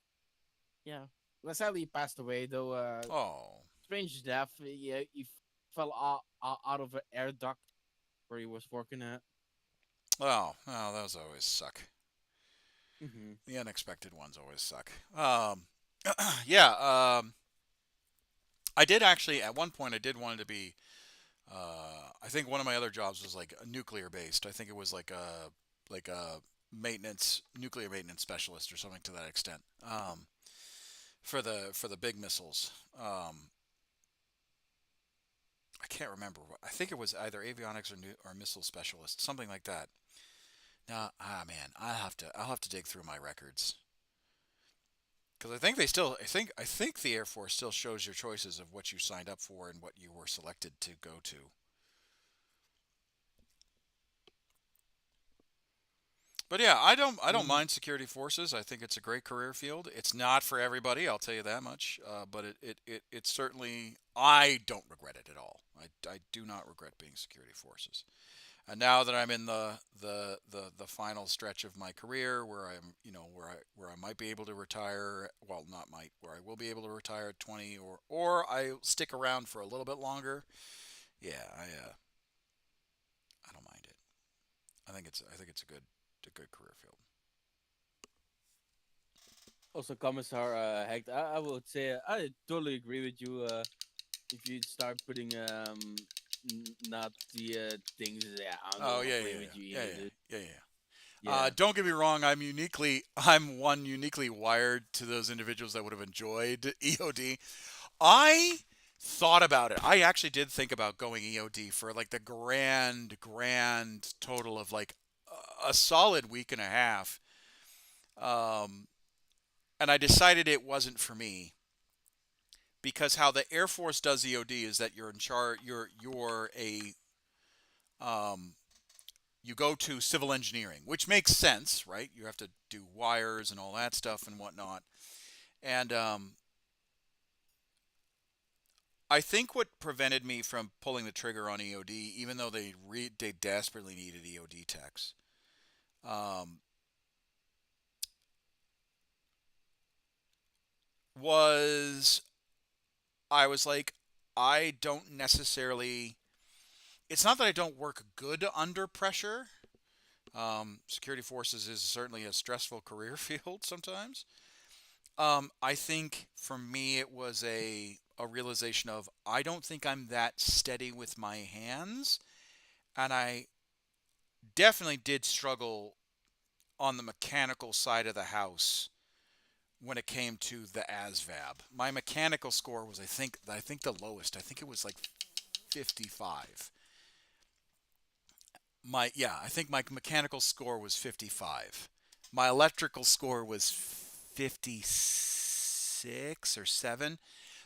S2: Yeah. Well, sadly, he passed away though.
S1: Oh,
S2: Strange death. Yeah, he fell out of an air duct where he was working at.
S1: oh, those always suck.
S2: Hmm.
S1: The unexpected ones always suck. Yeah. I did actually at one point. I did want to be I think one of my other jobs was like nuclear based. I think it was like a nuclear maintenance specialist or something to that extent. For the big missiles. I can't remember. I think it was either avionics or missile specialist, something like that. Now, man, I'll have to dig through my records because I think they still I think the Air Force still shows your choices of what you signed up for and what you were selected to go to. But yeah, I don't
S2: Mm.
S1: mind security forces. I think it's a great career field. It's not for everybody, I'll tell you that much. But it certainly I don't regret it at all. I do not regret being security forces. And now that I'm in the final stretch of my career, where I might be able to retire, well, not might, where I will be able to retire at 20, or I stick around for a little bit longer. Yeah, I don't mind it. I think it's a good career field.
S2: Also, Commissar Hecht, I would say I totally agree with you. If you start putting not the things, yeah, I don't
S1: Oh,
S2: know,
S1: yeah,
S2: agree
S1: yeah,
S2: with you
S1: yeah, yeah,
S2: either, dude.
S1: yeah, yeah.
S2: Yeah.
S1: Don't get me wrong. I'm one uniquely wired to those individuals that would have enjoyed EOD. I thought about it. I actually did think about going EOD for like the grand total of like a solid week and a half. Um, and I decided it wasn't for me because how the Air Force does EOD is that you're in charge. You're a you go to civil engineering, which makes sense, right? You have to do wires and all that stuff and whatnot. And I think what prevented me from pulling the trigger on EOD, even though they desperately needed EOD techs, um, was I was like, I don't necessarily. It's not that I don't work good under pressure. Security forces is certainly a stressful career field sometimes. I think for me it was a realization of I don't think I'm that steady with my hands, and I definitely did struggle on the mechanical side of the house when it came to the ASVAB. My mechanical score was I think the lowest. I think it was like 55. I think my mechanical score was 55. My electrical score was 56 or 7.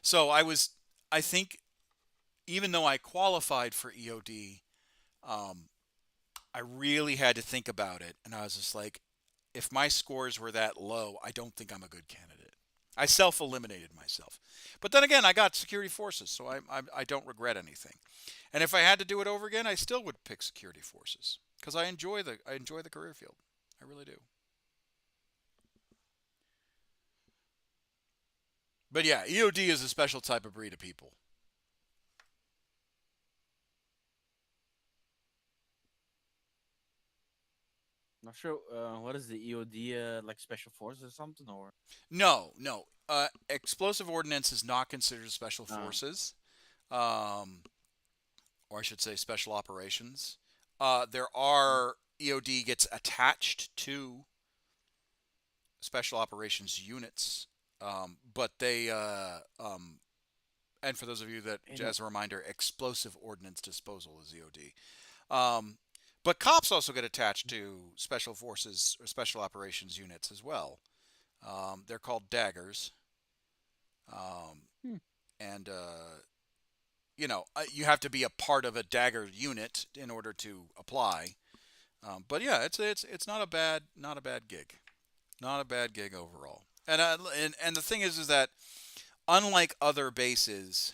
S1: So I think even though I qualified for EOD, um, I really had to think about it, and I was just like, if my scores were that low, I don't think I'm a good candidate. I self-eliminated myself, but then again, I got security forces, so I don't regret anything. And if I had to do it over again, I still would pick security forces because I enjoy the career field. I really do. But yeah, EOD is a special type of breed of people.
S2: Not sure. What is the EOD? Like special forces or something, or?
S1: No, no. Explosive ordnance is not considered special
S2: Uh,
S1: forces, um, or I should say special operations. There
S2: mm,
S1: are EOD gets attached to special operations units, but and for those of you that,
S2: you know,
S1: as a reminder, explosive ordnance disposal is EOD. Um, but cops also get attached to special forces or special operations units as well. They're called daggers. Um,
S2: hmm.
S1: and you have to be a part of a dagger unit in order to apply. But yeah, it's not a bad gig, not a bad gig overall. And the thing is that unlike other bases,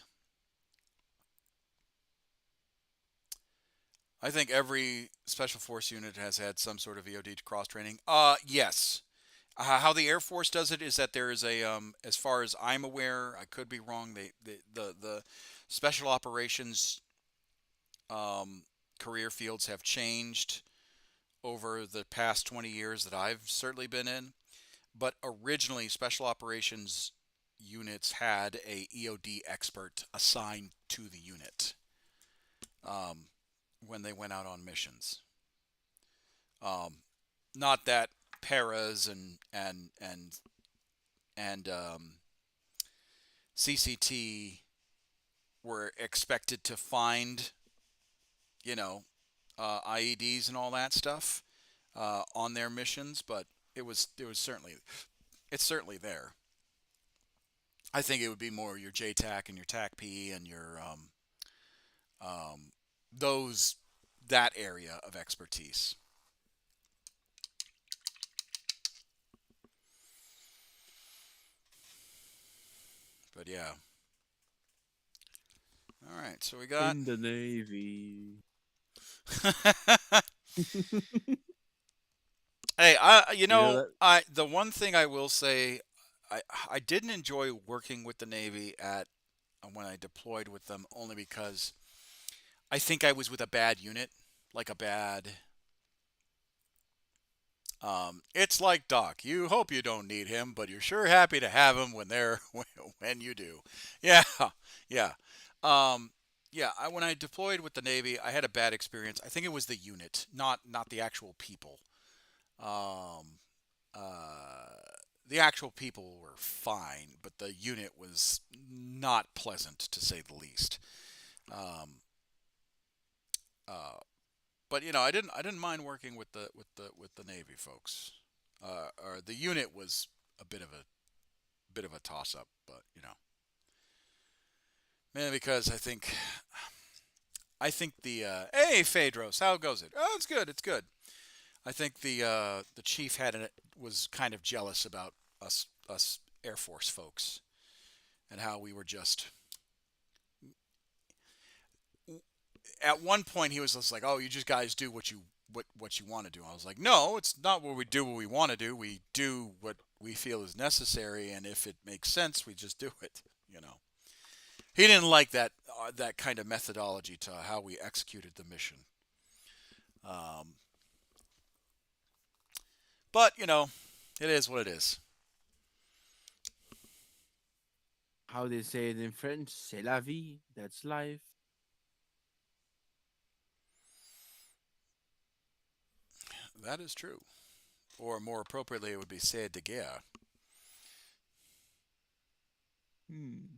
S1: I think every special force unit has had some sort of EOD cross training. Yes. How the Air Force does it is that there is as far as I'm aware, I could be wrong. The special operations um, career fields have changed over the past 20 years that I've certainly been in. But originally, special operations units had a EOD expert assigned to the unit. when they went out on missions. Not that paras and CCT were expected to find, IEDs and all that stuff on their missions, but it's certainly there. I think it would be more your JTAC and your TAC-P and your that area of expertise. But yeah. All right, so we got
S2: In the Navy.
S1: Hey,
S2: that?
S1: the one thing I will say, I didn't enjoy working with the Navy at when I deployed with them, only because I think I was with a bad unit, like a bad. It's like Doc. You hope you don't need him, but you're sure happy to have him when you do. Yeah, yeah, yeah. When I deployed with the Navy, I had a bad experience. I think it was the unit, not the actual people. Um, the actual people were fine, but the unit was not pleasant, to say the least. Um, uh, but I didn't mind working with the Navy folks. Or the unit was a bit of a toss up, but mainly because I think the hey Phaedros, how goes it? Oh, it's good, it's good. I think the chief was kind of jealous about us Air Force folks and how we were just. At one point, he was just like, "Oh, you just guys do what you want to do." I was like, "No, it's not what we do. What we want to do. We do what we feel is necessary, and if it makes sense, we just do it." He didn't like that kind of methodology to how we executed the mission. Um, but it is what it is.
S2: How they say it in French, c'est la vie. That's life.
S1: That is true. Or more appropriately, it would be c'est de guerre.
S2: Hmm.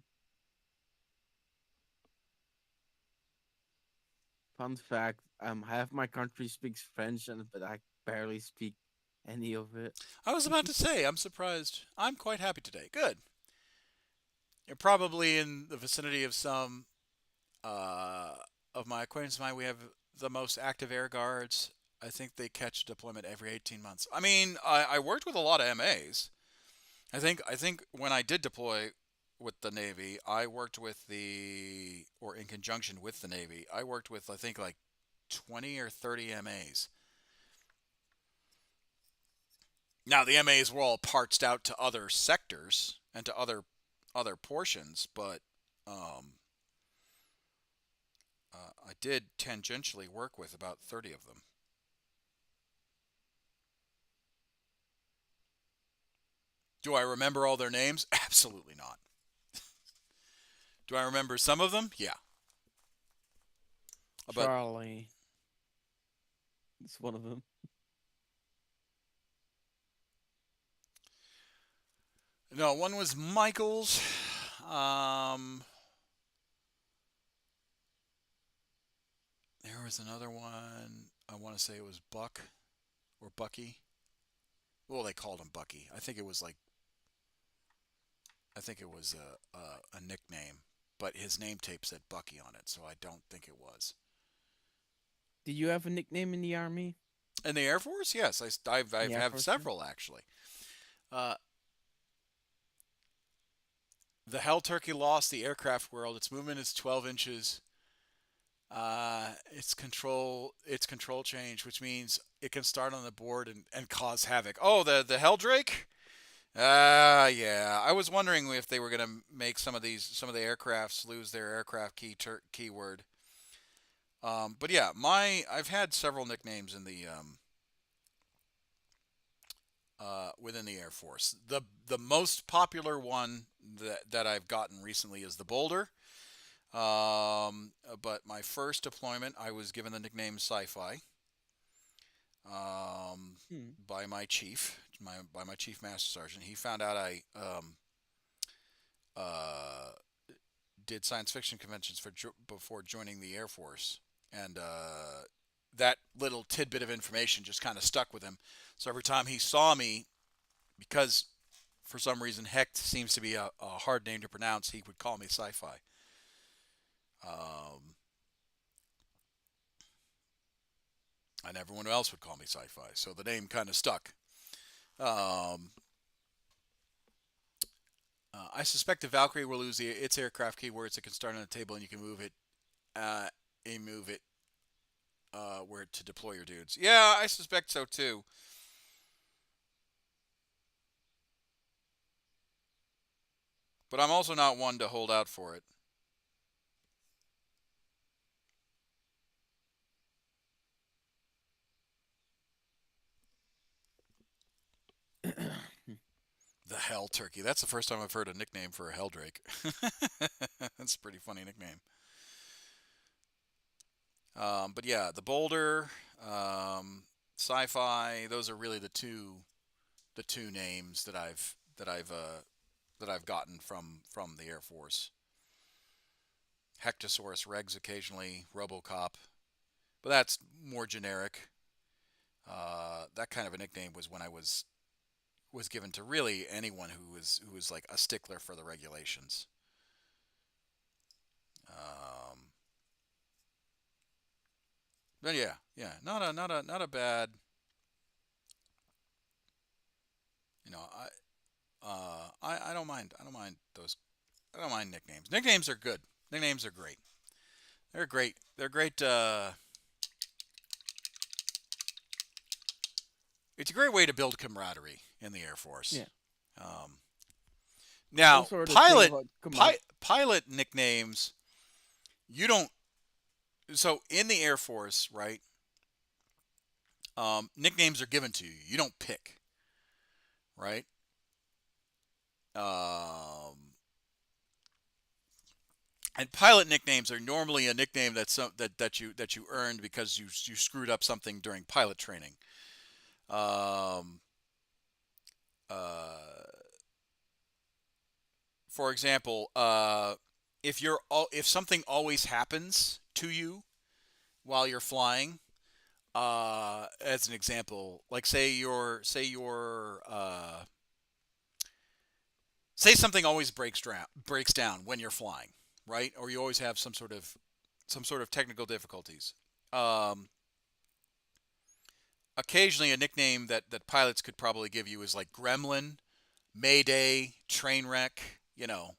S2: Fun fact: half my country speaks French, but I barely speak any of it.
S1: I was about to say, I'm surprised. I'm quite happy today. Good. You're probably in the vicinity of some uh, of my acquaintances of mine. We have the most active air guards. I think they catch deployment every 18 months. I mean, I worked with a lot of MAs. I think when I did deploy with the Navy, I worked with or in conjunction with the Navy, I worked with I think like 20 or 30 MAs. Now the MAs were all partsed out to other sectors and to other portions, but um, I did tangentially work with about 30 of them. Do I remember all their names? Absolutely not. Do I remember some of them? Yeah. But
S2: Charlie, it's one of them.
S1: no, one was Michaels. Um, there was another one. I want to say it was Buck or Bucky. Well, they called him Bucky. I think it was a nickname, but his name tape said Bucky on it, so I don't think it was.
S2: Did you have a nickname in the army?
S1: In the Air Force, yes, I
S2: In the Air
S1: have
S2: Force, yeah?
S1: several actually. Uh, the Hell Turkey lost the aircraft world. Its movement is 12 inches. Its control change, which means it can start on the board and cause havoc. Oh, the Hell Drake. Yeah. I was wondering if they were gonna make some of the aircrafts lose their aircraft keyword. But yeah, I've had several nicknames in the within the Air Force. The most popular one that I've gotten recently is the Boulder. But my first deployment, I was given the nickname Sci-Fi by my chief, by my chief master sergeant. He found out I uh, did science fiction conventions before joining the Air Force, and that little tidbit of information just kind of stuck with him. So every time he saw me, because for some reason Hecht seems to be a hard name to pronounce, he would call me Sci-Fi. And everyone else would call me Sci-Fi, so the name kind of stuck. Um, I suspect the Valkyrie will lose its aircraft keywords. It can start on the table and you can move it, and move it where to deploy your dudes. Yeah, I suspect so too. But I'm also not one to hold out for it. The Hell Turkey. That's the first time I've heard a nickname for a Helldrake. That's a pretty funny nickname. But yeah, the Boulder, Sci-Fi. Those are really the two names that I've gotten from the Air Force. Hectosaurus Rex occasionally, RoboCop, but that's more generic. That kind of a nickname was when I was given to really anyone who was like a stickler for the regulations. But yeah, not a bad. You know, I don't mind. I don't mind those. I don't mind nicknames. Nicknames are good. Nicknames are great. They're great. They're great. It's a great way to build camaraderie in the Air Force.
S2: Yeah.
S1: Now,
S2: Also, the thing about
S1: pilot nicknames, you don't. So in the Air Force, right? Nicknames are given to you. You don't pick, right? And pilot nicknames are normally a nickname that you earned because you screwed up something during pilot training. Um, uh, for example, if something always happens to you while you're flying, as an example, like say something always breaks down when you're flying, right? Or you always have some sort of technical difficulties. Um, Occasionally, a nickname that pilots could probably give you is like Gremlin, Mayday, Trainwreck. You know,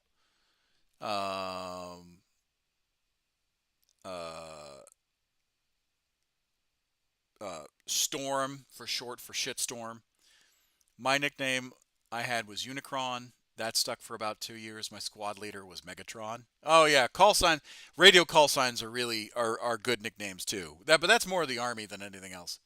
S1: um, uh, Storm for short for shitstorm. My nickname I had was Unicron. That stuck for about 2 years. My squad leader was Megatron. Oh yeah, radio call signs are really are good nicknames too. But that's more of the army than anything else.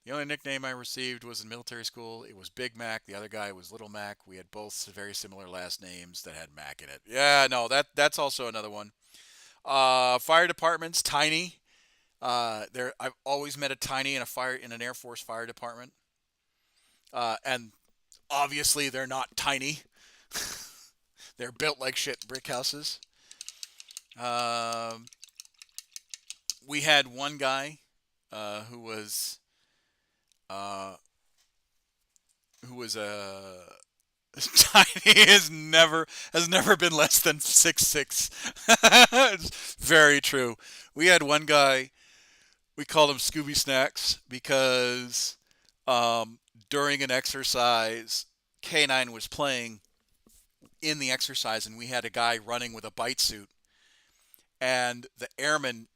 S1: The only nickname I received was in military school. It was Big Mac. The other guy was Little Mac. We had both very similar last names that had Mac in it. Yeah, no, that's also another one. Fire departments, Tiny. I've always met a Tiny in an Air Force fire department. And obviously they're not tiny. They're built like shit brick houses. Um, we had one guy who was uh, tiny has never been less than 6'6". It's very true. We had one guy, we called him Scooby Snacks because during an exercise, K9 was playing in the exercise, and we had a guy running with a bite suit, and the airman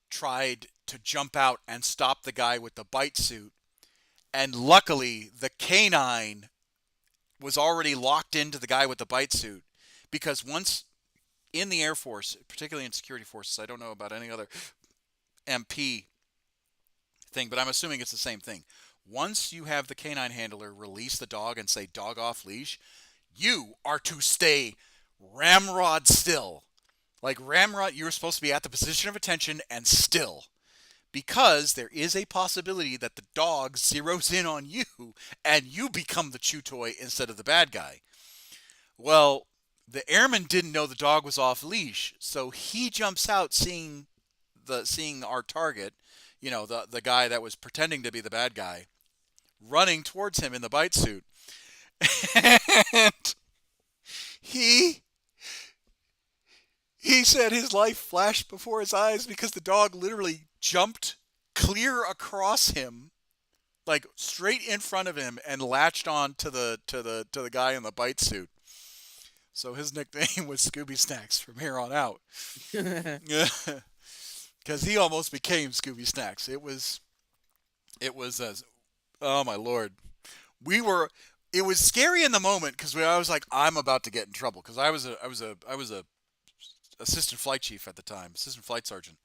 S1: tried to jump out and stop the guy with the bite suit, and luckily the K9 was already locked into the guy with the bite suit, because once in the Air Force, particularly in security forces, I don't know about any other MP thing, but I'm assuming it's the same thing. Once you have the canine handler release the dog and say dog off leash, you are to stay ramrod still. Like ramrod, you're supposed to be at the position of attention and still. Because there is a possibility that the dog zeroes in on you and you become the chew toy instead of the bad guy. Well, the airman didn't know the dog was off leash, so he jumps out seeing our target, the guy that was pretending to be the bad guy, running towards him in the bite suit. And he he said his life flashed before his eyes because the dog literally jumped clear across him, like straight in front of him, and latched on to the guy in the bite suit. So his nickname was Scooby Snacks from here on out. Yeah, because he almost became Scooby Snacks. It was oh my lord. We were it was scary in the moment because I was like, I'm about to get in trouble because I was a assistant flight chief at the time, assistant flight sergeant.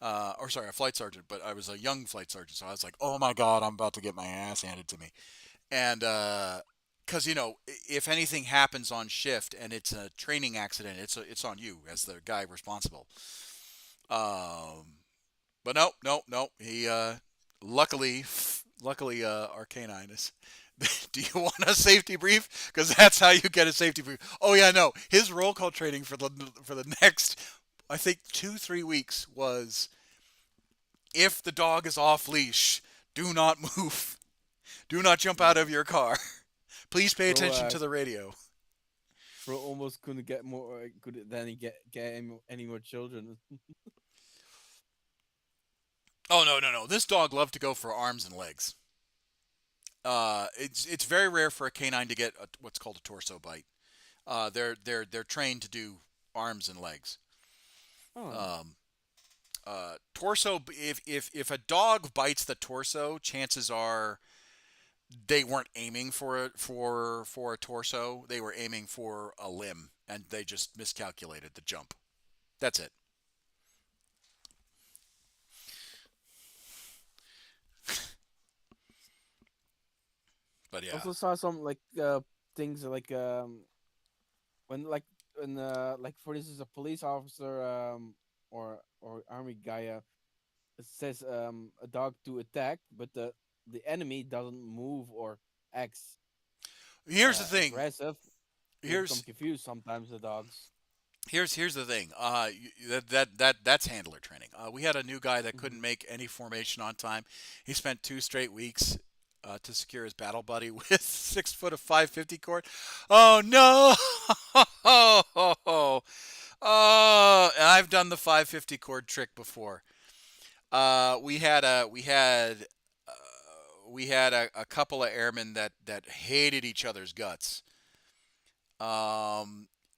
S1: Or sorry, a flight sergeant, but I was a young flight sergeant, so I was like, "Oh my God, I'm about to get my ass handed to me," and because if anything happens on shift and it's a training accident, it's on you as the guy responsible. Um, but no, no, no. He luckily, our canine is. Do you want a safety brief? Because that's how you get a safety brief. Oh yeah, no. His roll call training for the next, I think 2-3 weeks was if the dog is off leash, do not move. Do not jump out of your car. Please pay
S2: Bro,
S1: attention to the radio.
S2: bro almost couldn't get more could then he get any more children.
S1: Oh no, no, no. This dog loved to go for arms and legs. It's very rare for a canine to get what's called a torso bite. They're trained to do arms and legs.
S2: Oh,
S1: Um, torso. If a dog bites the torso, chances are they weren't aiming for a torso. They were aiming for a limb, and they just miscalculated the jump. That's it. But
S2: I
S1: yeah,
S2: also saw some like things like when like for instance a police officer or army guy says a dog to attack, but the enemy doesn't move or acts
S1: here's the thing.
S2: aggressive. They become
S1: Here's
S2: confused sometimes. The dogs.
S1: here's the thing. That's handler training. We had a new guy that
S2: Mhm.
S1: couldn't make any formation on time. He spent 2 straight weeks to secure his battle buddy with 6 foot of 550 cord. Oh no! I've done the 550 cord trick before. We had a couple of airmen that hated each other's guts.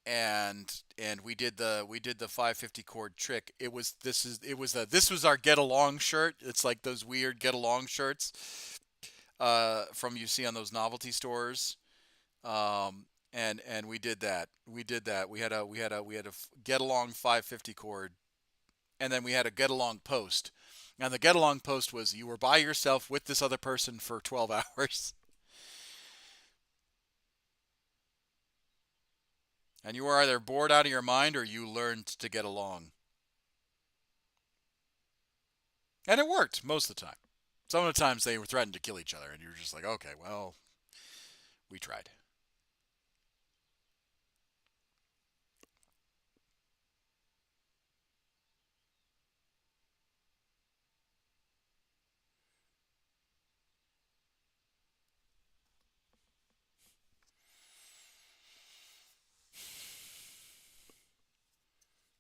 S1: And we did the 550 cord trick. This was our get along shirt. It's like those weird get along shirts from you see on those novelty stores. And we did that. We did that. We had a get along 550 cord, and then we had a get along post. And the get along post was you were by yourself with this other person for 12 hours. And you were either bored out of your mind or you learned to get along. And it worked most of the time. Some of the times they were threatened to kill each other, and you're just like, okay, well, we tried.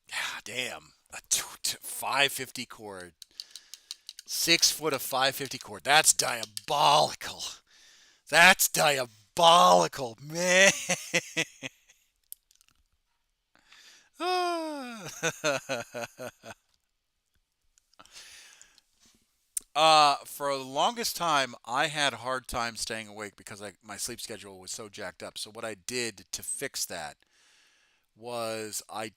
S1: Yeah, damn. A 550 cord. 6 foot of 550 cord. That's diabolical. That's diabolical, man. For the longest time, I had a hard time staying awake because my sleep schedule was so jacked up. So what I did to fix that was I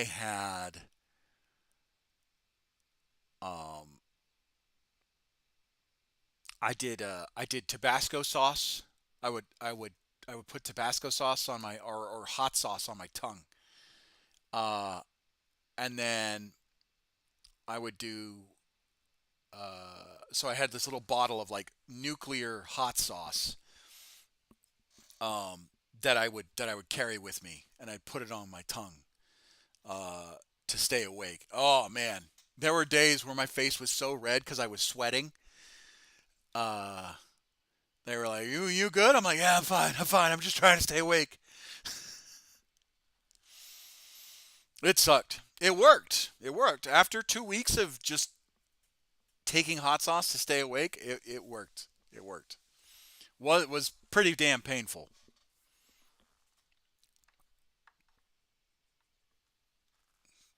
S1: had um, I did Tabasco sauce I would I would I would put Tabasco sauce on my or hot sauce on my tongue. Uh, and then I would do so I had this little bottle of like nuclear hot sauce um, that I would carry with me, and I'd put it on my tongue uh, to stay awake. Oh man, there were days where my face was so red because I was sweating. Uh, they were like, "You good?" I'm like, "Yeah, I'm fine. I'm fine. I'm just trying to stay awake." It sucked. It worked. It worked. After 2 weeks of just taking hot sauce to stay awake, it worked. It worked. Well, it was pretty damn painful.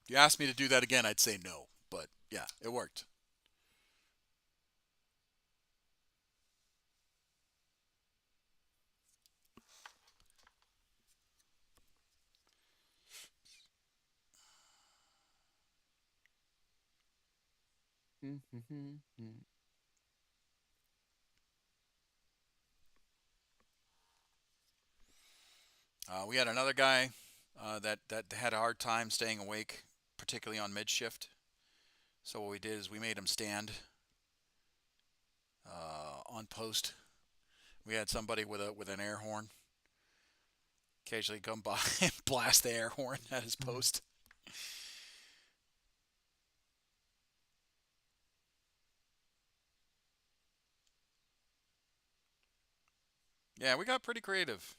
S1: If you asked me to do that again, I'd say no. But yeah, it worked. We had another guy that had a hard time staying awake, particularly on mid shift. So what we did is we made him stand on post. We had somebody with an air horn occasionally come by and blast the air horn at his post. Yeah, we got pretty creative.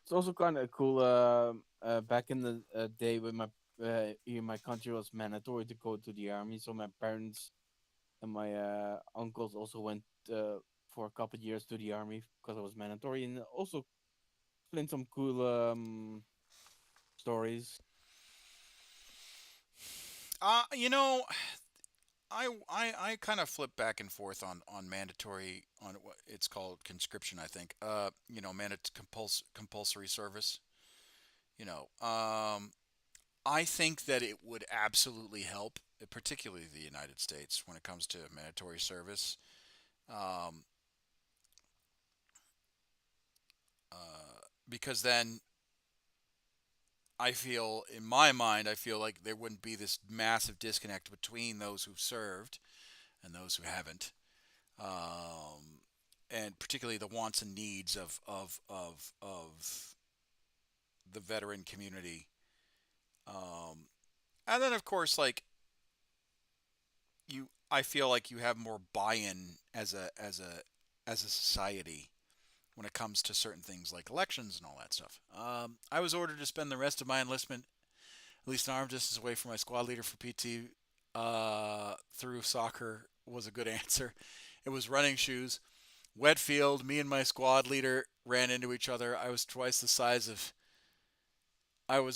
S2: It's also kind of cool. Back in the day when my in my country was mandatory to go to the army, so my parents and my uncles also went for a couple of years to the army because it was mandatory, and also explained some cool stories.
S1: You know, I kind of flip back and forth on mandatory on what it's called conscription. I think. Compulsory service. You know, I think that it would absolutely help, particularly the United States, when it comes to mandatory service. Um, because then I feel, in my mind, I feel like there wouldn't be this massive disconnect between those who've served and those who haven't, and particularly the wants and needs of the veteran community. Um, and then, of course, like I feel like you have more buy-in as a society when it comes to certain things like elections and all that stuff. I was ordered to spend the rest of my enlistment at least an arm distance away from my squad leader for PT. Through soccer was a good answer. It was running shoes. Wet field. Me and my squad leader ran into each other. I was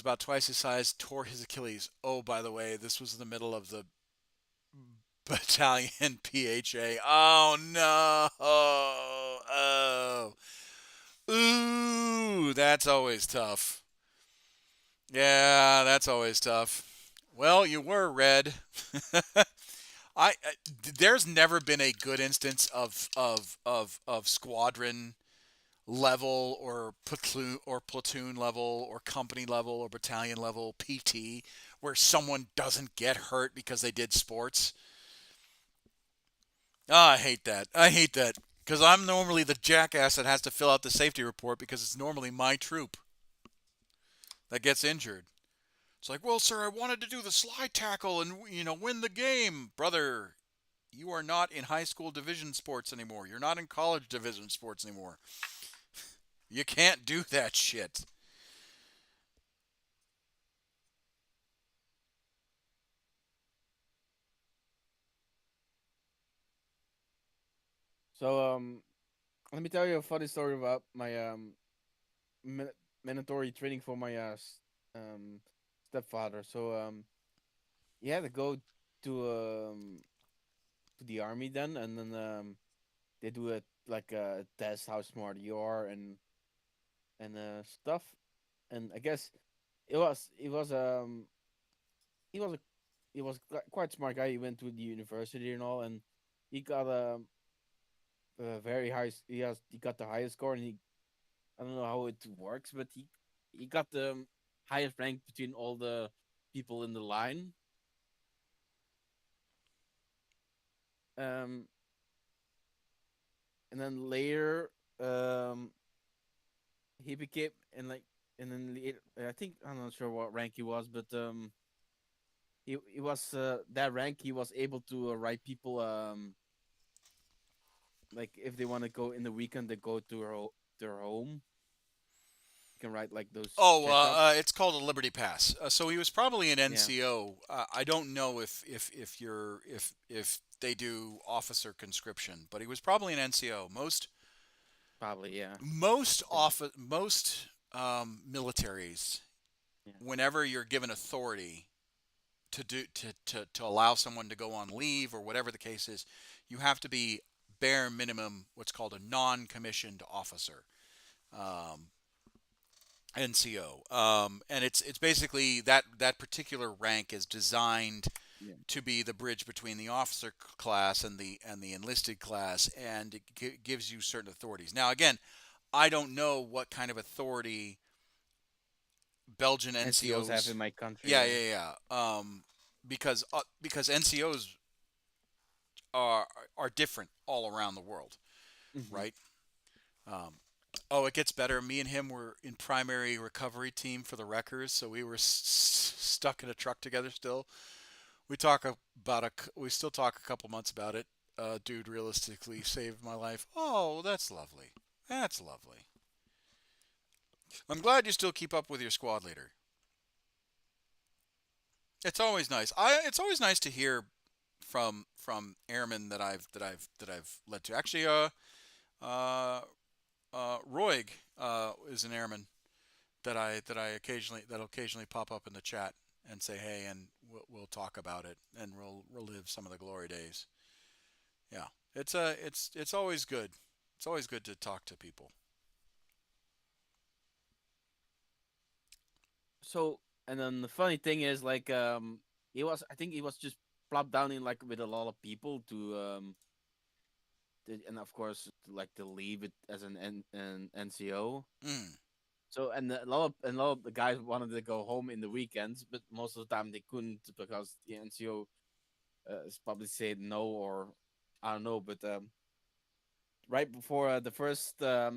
S1: about twice his size. Tore his Achilles. Oh, by the way, this was in the middle of the battalion PHA. Oh no. Oh. Ooh, that's always tough. Yeah, that's always tough. Well, you were red. There's never been a good instance of squadron level or platoon level or company level or battalion level PT where someone doesn't get hurt because they did sports. Ah, I hate that. I hate that because I'm normally the jackass that has to fill out the safety report because it's normally my troop that gets injured. It's like, well, sir, I wanted to do the slide tackle and win the game, brother. You are not in high school division sports anymore. You're not in college division sports anymore. You can't do that shit.
S2: So let me tell you a funny story about my ma- mandatory training for my stepfather. So he had to go to um to the army then, and then they do a like a test how smart you are and stuff. And I guess it was he was a quite smart guy. He went to the university and all, and he got a very high. He got the highest score, and he I don't know how it works, but he got the highest rank between all the people in the line. Um, and then later, he became and then later, I think I'm not sure what rank he was, but he was that rank. He was able to write people like if they want to go in the weekend, they go to their home. You can write like those
S1: Oh,
S2: checkups.
S1: it's called a Liberty Pass. So he was probably an
S2: Yeah,
S1: NCO. I don't know if they do officer conscription, but he was probably an NCO.
S2: probably. Yeah,
S1: Most
S2: I think.
S1: militaries,
S2: Yeah,
S1: whenever you're given authority to allow someone to go on leave or whatever the case is, you have to be bare minimum what's called a non-commissioned officer. Um, NCO, and it's basically that particular rank is designed
S2: yeah.
S1: to be the bridge between the officer class and the enlisted class, and it gives you certain authorities. Now, again, I don't know what kind of authority Belgian
S2: NCOs have in
S1: NCOs.
S2: my country.
S1: Yeah,
S2: Yeah.
S1: yeah, yeah. Because NCOs are are different all around the world,
S2: Hmm.
S1: right? Um, Oh, it gets better. Me and him were in primary recovery team for the wreckers, so we were stuck in a truck together still. We still talk a couple months about it. Dude, realistically saved my life. Oh, that's lovely. That's lovely. I'm glad you still keep up with your squad leader. It's always nice. It's always nice to hear from airmen that I've led to. Actually, uh, Roig is an airman that I that'll occasionally pop up in the chat and say hey, and we'll talk about it and we'll relive some of the glory days. Yeah, it's always good. It's always good to talk to people.
S2: So and then the funny thing is like he was I think he was just plopped down in like with a lot of people and of course like to leave it as an NCO.
S1: Mm.
S2: So and a lot of the guys wanted to go home in the weekends, but most of the time they couldn't because the NCO probably said no or I don't know. But right before the first, as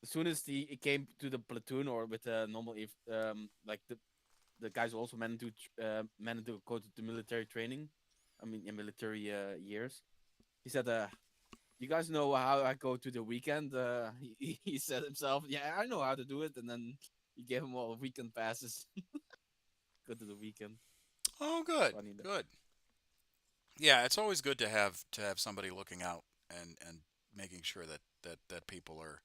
S2: soon as he came to the platoon or with normal if like the guys also managed to go to the military training. I mean, in military years. He said, "You guys know how I go to the weekend?" He said himself, "Yeah, I know how to do it." And then he gave him all weekend passes. Go to the weekend.
S1: Oh, good,
S2: Funny though.
S1: good. Yeah, it's always good to have somebody looking out and making sure that people are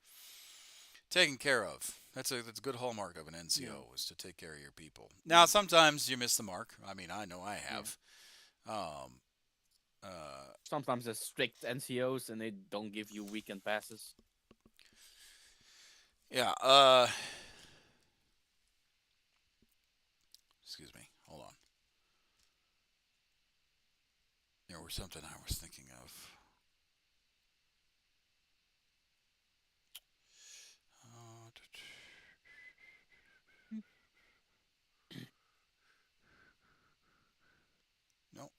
S1: taken care of. That's a good hallmark of an
S2: Yeah,
S1: NCO is to take care of your people. Now,
S2: yeah,
S1: sometimes you miss the mark. I mean, I know I
S2: yeah.
S1: have. Um,
S2: Sometimes there's strict NCOs and they don't give you weekend passes.
S1: yeah. Excuse me. Hold on. There was something I was thinking of. No.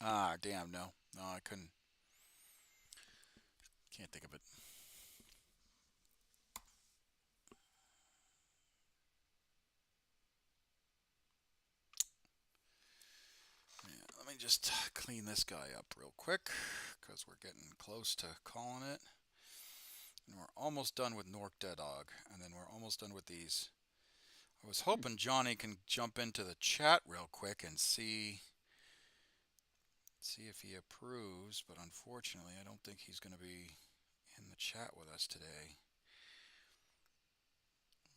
S1: Ah, damn. No. No, I couldn't. Can't think of it. Yeah, let me just clean this guy up real quick because we're getting close to calling it. And we're almost done with Nork Dead Dog. And then we're almost done with these. I was hoping Johnny can jump into the chat real quick and see if he approves, but unfortunately, I don't think he's going to be in the chat with us today.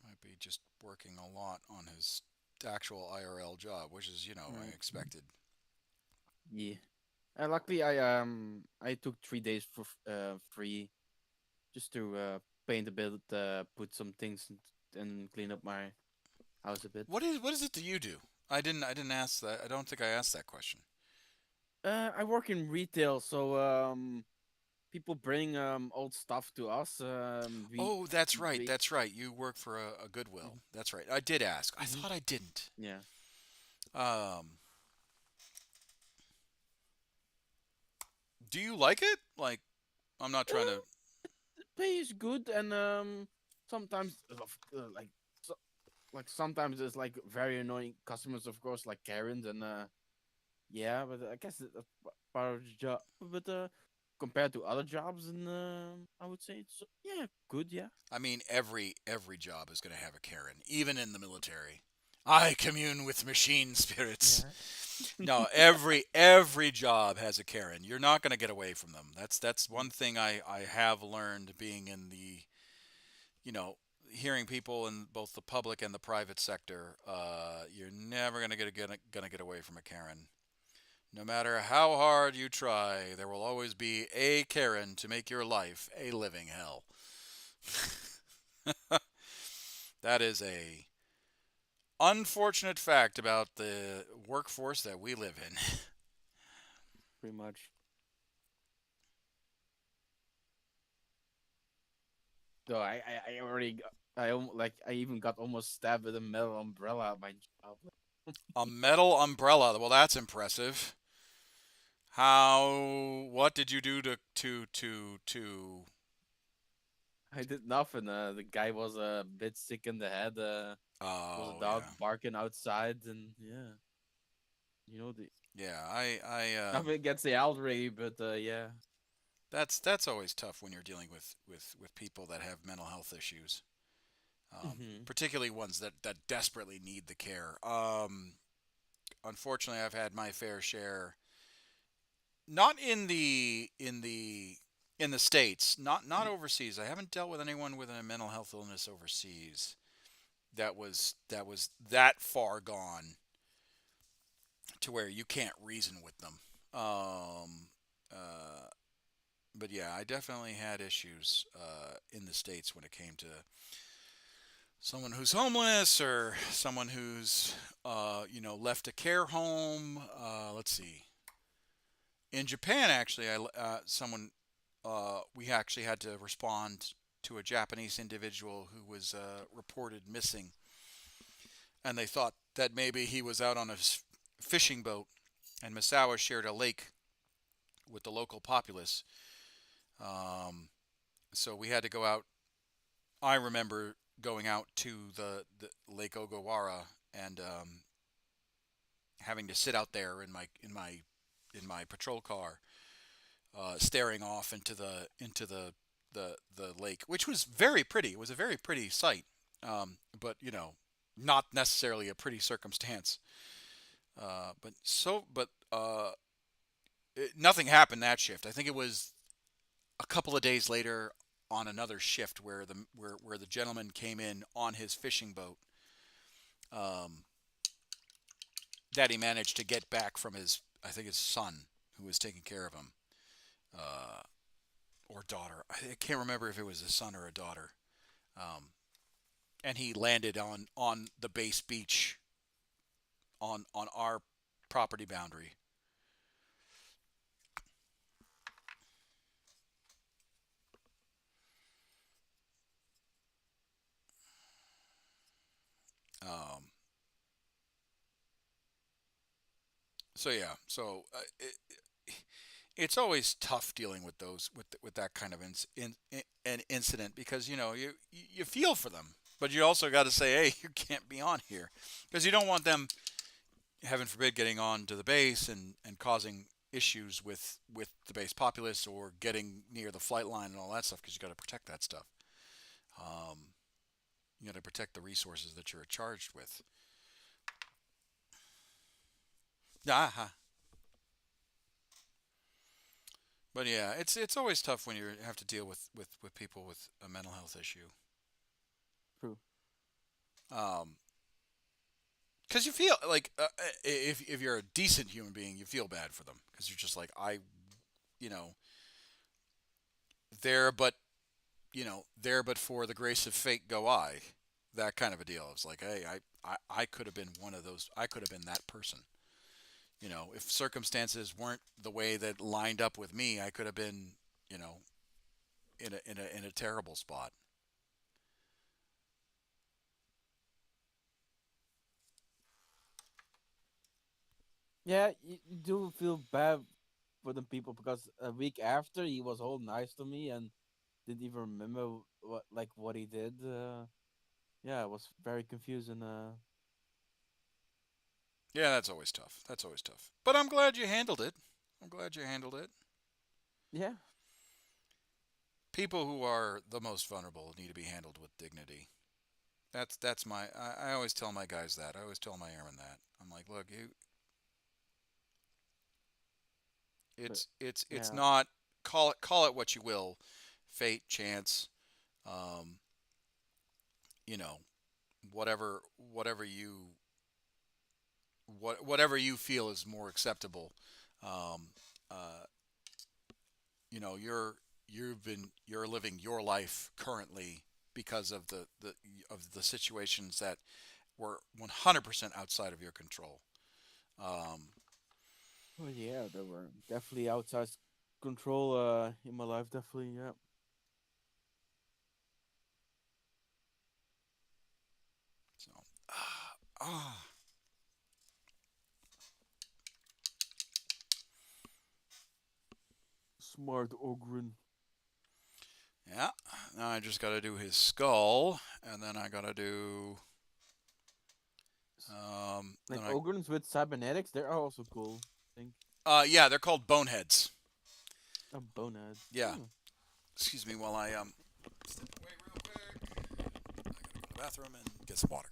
S1: Might be just working a lot on his actual IRL job, which is, I
S2: Right.
S1: expected.
S2: Yeah. Luckily, I took 3 days for free just to paint a bit, put some things and clean up my house a bit.
S1: What is it that you do? I didn't ask that. I don't think I asked that question.
S2: I work in retail, so people bring old stuff to us. We
S1: Oh, that's right.
S2: we
S1: That's right. You work for a Goodwill.
S2: Mhm.
S1: That's right. I did ask. I
S2: Mhm.
S1: thought I didn't.
S2: Yeah.
S1: Um, do you like it? Like, I'm not trying to.
S2: Pay is good, and sometimes so, like sometimes there's like very annoying customers, of course, like Karens, and yeah, but I guess that's part of the job. But compared to other jobs, and I would say it's yeah good, yeah.
S1: I mean, every job is going to have a Karen, even in the military. I commune with machine spirits.
S2: Yeah.
S1: No, every job has a Karen. You're not going to get away from them. That's one thing I have learned being in the, you know, hearing people in both the public and the private sector. You're never gonna get away from a Karen. No matter how hard you try, there will always be a Karen to make your life a living hell. That is a unfortunate fact about the workforce that we live in.
S2: Pretty much. So I already like I even got almost stabbed with a metal umbrella at my job.
S1: A metal umbrella. Well, that's impressive. How? What did you do to?
S2: I did nothing. The guy was a bit sick in the head. Was a
S1: Oh
S2: dog
S1: yeah,
S2: barking outside, and yeah, you know the
S1: yeah. I
S2: nothing against the elderly, but yeah.
S1: that's always tough when you're dealing with people that have mental health issues,
S2: Hmm.
S1: particularly ones that desperately need the care. Unfortunately, I've had my fair share. Not in the states, not overseas. I haven't dealt with anyone with a mental health illness overseas that was that far gone to where you can't reason with them. Uh, but yeah, I definitely had issues in the states when it came to someone who's homeless or someone who's left a care home. Let's see. In Japan, actually, someone we actually had to respond to a Japanese individual who was reported missing, and they thought that maybe he was out on a fishing boat, and Misawa shared a lake with the local populace. Um, so we had to go out. I remember going out to the Lake Ogawara and having to sit out there in my patrol car, staring off into the lake, which was very pretty. It was a very pretty sight, but not necessarily a pretty circumstance. Nothing happened that shift. I think it was a couple of days later on another shift where the gentleman came in on his fishing boat, um, that he managed to get back from his, I think, his son who was taking care of him, uh, or daughter. I can't remember if it was a son or a daughter. Um, and he landed on the base beach on our property boundary. Um, so yeah, it's always tough dealing with those with that kind of an incident, because you feel for them, but you also got to say, hey, you can't be on here, because you don't want them, heaven forbid, getting on to the base and causing issues with the base populace, or getting near the flight line and all that stuff, because you got to protect that stuff. Um, you got to protect the resources that you're charged with. Aha. But yeah, it's always tough when you have to deal with people with a mental health issue.
S2: True.
S1: Um, because you feel like, if you're a decent human being, you feel bad for them, because you're just like, you know, there but there but for the grace of fate go I. that kind of a deal. It's like, hey, I could have been one of those. I could have been that person. You know, if circumstances weren't the way that lined up with me, I could have been, you know, in a terrible spot.
S2: Yeah, you do feel bad for the people because a week after he was all nice to me and didn't even remember what he did. Yeah, it was very confusing.
S1: Yeah, that's always tough. That's always tough. But I'm glad you handled it. I'm glad you handled it.
S2: Yeah,
S1: People who are the most vulnerable need to be handled with dignity. That's my. I always tell my guys that. I always tell my airmen that. I'm like, look,
S2: but
S1: it's
S2: yeah,
S1: not, call it what you will, fate, chance, um, you know, whatever whatever you whatever you feel is more acceptable. Um, uh, you know, you're living your life currently because of the situations that were 100% outside of your control. Um,
S2: oh yeah, they were definitely outside control. In my life, definitely. Yeah,
S1: so, ah,
S2: smart Ogren.
S1: yeah. Now I just got to do his skull, and then I got to do.
S2: Like
S1: Then
S2: Ogrens with cybernetics, they're also cool. I think.
S1: yeah, they're called boneheads.
S2: A boneheads.
S1: Yeah.
S2: Hmm.
S1: Excuse me while I step away real quick. I gotta go to the bathroom and get some water.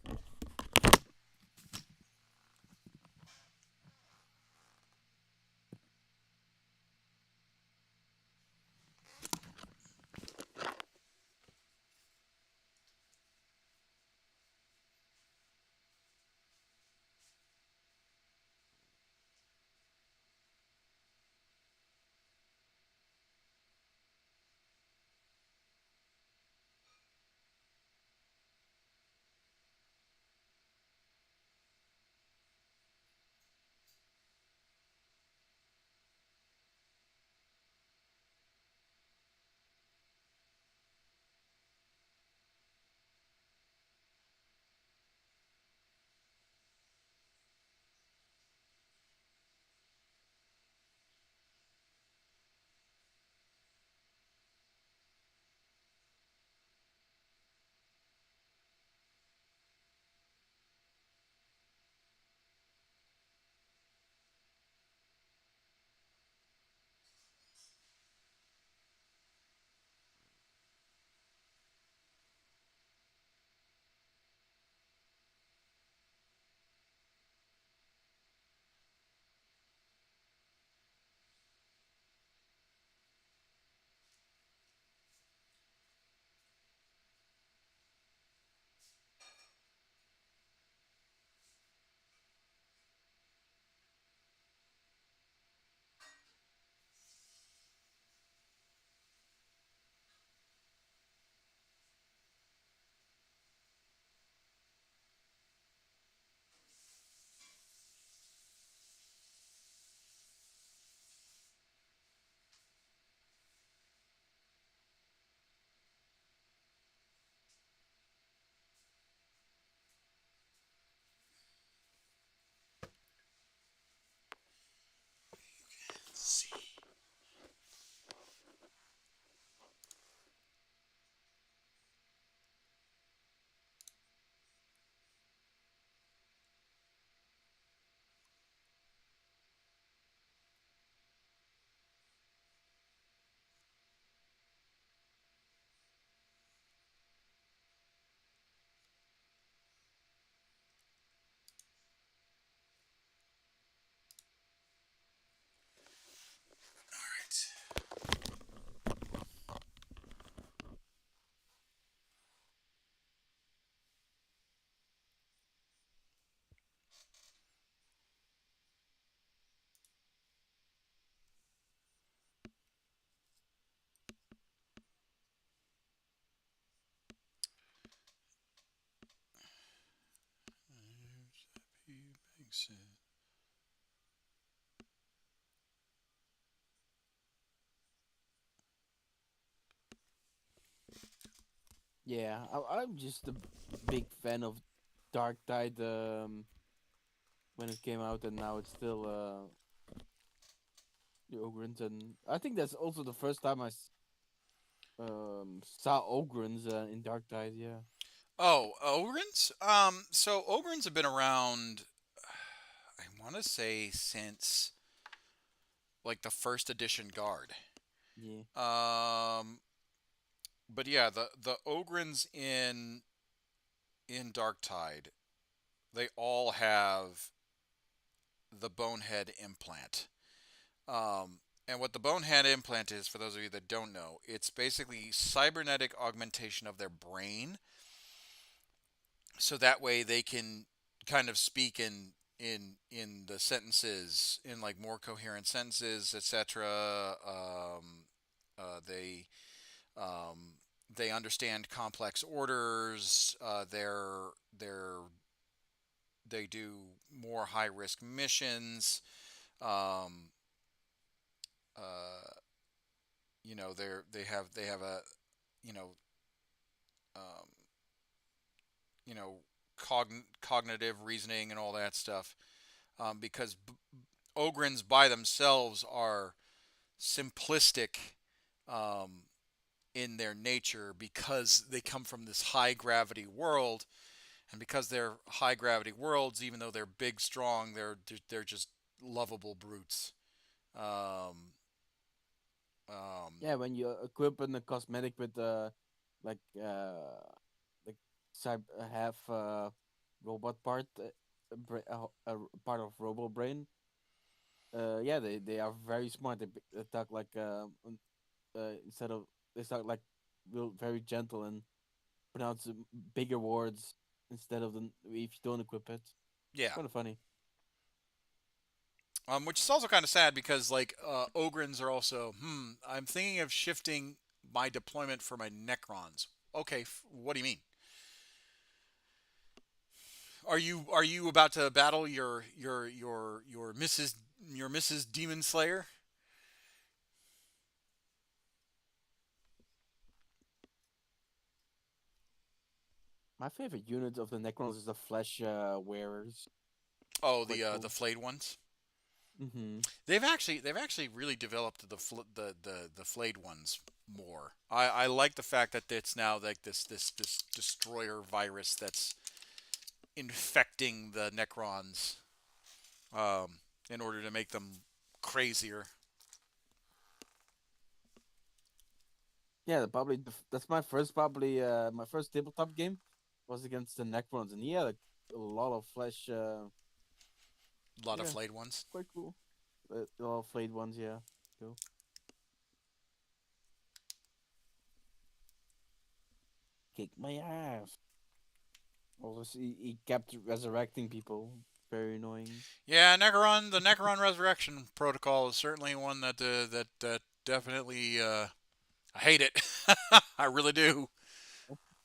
S1: makes it.
S2: Yeah, I'm just a big fan of Dark Tide when it came out, and now it's still the Ogrins, and I think that's also the first time saw Ogrins in Dark Tide. Yeah,
S1: Oh, Ogrins? So Ogrins have been around, I want to say, since like the first edition guard.
S2: yeah.
S1: Um, but yeah, the Ogrins in Darktide, they all have the bonehead implant. And what the bonehead implant is, for those of you that don't know, it's basically cybernetic augmentation of their brain, so that way they can kind of speak in the sentences in like more coherent sentences, etc. They understand complex orders. They do more high risk missions. Um, uh, they have a you know um, you know cognitive reasoning and all that stuff, because Ogrins by themselves are simplistic um, in their nature, because they come from this high gravity world, and because they're high gravity worlds, even though they're big, strong, they're just lovable brutes. Um, um,
S2: Yeah, when you equip a cosmetic with like like half robot part, a part of Robo Brain. Yeah, they are very smart. They talk like instead of they talk like real very gentle and pronounce bigger words instead of the if you don't equip it.
S1: yeah,
S2: Kind of funny.
S1: which is also kind of sad, because like Ogrins are also, I'm thinking of shifting my deployment for my Necrons. Okay, what do you mean? Are you about to battle your Mrs. Demon Slayer?
S2: My favorite unit of the Necrons is the Flesh Wearers.
S1: Oh,
S2: Quite
S1: the
S2: cool.
S1: flayed ones.
S2: Mm-hmm.
S1: They've actually really developed the flayed ones more. I like the fact that it's now like this destroyer virus that's infecting the Necrons, in order to make them crazier.
S2: Yeah, that's my first my first tabletop game was against the Necrons, and he had a lot of flesh.
S1: A lot of
S2: Yeah,
S1: flayed ones.
S2: quite cool. A lot of flayed ones. Yeah, cool. Kick my ass. Also, he kept resurrecting people. Very annoying.
S1: Yeah, the Necron resurrection protocol is certainly one that definitely, I hate it. I really do.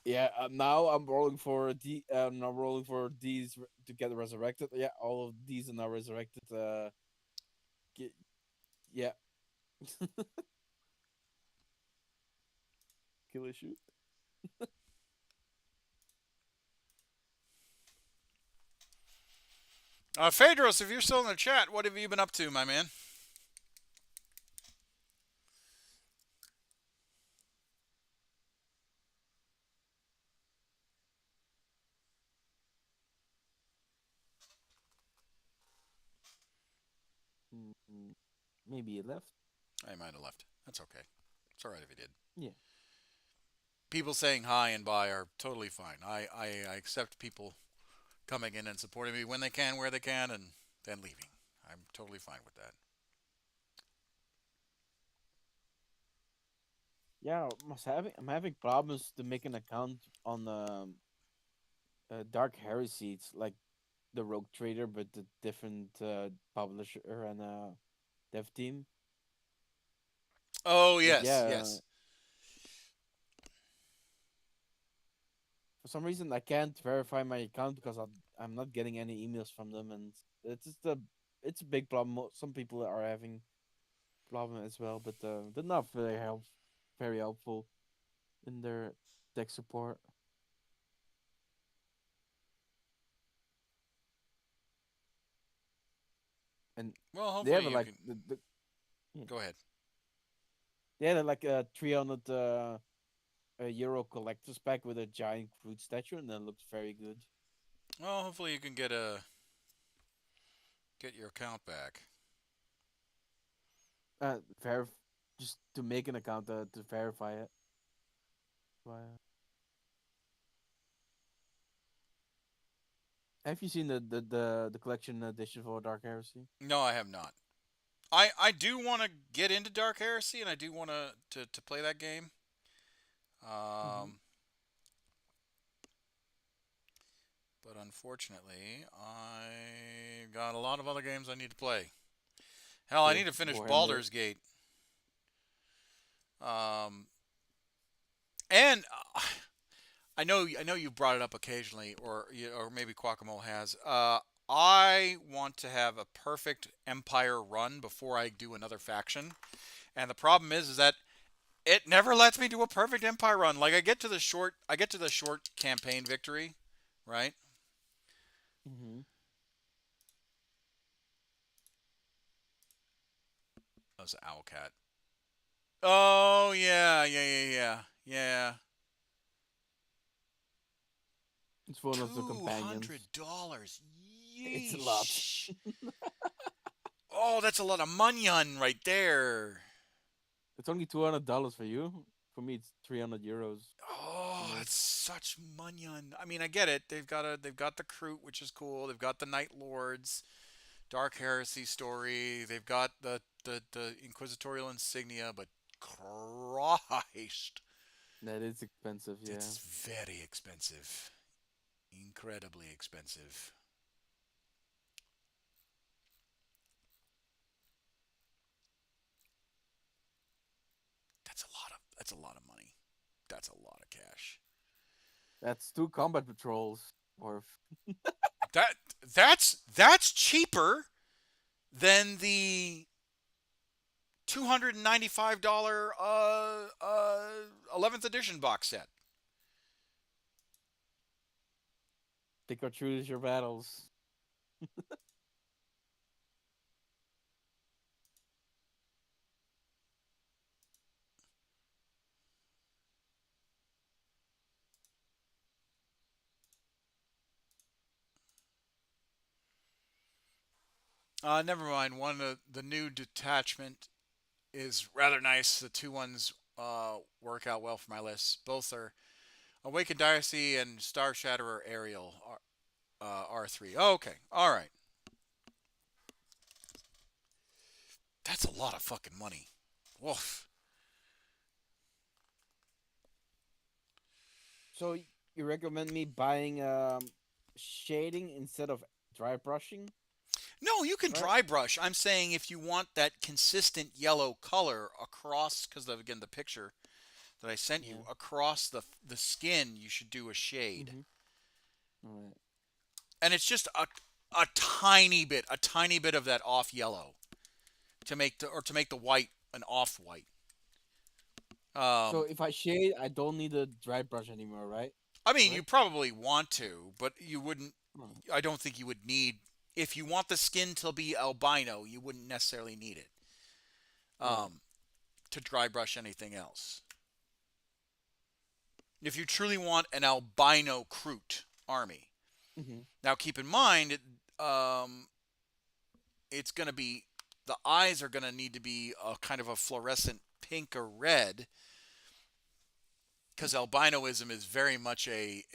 S2: Yeah, now I'm rolling for now rolling for these to get resurrected. Yeah, all of these are now resurrected. Ge- yeah, kill issue.
S1: Phaedros, if you're still in the chat, what have you been up to, my man?
S2: Mm, maybe he left.
S1: I might have left. That's okay. It's all right if he did.
S2: Yeah.
S1: People saying hi and bye are totally fine. I accept people coming in and supporting me when they can, where they can, and then leaving. I'm totally fine with that.
S2: Yeah, I'm having problems to make an account on Dark Heresy. It's like the Rogue Trader, but the different publisher and dev team.
S1: Oh
S2: But
S1: yes,
S2: yeah,
S1: yes.
S2: For some reason, I can't verify my account because I'm not getting any emails from them, and it's a big problem. Some people are having problem as well, but they're not very helpful in their tech support. And
S1: Well,
S2: they
S1: hopefully
S2: have
S1: you
S2: like
S1: can
S2: yeah,
S1: go ahead.
S2: they had like a 300 euro collector's pack with a giant Groot statue, and that looks very good.
S1: Well, hopefully you can get your account back.
S2: Verif just to make an account to verify it. Have you seen the collection edition for Dark Heresy?
S1: No, I have not. I do want to get into Dark Heresy, and I do want to play that game.
S2: Mm-hmm.
S1: But unfortunately, I got a lot of other games I need to play. Hell, I
S2: True.
S1: need to finish
S2: Warhammer.
S1: Baldur's Gate. Um, and I know you brought it up occasionally, or maybe Quacamole has. I want to have a perfect Empire run before I do another faction, and the problem is that it never lets me do a perfect Empire run. Like I get to the short campaign victory, right?
S2: Mm-hmm.
S1: That was Owlcat. Oh yeah.
S2: It's one of the companions.
S1: $200.
S2: It's a lot.
S1: Yeesh. Oh, that's a lot of money right there.
S2: It's only $200 for you. For me, it's 300 euros.
S1: Oh,
S2: Almost.
S1: that's such money. I mean, I get it. They've got the Kroot, which is cool. They've got the Night Lords, Dark Heresy story. They've got the Inquisitorial insignia, but Christ,
S2: That is expensive, yeah.
S1: it's very expensive. Incredibly expensive. That's a lot of money. That's a lot of cash.
S2: That's 2 combat patrols. Or
S1: That that's cheaper than the $295 11th edition box set.
S2: pick or choose your battles.
S1: Never mind. One the new detachment is rather nice. The two ones work out well for my list. Both are Awakened Dynasty and Star Shatterer Aerial R3. Oh, okay, all right. That's a lot of fucking money. Woof.
S2: So you recommend me buying shading instead of dry brushing,
S1: No, you can
S2: right?
S1: dry brush. I'm saying if you want that consistent yellow color across, because again the picture that I sent
S2: Yeah.
S1: you across the skin, you should do a shade,
S2: Mm-hmm. All right.
S1: and it's just a tiny bit of that off yellow to make the white an off white.
S2: So
S1: Um,
S2: if I shade, I don't need a dry brush anymore, right?
S1: I mean, you
S2: Correct.
S1: probably want to, but you wouldn't.
S2: Oh,
S1: I don't think you would need if you want the skin to be albino. You wouldn't necessarily need it
S2: right.
S1: um, to dry brush anything else. If you truly want an albino Kroot army.
S2: Mm-hmm.
S1: Now, keep in mind, um, it's going to be the eyes are going to need to be a kind of a fluorescent pink or red because albinoism is very much it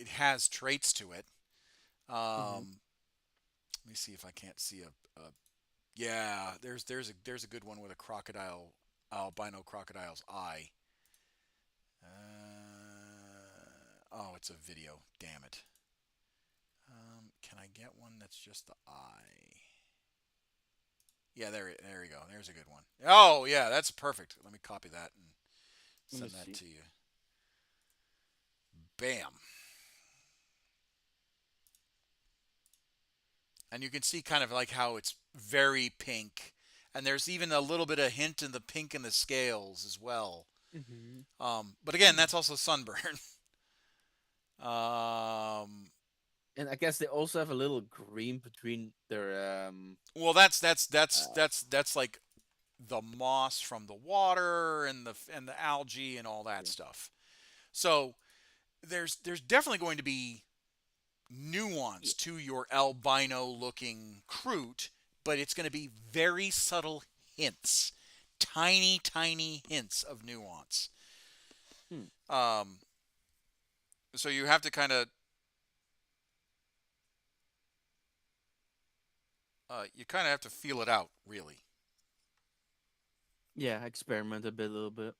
S1: has traits to it.
S2: Mm-hmm.
S1: Let me see if I can't see a yeah. There's a good one with a crocodile albino crocodile's eye. Oh, it's a video. Damn it. Can I get one that's just the eye? Yeah, there you go. There's a good one. Oh, yeah, that's perfect. Let me copy that and
S2: Let me
S1: send that
S2: see.
S1: to you. Bam. And you can see kind of like how it's very pink. And there's even a little bit of hint in the pink in the scales as well.
S2: Mm-hmm.
S1: But again, that's also sunburn. um,
S2: And I guess they also have a little green between their
S1: well, that's like the moss from the water and the algae and all that
S2: yeah.
S1: stuff. So there's definitely going to be nuance
S2: Yeah.
S1: to your albino looking Kroot, but it's going to be very subtle hints, tiny hints of nuance.
S2: Hmm.
S1: So you have to kind of have to feel it out, really.
S2: Yeah, experiment a little bit.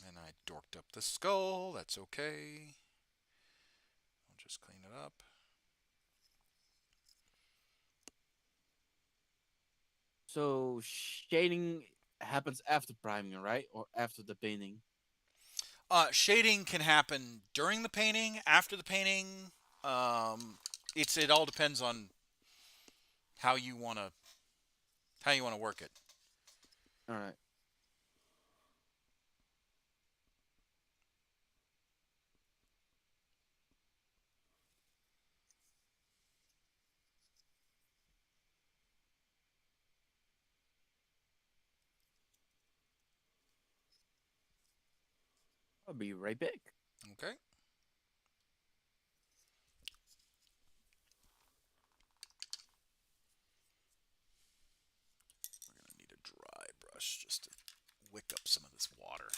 S1: And I dorked up the skull. That's okay. I'll just clean it up.
S2: So shading happens after priming, right, or after the painting?
S1: Shading can happen during the painting, after the painting. It all depends on how you want to work it.
S2: All right. I'll be right back.
S1: Okay. We're gonna need a dry brush just to wick up some of this water.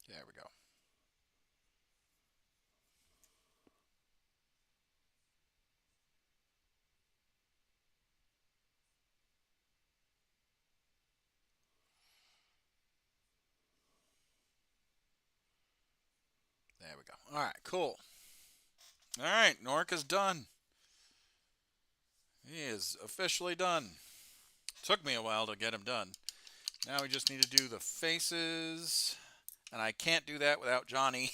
S1: There we go. There we go. All right, cool. All right, Norka's done. He is officially done. Took me a while to get him done. Now we just need to do the faces. And I can't do that without Johnny.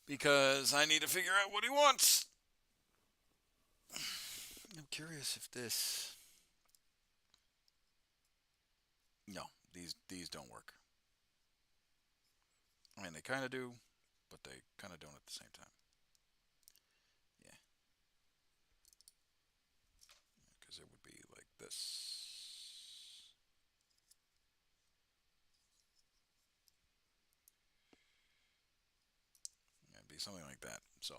S1: Because I need to figure out what he wants. I'm curious if this... No, these don't work. I mean, they kind of do, but they kind of don't at the same time. Yeah. Because it would be like this. It'd be something like that. So,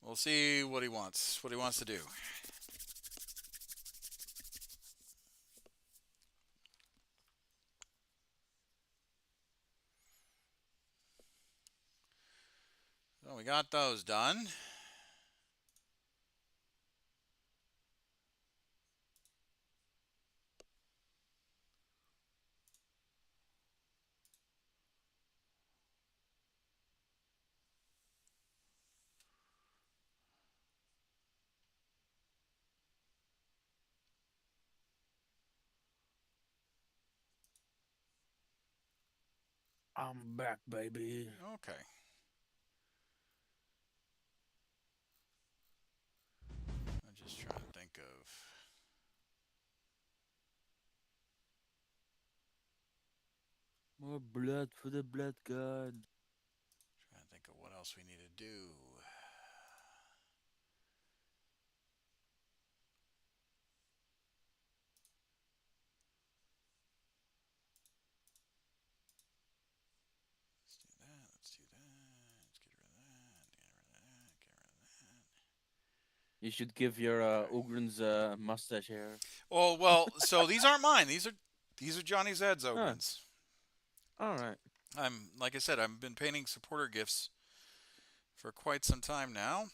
S1: we'll see what he wants to do. So we got those done.
S2: I'm back, baby.
S1: Okay. I'm just trying to think of...
S2: More blood for the blood god.
S1: Trying to think of what else we need to do. Let's do that. Let's do that. Let's get rid of that. Get rid of that. Get rid of that.
S2: You should give your
S1: Okay.
S2: Ogryn's mustache hair.
S1: Oh well, so these aren't mine. These are Johnny Zed's Ogryn's.
S2: All right.
S1: Like I said, I've been painting supporter gifts for quite some time now.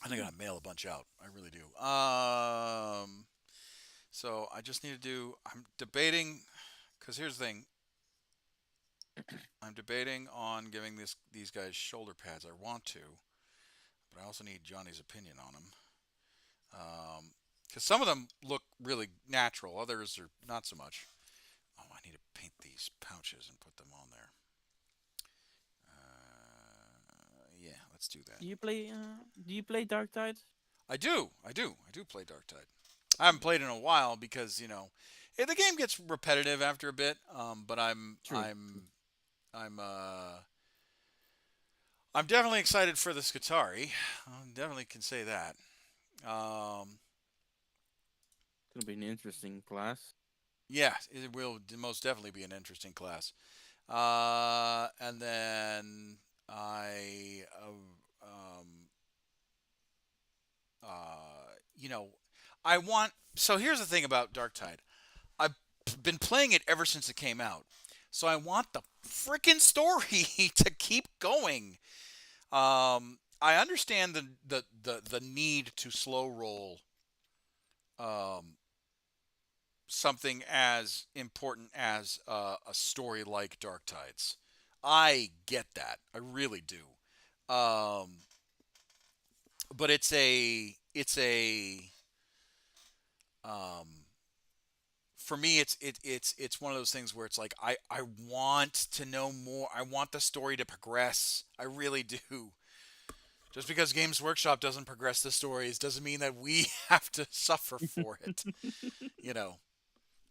S1: I think I gotta mail a bunch out. I really do. So I just need to do. I'm debating, because here's the thing. I'm debating on giving these guys shoulder pads. I want to, but I also need Johnny's opinion on them. Because some of them look really natural, others are not so much. Oh, I need to paint these pouches and put them on there. Yeah, let's do that.
S2: Do you play Dark Tide?
S1: I do play Dark Tide. I haven't played in a while because the game gets repetitive after a bit. But I'm definitely excited for the Skitarii. I definitely can say that.
S2: It's gonna be an interesting class.
S1: Yeah, it will most definitely be an interesting class. And then I want. So here's the thing about Dark Tide. I've been playing it ever since it came out. So I want the freaking story to keep going. I understand the need to slow roll something as important as a story like Dark Tides. I get that. I really do. But for me it's one of those things where it's like I want to know more. I want the story to progress. I really do. Just because Games Workshop doesn't progress the stories doesn't mean that we have to suffer for it. you know.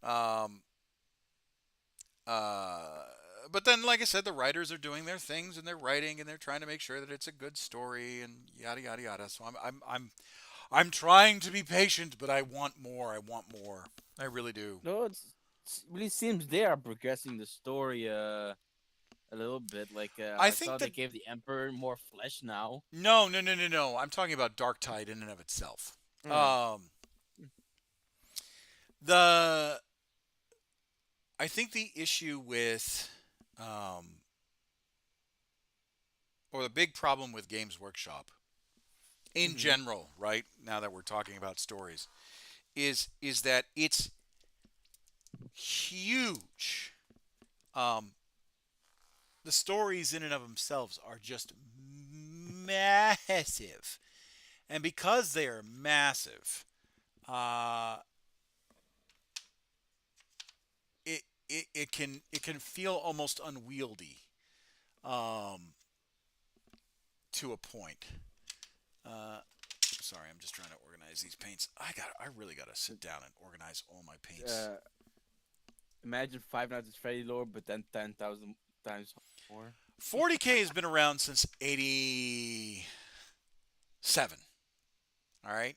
S1: Um, but then, like I said, the writers are doing their things and they're writing and they're trying to make sure that it's a good story and yada yada yada. So I'm trying to be patient, but I want more. I want more. I really do.
S2: No, it really seems they are progressing the story a little bit. Like
S1: I
S2: I
S1: think
S2: saw
S1: that
S2: they gave the Emperor more flesh now.
S1: no. I'm talking about Dark Tide in and of itself.
S2: Mm.
S1: The I think the issue with or the big problem with Games Workshop in general, right? Now that we're talking about stories, is that it's huge. The stories in and of themselves are just massive, and because they are massive, it can feel almost unwieldy, um, to a point. Uh, Sorry, I'm just trying to organize these paints. I really gotta sit down and organize all my paints.
S2: Imagine Five Nights at Freddy lore, but then 10,000 times more.
S1: 40K has been around since '87. All right,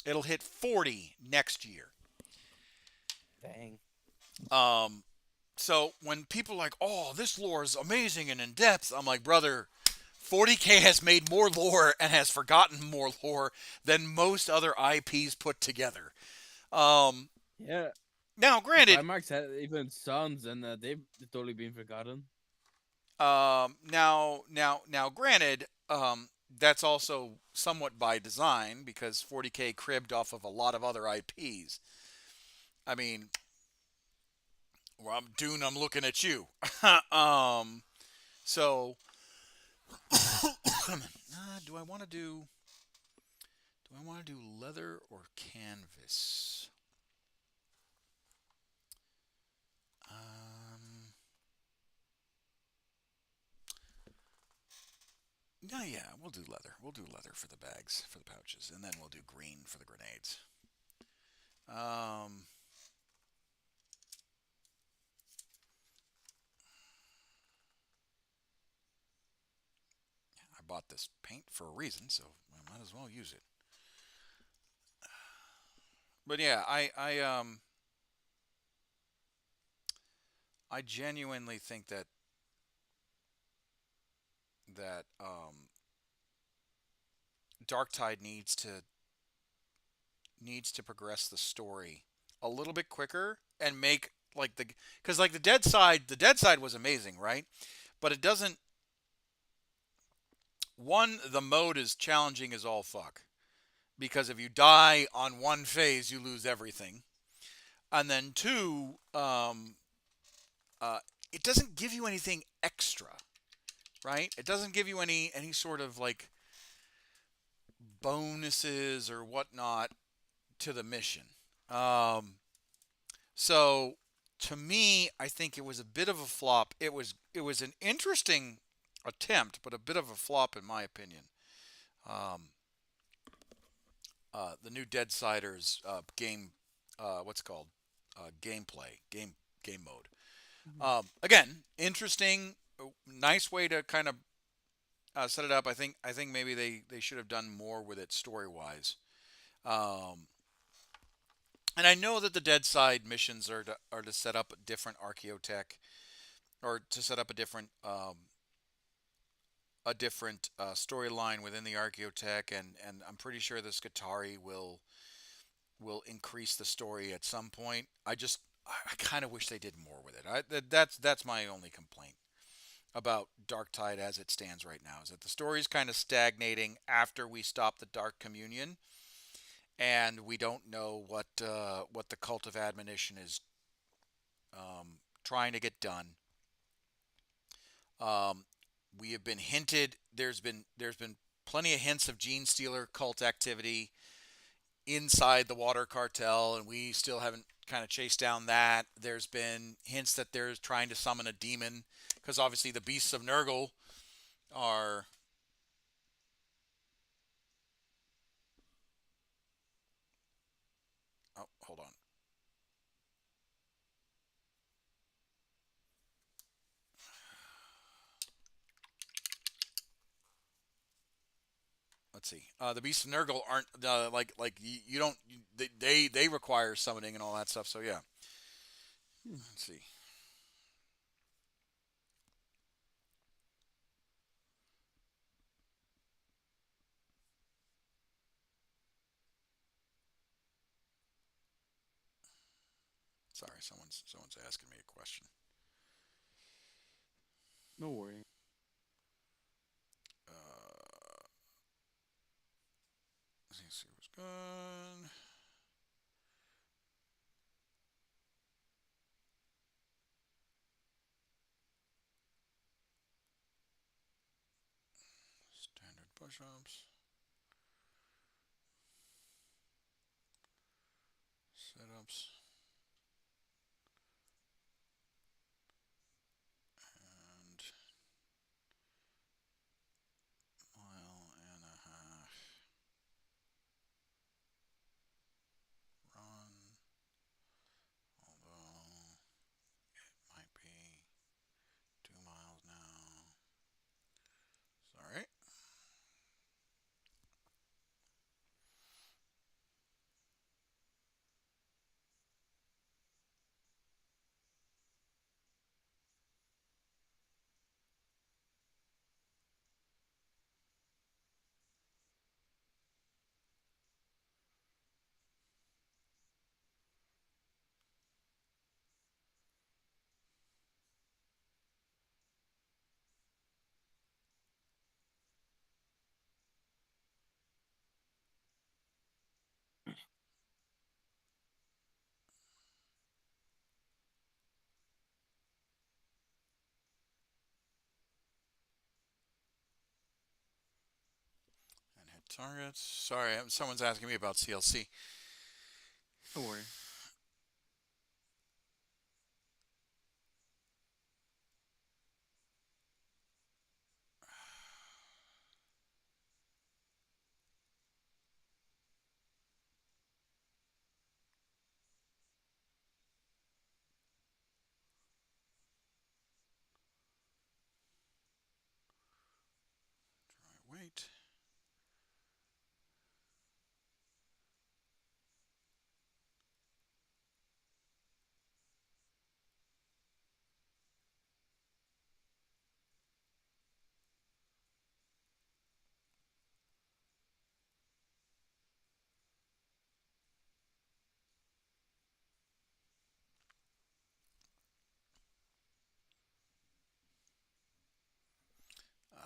S1: it'll hit 40 next year.
S2: Dang.
S1: So when people are like, "Oh, this lore is amazing and in depth," I'm like, brother, 40K has made more lore and has forgotten more lore than most other IPs put together. Um,
S2: Yeah.
S1: Now, granted,
S2: Primarchs had even sons, and they've totally been forgotten.
S1: granted, that's also somewhat by design because 40K cribbed off of a lot of other IPs. I mean, well, Dune, I'm looking at you. So, do I want to do? Do I want to do leather or canvas? Yeah, we'll do leather. We'll do leather for the bags, for the pouches, and then we'll do green for the grenades. I bought this paint for a reason, so I might as well use it. But yeah, I genuinely think that Darktide needs to progress the story a little bit quicker and make like because like the dead side was amazing, right? But it doesn't. One, the mode is challenging as all fuck because if you die on one phase, you lose everything. And then two, uh, it doesn't give you anything extra, right? It doesn't give you any sort of like bonuses or whatnot to the mission. Um, so to me, I think it was a bit of a flop. It was an interesting attempt, but a bit of a flop in my opinion. Um, the new Deadsiders game, what's it called gameplay game mode. Again, interesting, nice way to kind of set it up. I think maybe they should have done more with it story wise. Um, and I know that the Dead Side missions are to set up a different archaeotech or to set up a different storyline within the archaeotech, and I'm pretty sure the Skatari will increase the story at some point. I kind of wish they did more with it. That's my only complaint about Darktide as it stands right now is that the story is kind of stagnating after we stop the Dark Communion, and we don't know what the Cult of Admonition is trying to get done. Um, we have been hinted. There's been plenty of hints of Gene Stealer cult activity inside the Water Cartel, and we still haven't kind of chased down that. There's been hints that they're trying to summon a demon because obviously the beasts of Nurgle are. Oh, hold on. Let's see. The beasts of Nurgle aren't like you don't they require summoning and all that stuff. So yeah. Let's see. Sorry, someone's asking me a question.
S2: No worry.
S1: Uh, let's see what's good. Standard push-ups. Setups. targets. Sorry, someone's asking me about CLC.
S2: Don't worry.
S1: Wait.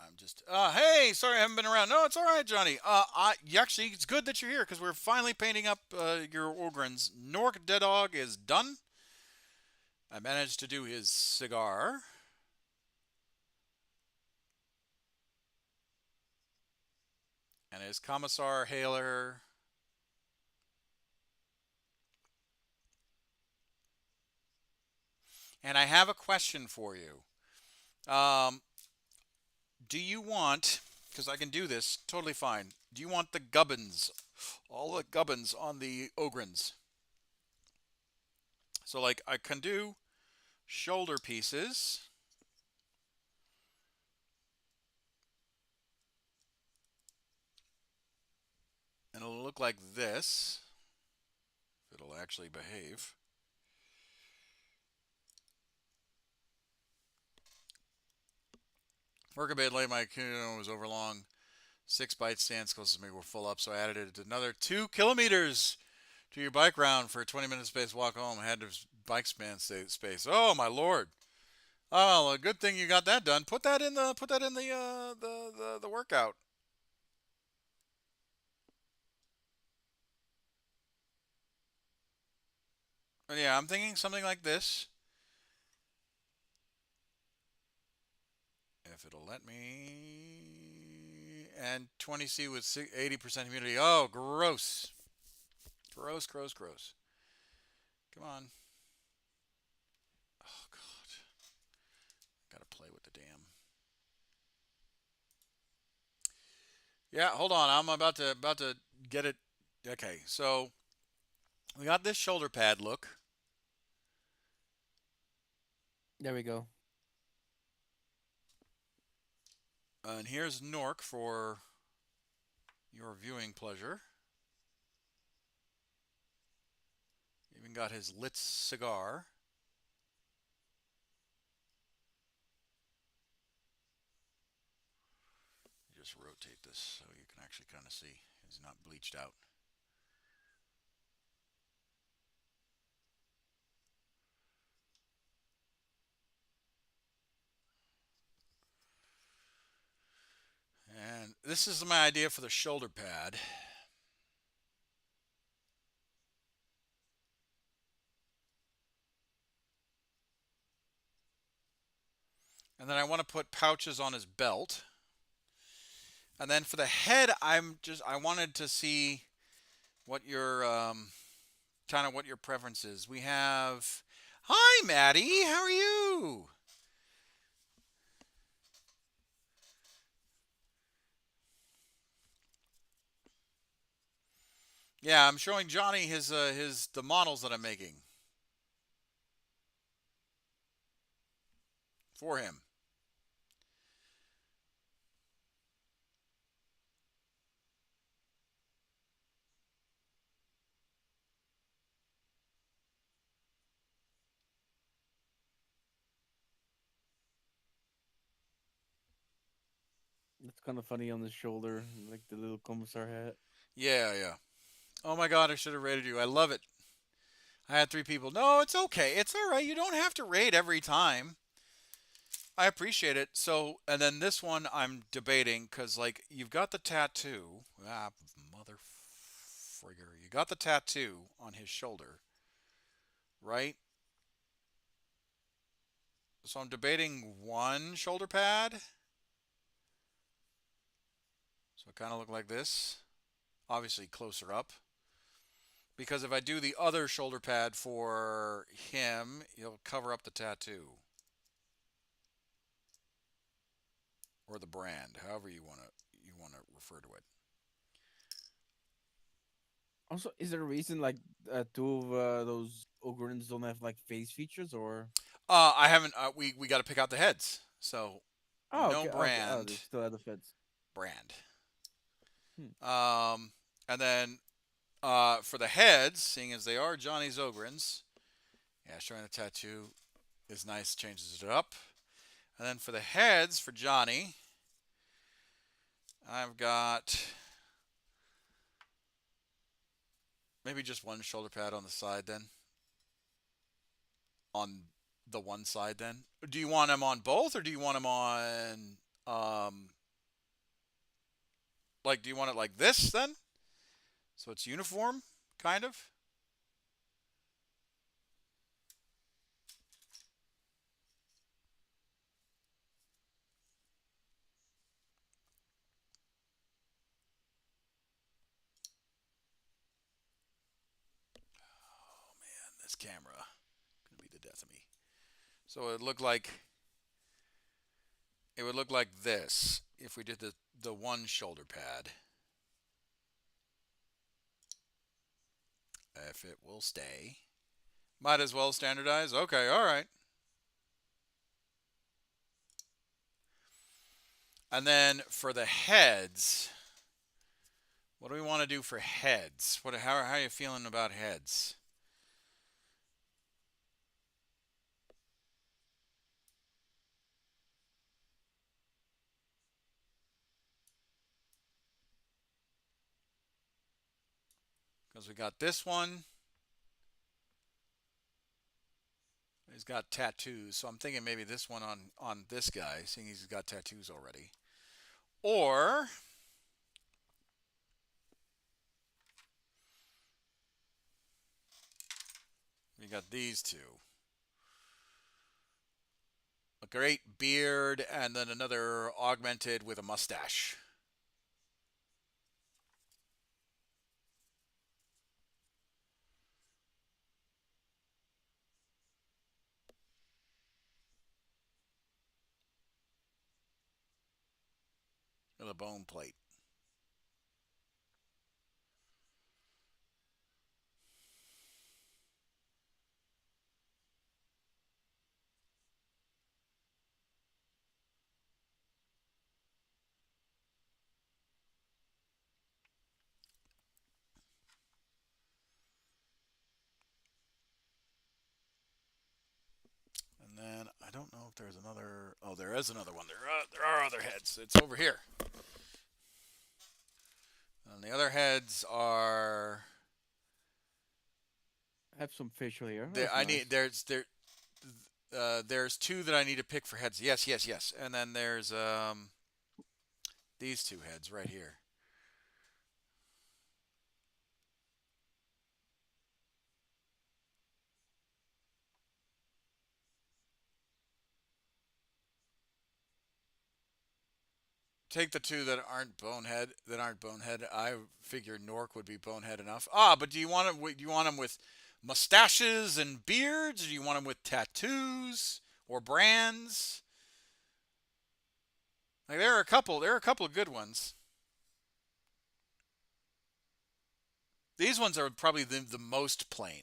S1: I'm just. Hey, sorry I haven't been around. No, it's all right, Johnny. Actually, it's good that you're here because we're finally painting up your Ogrins. Nork Dead Dog is done. I managed to do his cigar. And his Commissar Hailer. And I have a question for you. Do you want, because I can do this totally fine, do you want the gubbins, all the gubbins on the Ogrins? So, like, I can do shoulder pieces. And it'll look like this. It'll actually behave. Work a bit late, my was overlong. 6 bite stands close to me were full up, so I added it another 2 kilometers to your bike round for a 20-minute space walk home. I had to bike span space. Oh my lord! Oh, well, a good thing you got that done. Put that in the workout. But yeah, I'm thinking something like this. If it'll let me. And 20C with 80% humidity. Oh, gross. Gross, gross, gross. Come on. Oh, God. Gotta play with the damn. Yeah, hold on. I'm about to get it. Okay, so we got this shoulder pad look.
S2: There we go.
S1: And here's Nork for your viewing pleasure. Even got his lit cigar. Just rotate this so you can actually kind of see he's not bleached out. And this is my idea for the shoulder pad. And then I want to put pouches on his belt. And then for the head, I wanted to see what your kind of what your preference is. We have, hi Maddie, how are you? Yeah, I'm showing Johnny the models that I'm making for him.
S2: It's kind of funny on the shoulder, like the little Commissar hat.
S1: Yeah, yeah. Oh my God, I should have rated you. I love it. I had 3 people. No, it's okay. It's all right. You don't have to rate every time. I appreciate it. So, and then this one I'm debating because, like, you've got the tattoo. Ah, mother frigger. You got the tattoo on his shoulder, right? So I'm debating one shoulder pad. So So it kind of look like this. Obviously closer up. Because if I do the other shoulder pad for him, he'll cover up the tattoo. Or the brand, however you want to refer to it.
S2: Also, is there a reason like two of those Ogrins don't have like face features or?
S1: I haven't. We got to pick out the heads. So
S2: Oh,
S1: no
S2: okay. Okay. Oh,
S1: brand.
S2: they still have the feds.
S1: Brand.
S2: Hmm.
S1: And then for the heads, seeing as they are Johnny's Ogrins, yeah, showing the tattoo is nice. Changes it up. And then for the heads for Johnny, I've got maybe just one shoulder pad on the side then. On the one side then. Do you want them on both or do you want them on like do you want it like this then? So it's uniform kind of? Oh man, this camera gonna be the death of me. So it would look like this if we did the one shoulder pad. If it will stay. Might as well standardize. Okay, all right. And then for the heads, what do we want to do for heads? How are you feeling about heads? Because we got this one. He's got tattoos, so I'm thinking maybe this one on this guy, seeing he's got tattoos already. Or we got these two. A great beard and then another augmented with a mustache. With a bone plate. And then I don't know if there's another. Oh, there is another one. There are other heads. It's over here. And the other heads are.
S2: I have some facial hair.
S1: There's two that I need to pick for heads. Yes. And then there's these two heads right here. Take the two that aren't bonehead. I figured Nork would be bonehead enough. But do you want them with mustaches and beards, or do you want them with tattoos or brands? Like there are a couple of good ones. These ones are probably the most plain.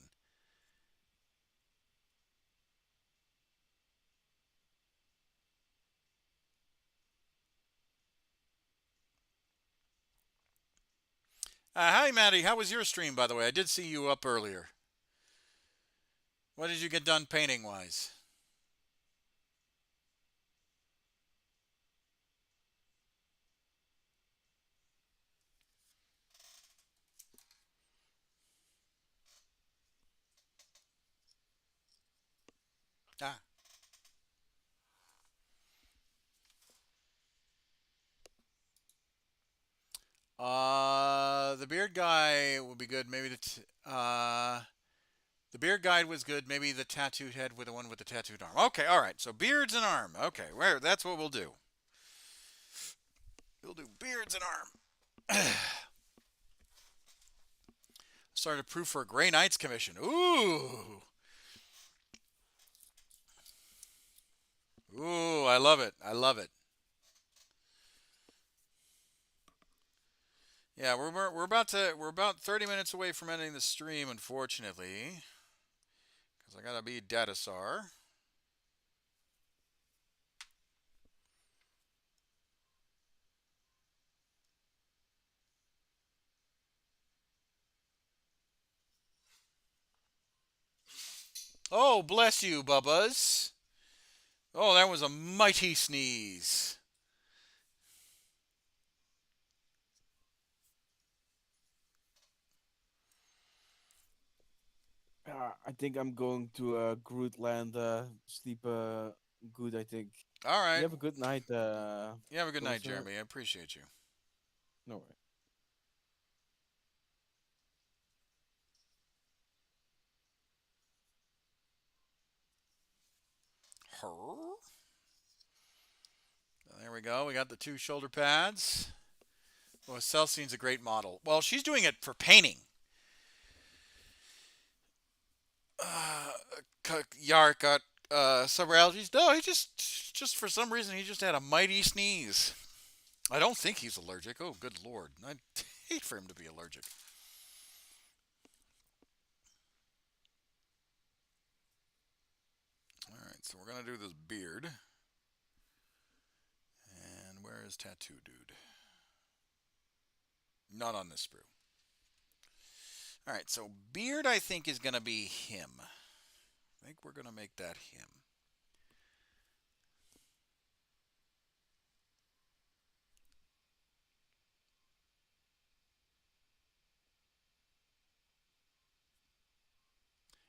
S1: Hi, Maddie. How was your stream, by the way? I did see you up earlier. What did you get done painting-wise? The beard guy would be good. Maybe the beard guy was good. Maybe the tattooed head with the one with the tattooed arm. Okay, all right. So beards and arm. Okay, that's what we'll do. We'll do beards and arm. Started proof for a Grey Knights commission. Ooh. Ooh, I love it. I love it. Yeah, we're about 30 minutes away from ending the stream, unfortunately, because I gotta be Datasar. Oh, bless you, Bubbas. Oh, that was a mighty sneeze.
S2: I think I'm going to Grootland, sleep good, I think.
S1: All
S2: You
S1: right.
S2: have a good night,
S1: You have a good night,
S2: Commissar.
S1: Jeremy. I appreciate you.
S2: No worries.
S1: Her. There we go. We got the 2 shoulder pads. Well, Celcine's a great model. Well, she's doing it for painting. Yark got summer allergies. No, he just for some reason he just had a mighty sneeze. I don't think he's allergic. Oh, good lord! I'd hate for him to be allergic. All right, so we're gonna do this beard. And where is Tattoo Dude? Not on this sprue. All right, so beard I think is gonna be him. I think we're gonna make that him.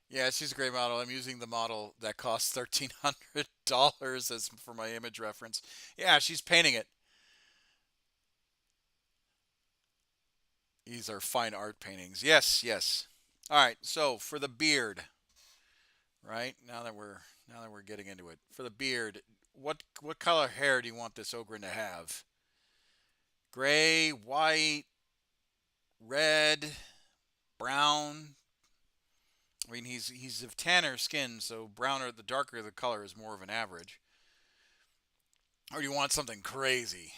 S1: Yeah, she's a great model. I'm using the model that costs $1,300 as for my image reference. Yeah, she's painting it. These are fine art paintings. Yes, yes. All right, so for the beard, right? Now that we're getting into it. For the beard, what color hair do you want this Ogren to have? Gray, white, red, brown. I mean, he's of tanner skin, so browner, the darker the color is more of an average. Or do you want something crazy?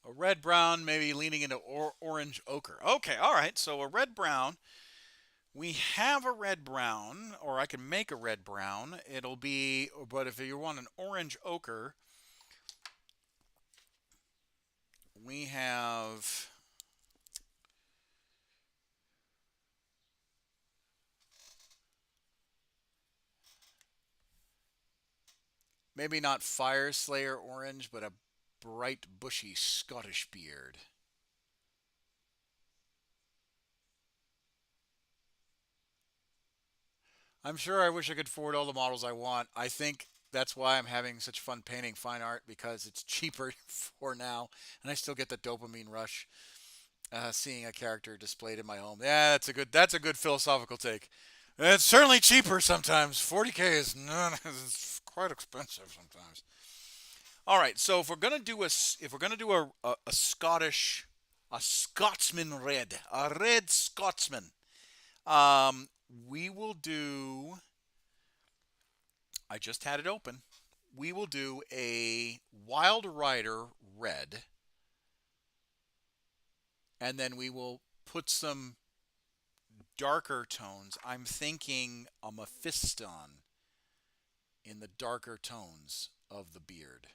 S1: A red brown, maybe leaning into orange ochre. Okay, all right. So a red brown. We have a red brown, or I can make a red brown. It'll be, but if you want an orange ochre, we have. Maybe not Fire Slayer orange, but a bright, bushy Scottish beard. I'm sure I wish I could afford all the models I want. I think that's why I'm having such fun painting fine art because it's cheaper for now, and I still get the dopamine rush seeing a character displayed in my home. Yeah, that's a good philosophical take. It's certainly cheaper sometimes. 40K is it's quite expensive sometimes. All right, so if we're gonna do a Scottish a Scotsman red, a red Scotsman, um, we will do. I just had it open. We will do a Wild Rider red, and then we will put some darker tones. I'm thinking a Mephiston in the darker tones of the beard.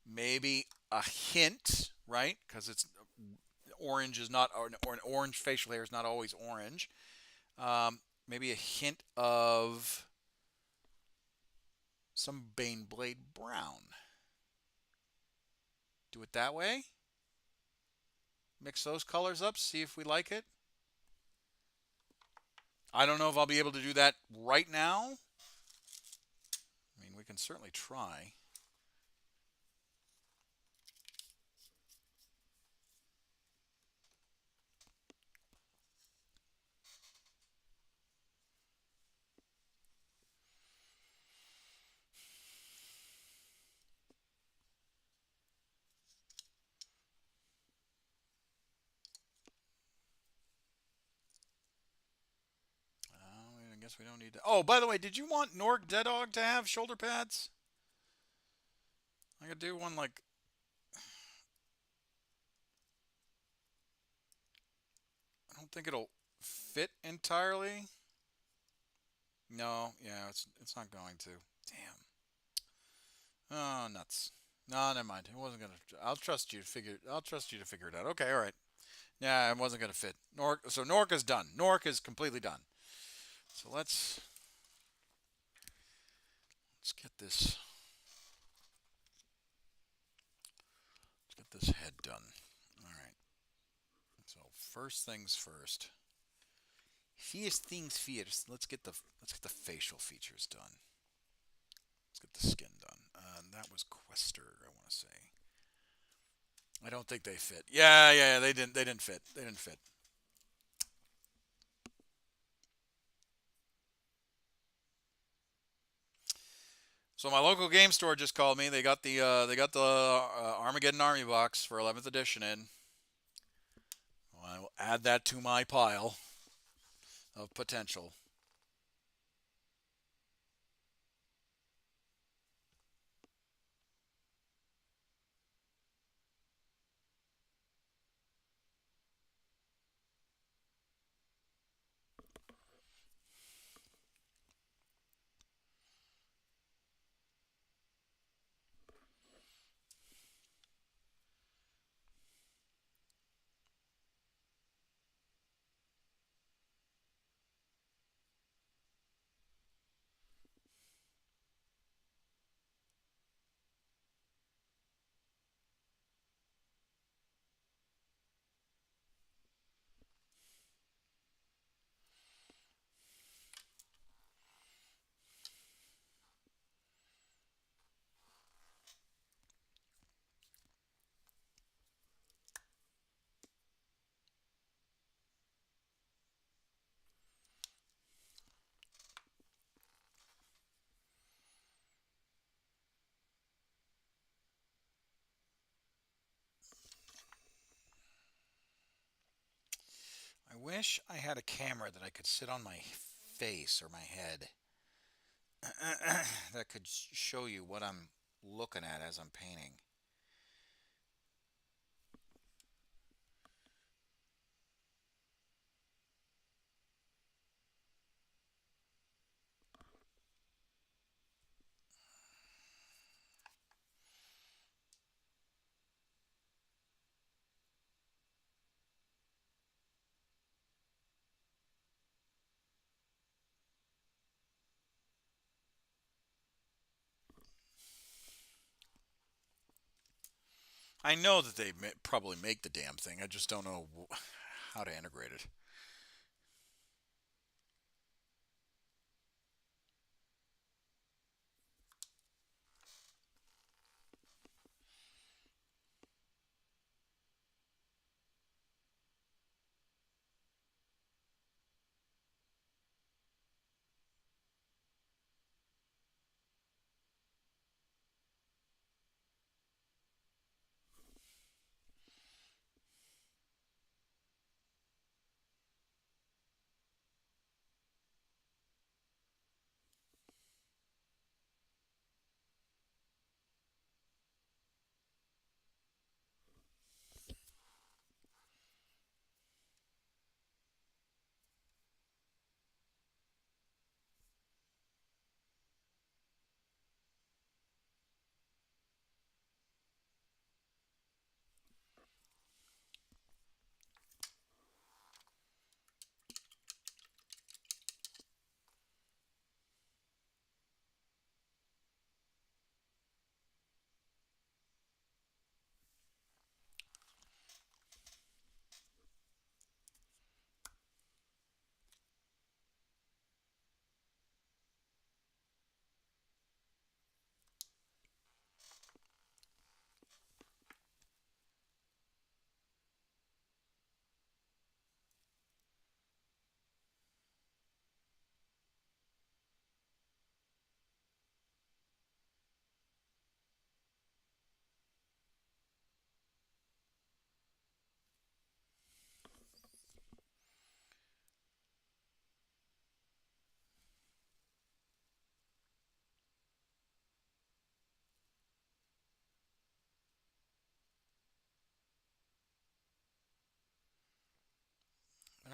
S1: Maybe a hint, right? Because it's orange is not, or an orange facial hair is not always orange. Maybe a hint of some Baneblade brown. Do it that way. Mix those colors up, see if we like it. I don't know if I'll be able to do that right now. I mean, we can certainly try. I guess we don't need to. Oh, by the way, did you want Nork Dead Dog to have shoulder pads? I could do one like. I don't think it'll fit entirely. No, yeah, it's not going to. Damn. Oh, nuts. No, never mind. It wasn't gonna. I'll trust you to figure. I'll trust you to figure it out. Okay, all right. Yeah, it wasn't gonna fit. Nork. So Nork is done. Nork is completely done. So let's get this. Let's get this head done. All right. So first things first. First things first. Let's get the facial features done. Let's get the skin done. That was Quester, I want to say. I don't think they fit. Yeah, they didn't fit. They didn't fit. So my local game store just called me. They got the Armageddon Army box for 11th edition in. Well, I will add that to my pile of potential. I wish I had a camera that I could sit on my face or my head that could show you what I'm looking at as I'm painting. I know that they probably make the damn thing. I just don't know how to integrate it.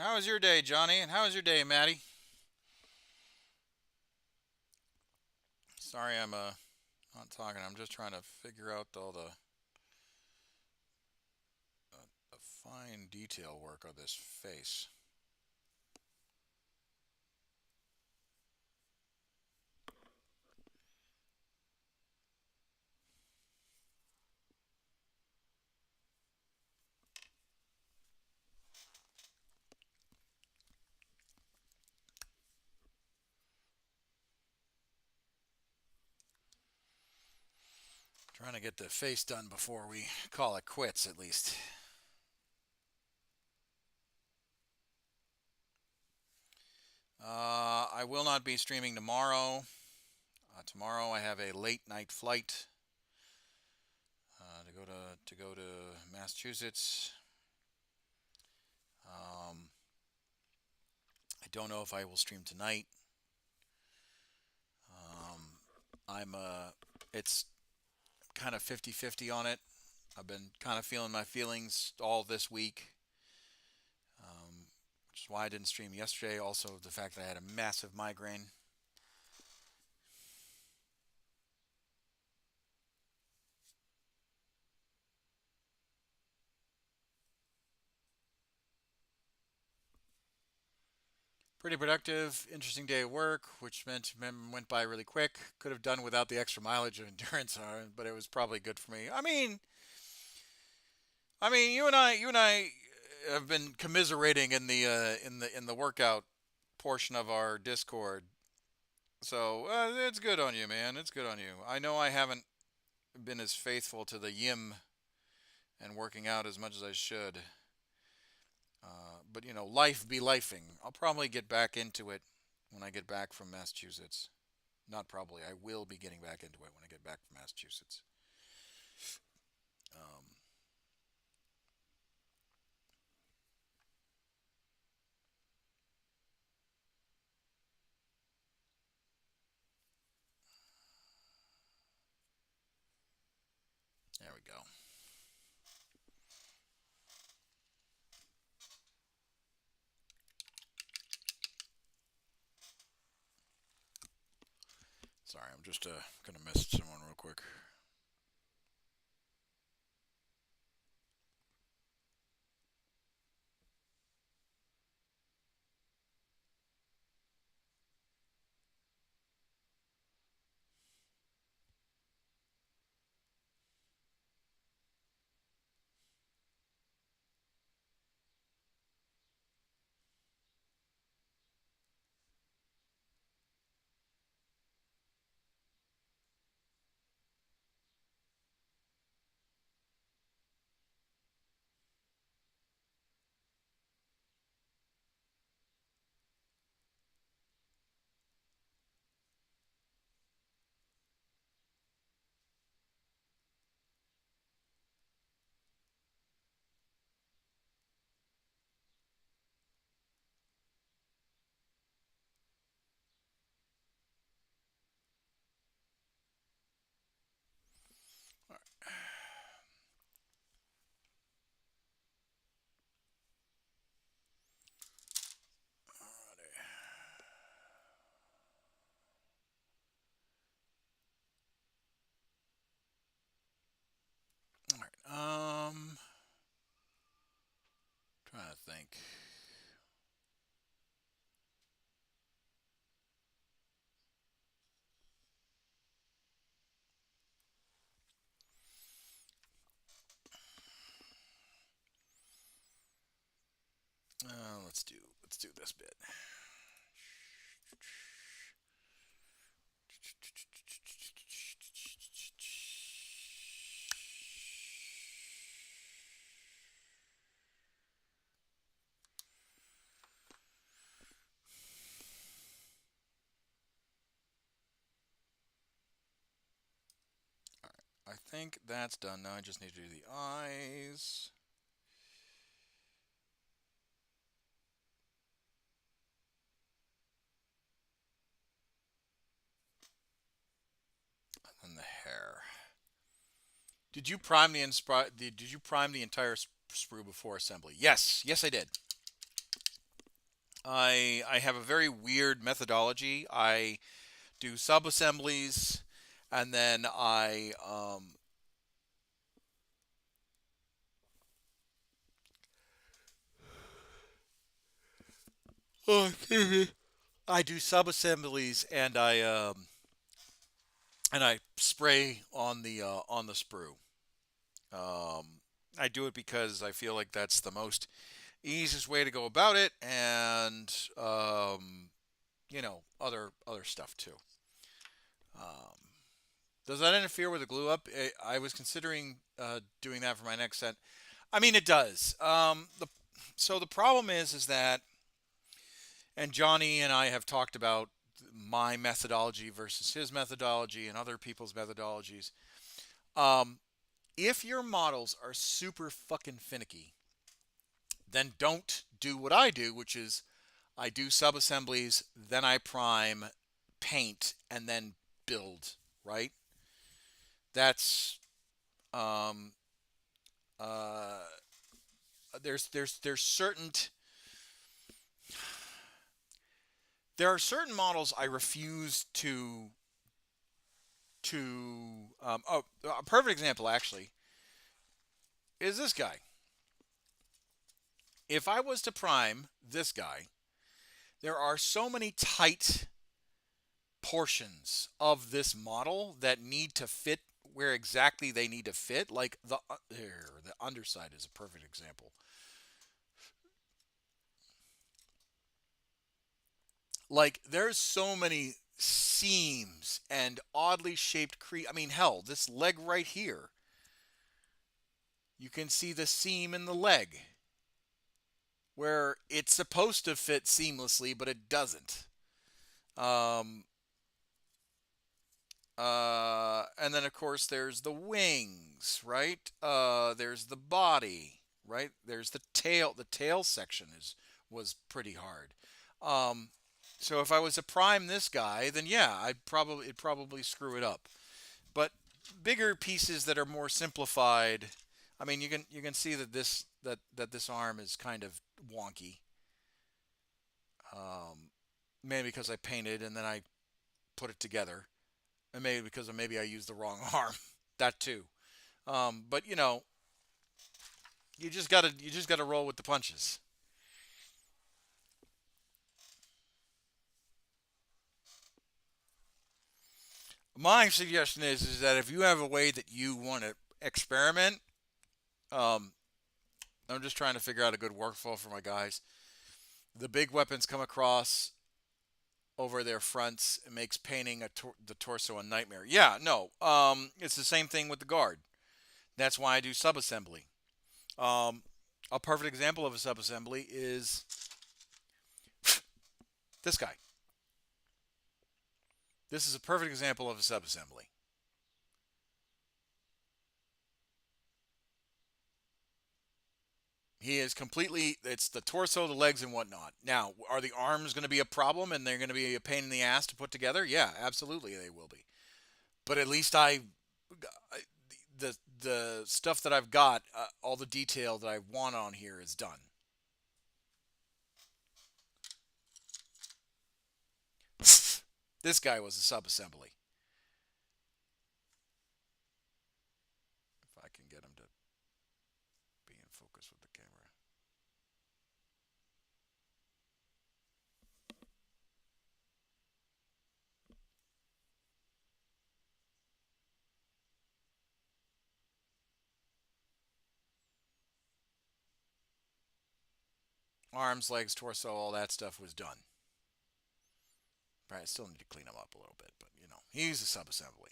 S1: How was your day, Johnny? And how was your day, Maddie? Sorry, I'm not talking. I'm just trying to figure out all the fine detail work of this face. Trying to get the face done before we call it quits, at least. I will not be streaming tomorrow. Tomorrow I have a late night flight to go to Massachusetts. I don't know if I will stream tonight. It's kind of 50-50 on it. I've been kind of feeling my feelings all this week, which is why I didn't stream yesterday. Also, the fact that I had a massive migraine. Pretty productive, interesting day of work, which went by really quick. Could have done without the extra mileage of endurance, but it was probably good for me. You and I have been commiserating in the workout portion of our Discord. So it's good on you, man. It's good on you. I know I haven't been as faithful to the yim and working out as much as I should. But life be lifing. I'll probably get back into it when I get back from Massachusetts. Not probably. I will be getting back into it when I get back from Massachusetts. There we go. Sorry, I'm just gonna message someone real quick. All right. Trying to think. Let's do this bit. I think that's done. Now I just need to do the eyes. And the hair. Did you prime the entire sprue before assembly? Yes, I did. I have a very weird methodology. I do sub-assemblies, and then oh, excuse me. I do sub-assemblies, and I spray on the sprue. Um, I do it because I feel like that's the most easiest way to go about it, and other stuff too. Um, does that interfere with the glue up? I was considering doing that for my next set. I mean, it does. So the problem is that, and Johnny and I have talked about my methodology versus his methodology and other people's methodologies. Um, if your models are super fucking finicky, then don't do what I do, which is I do sub-assemblies, then I prime, paint, and then build, right? That's um, uh, there's certain there are certain models I refuse to a perfect example actually is this guy. If I was to prime this guy, there are so many tight portions of this model that need to fit where exactly they need to fit. Like the underside is a perfect example. Like there's so many seams and oddly shaped I mean, hell, this leg right here. You can see the seam in the leg where it's supposed to fit seamlessly, but it doesn't. Um, and then of course there's the wings, right? There's the body, right? There's the tail. The tail section was pretty hard. Um, so if I was to prime this guy, then yeah, it'd probably screw it up. But bigger pieces that are more simplified, I mean, you can see that this arm is kind of wonky. Um, maybe because I painted and then I put it together, and maybe because maybe I used the wrong arm. That too. But you just gotta roll with the punches. My suggestion is that if you have a way that you want to experiment, um, I'm just trying to figure out a good workflow for my guys. The big weapons come across over their fronts. It makes painting the torso a nightmare. Yeah, no. It's the same thing with the guard. That's why I do subassembly. Um, a perfect example of a subassembly is this guy. This is a perfect example of a subassembly. He is completely, it's the torso, the legs, and whatnot. Now, are the arms going to be a problem and they're going to be a pain in the ass to put together? Yeah, absolutely they will be. But at least the stuff that I've got, all the detail that I want on here is done. This guy was a sub-assembly. If I can get him to be in focus with the camera. Arms, legs, torso, all that stuff was done. Right, I still need to clean him up a little bit, but he's a sub-assembly.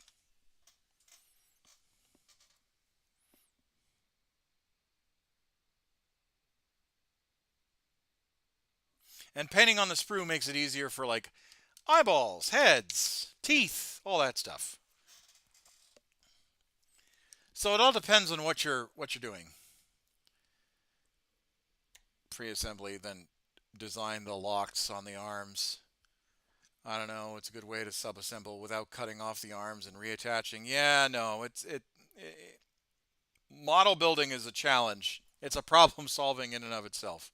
S1: And painting on the sprue makes it easier for like eyeballs, heads, teeth, all that stuff. So it all depends on what you're doing. Pre-assembly, then design the locks on the arms. I don't know. It's a good way to sub-assemble without cutting off the arms and reattaching. Yeah, no, it model building is a challenge. It's a problem solving in and of itself.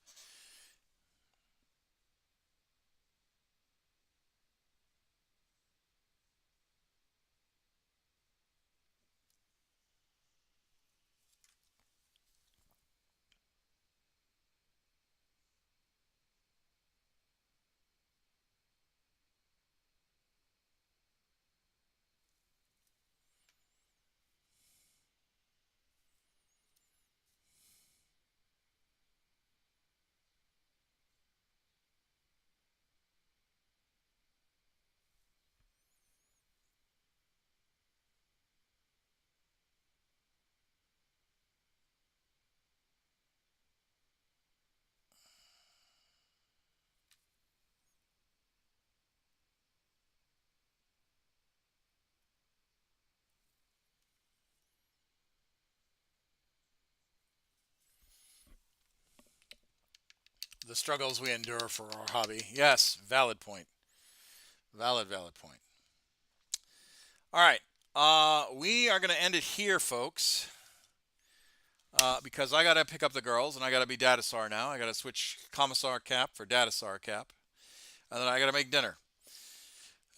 S1: the struggles we endure for our hobby. Yes, valid point. Valid point. All right. We are going to end it here, folks. Because I got to pick up the girls and I got to be Datasar now. I got to switch Commissar cap for Datasar cap. And then I got to make dinner.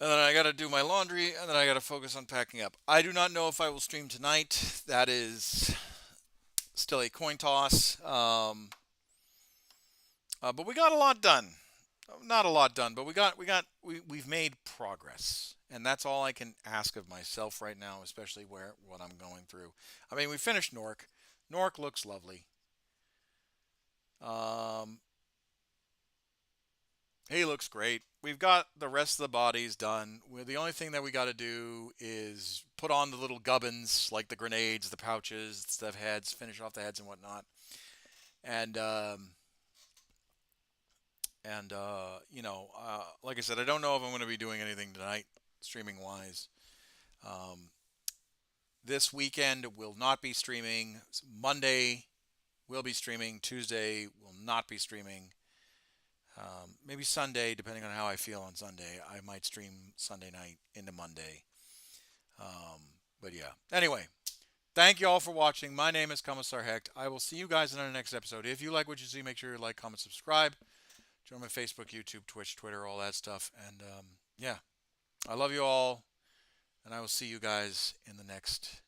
S1: And then I got to do my laundry. And then I got to focus on packing up. I do not know if I will stream tonight. That is still a coin toss. But we got a lot done. Not a lot done, but we've made progress. And that's all I can ask of myself right now, especially what I'm going through. I mean, we finished Nork. Nork looks lovely. He looks great. We've got the rest of the bodies done. The only thing that we got to do is put on the little gubbins, like the grenades, the pouches, the heads, finish off the heads and whatnot. And like I said, I don't know if I'm going to be doing anything tonight, streaming-wise. This weekend will not be streaming. Monday will be streaming. Tuesday will not be streaming. Maybe Sunday, depending on how I feel on Sunday. I might stream Sunday night into Monday. But yeah. Anyway, thank you all for watching. My name is Commissar Hecht. I will see you guys in our next episode. If you like what you see, make sure you like, comment, subscribe. Join my Facebook, YouTube, Twitch, Twitter, all that stuff. And yeah, I love you all. And I will see you guys in the next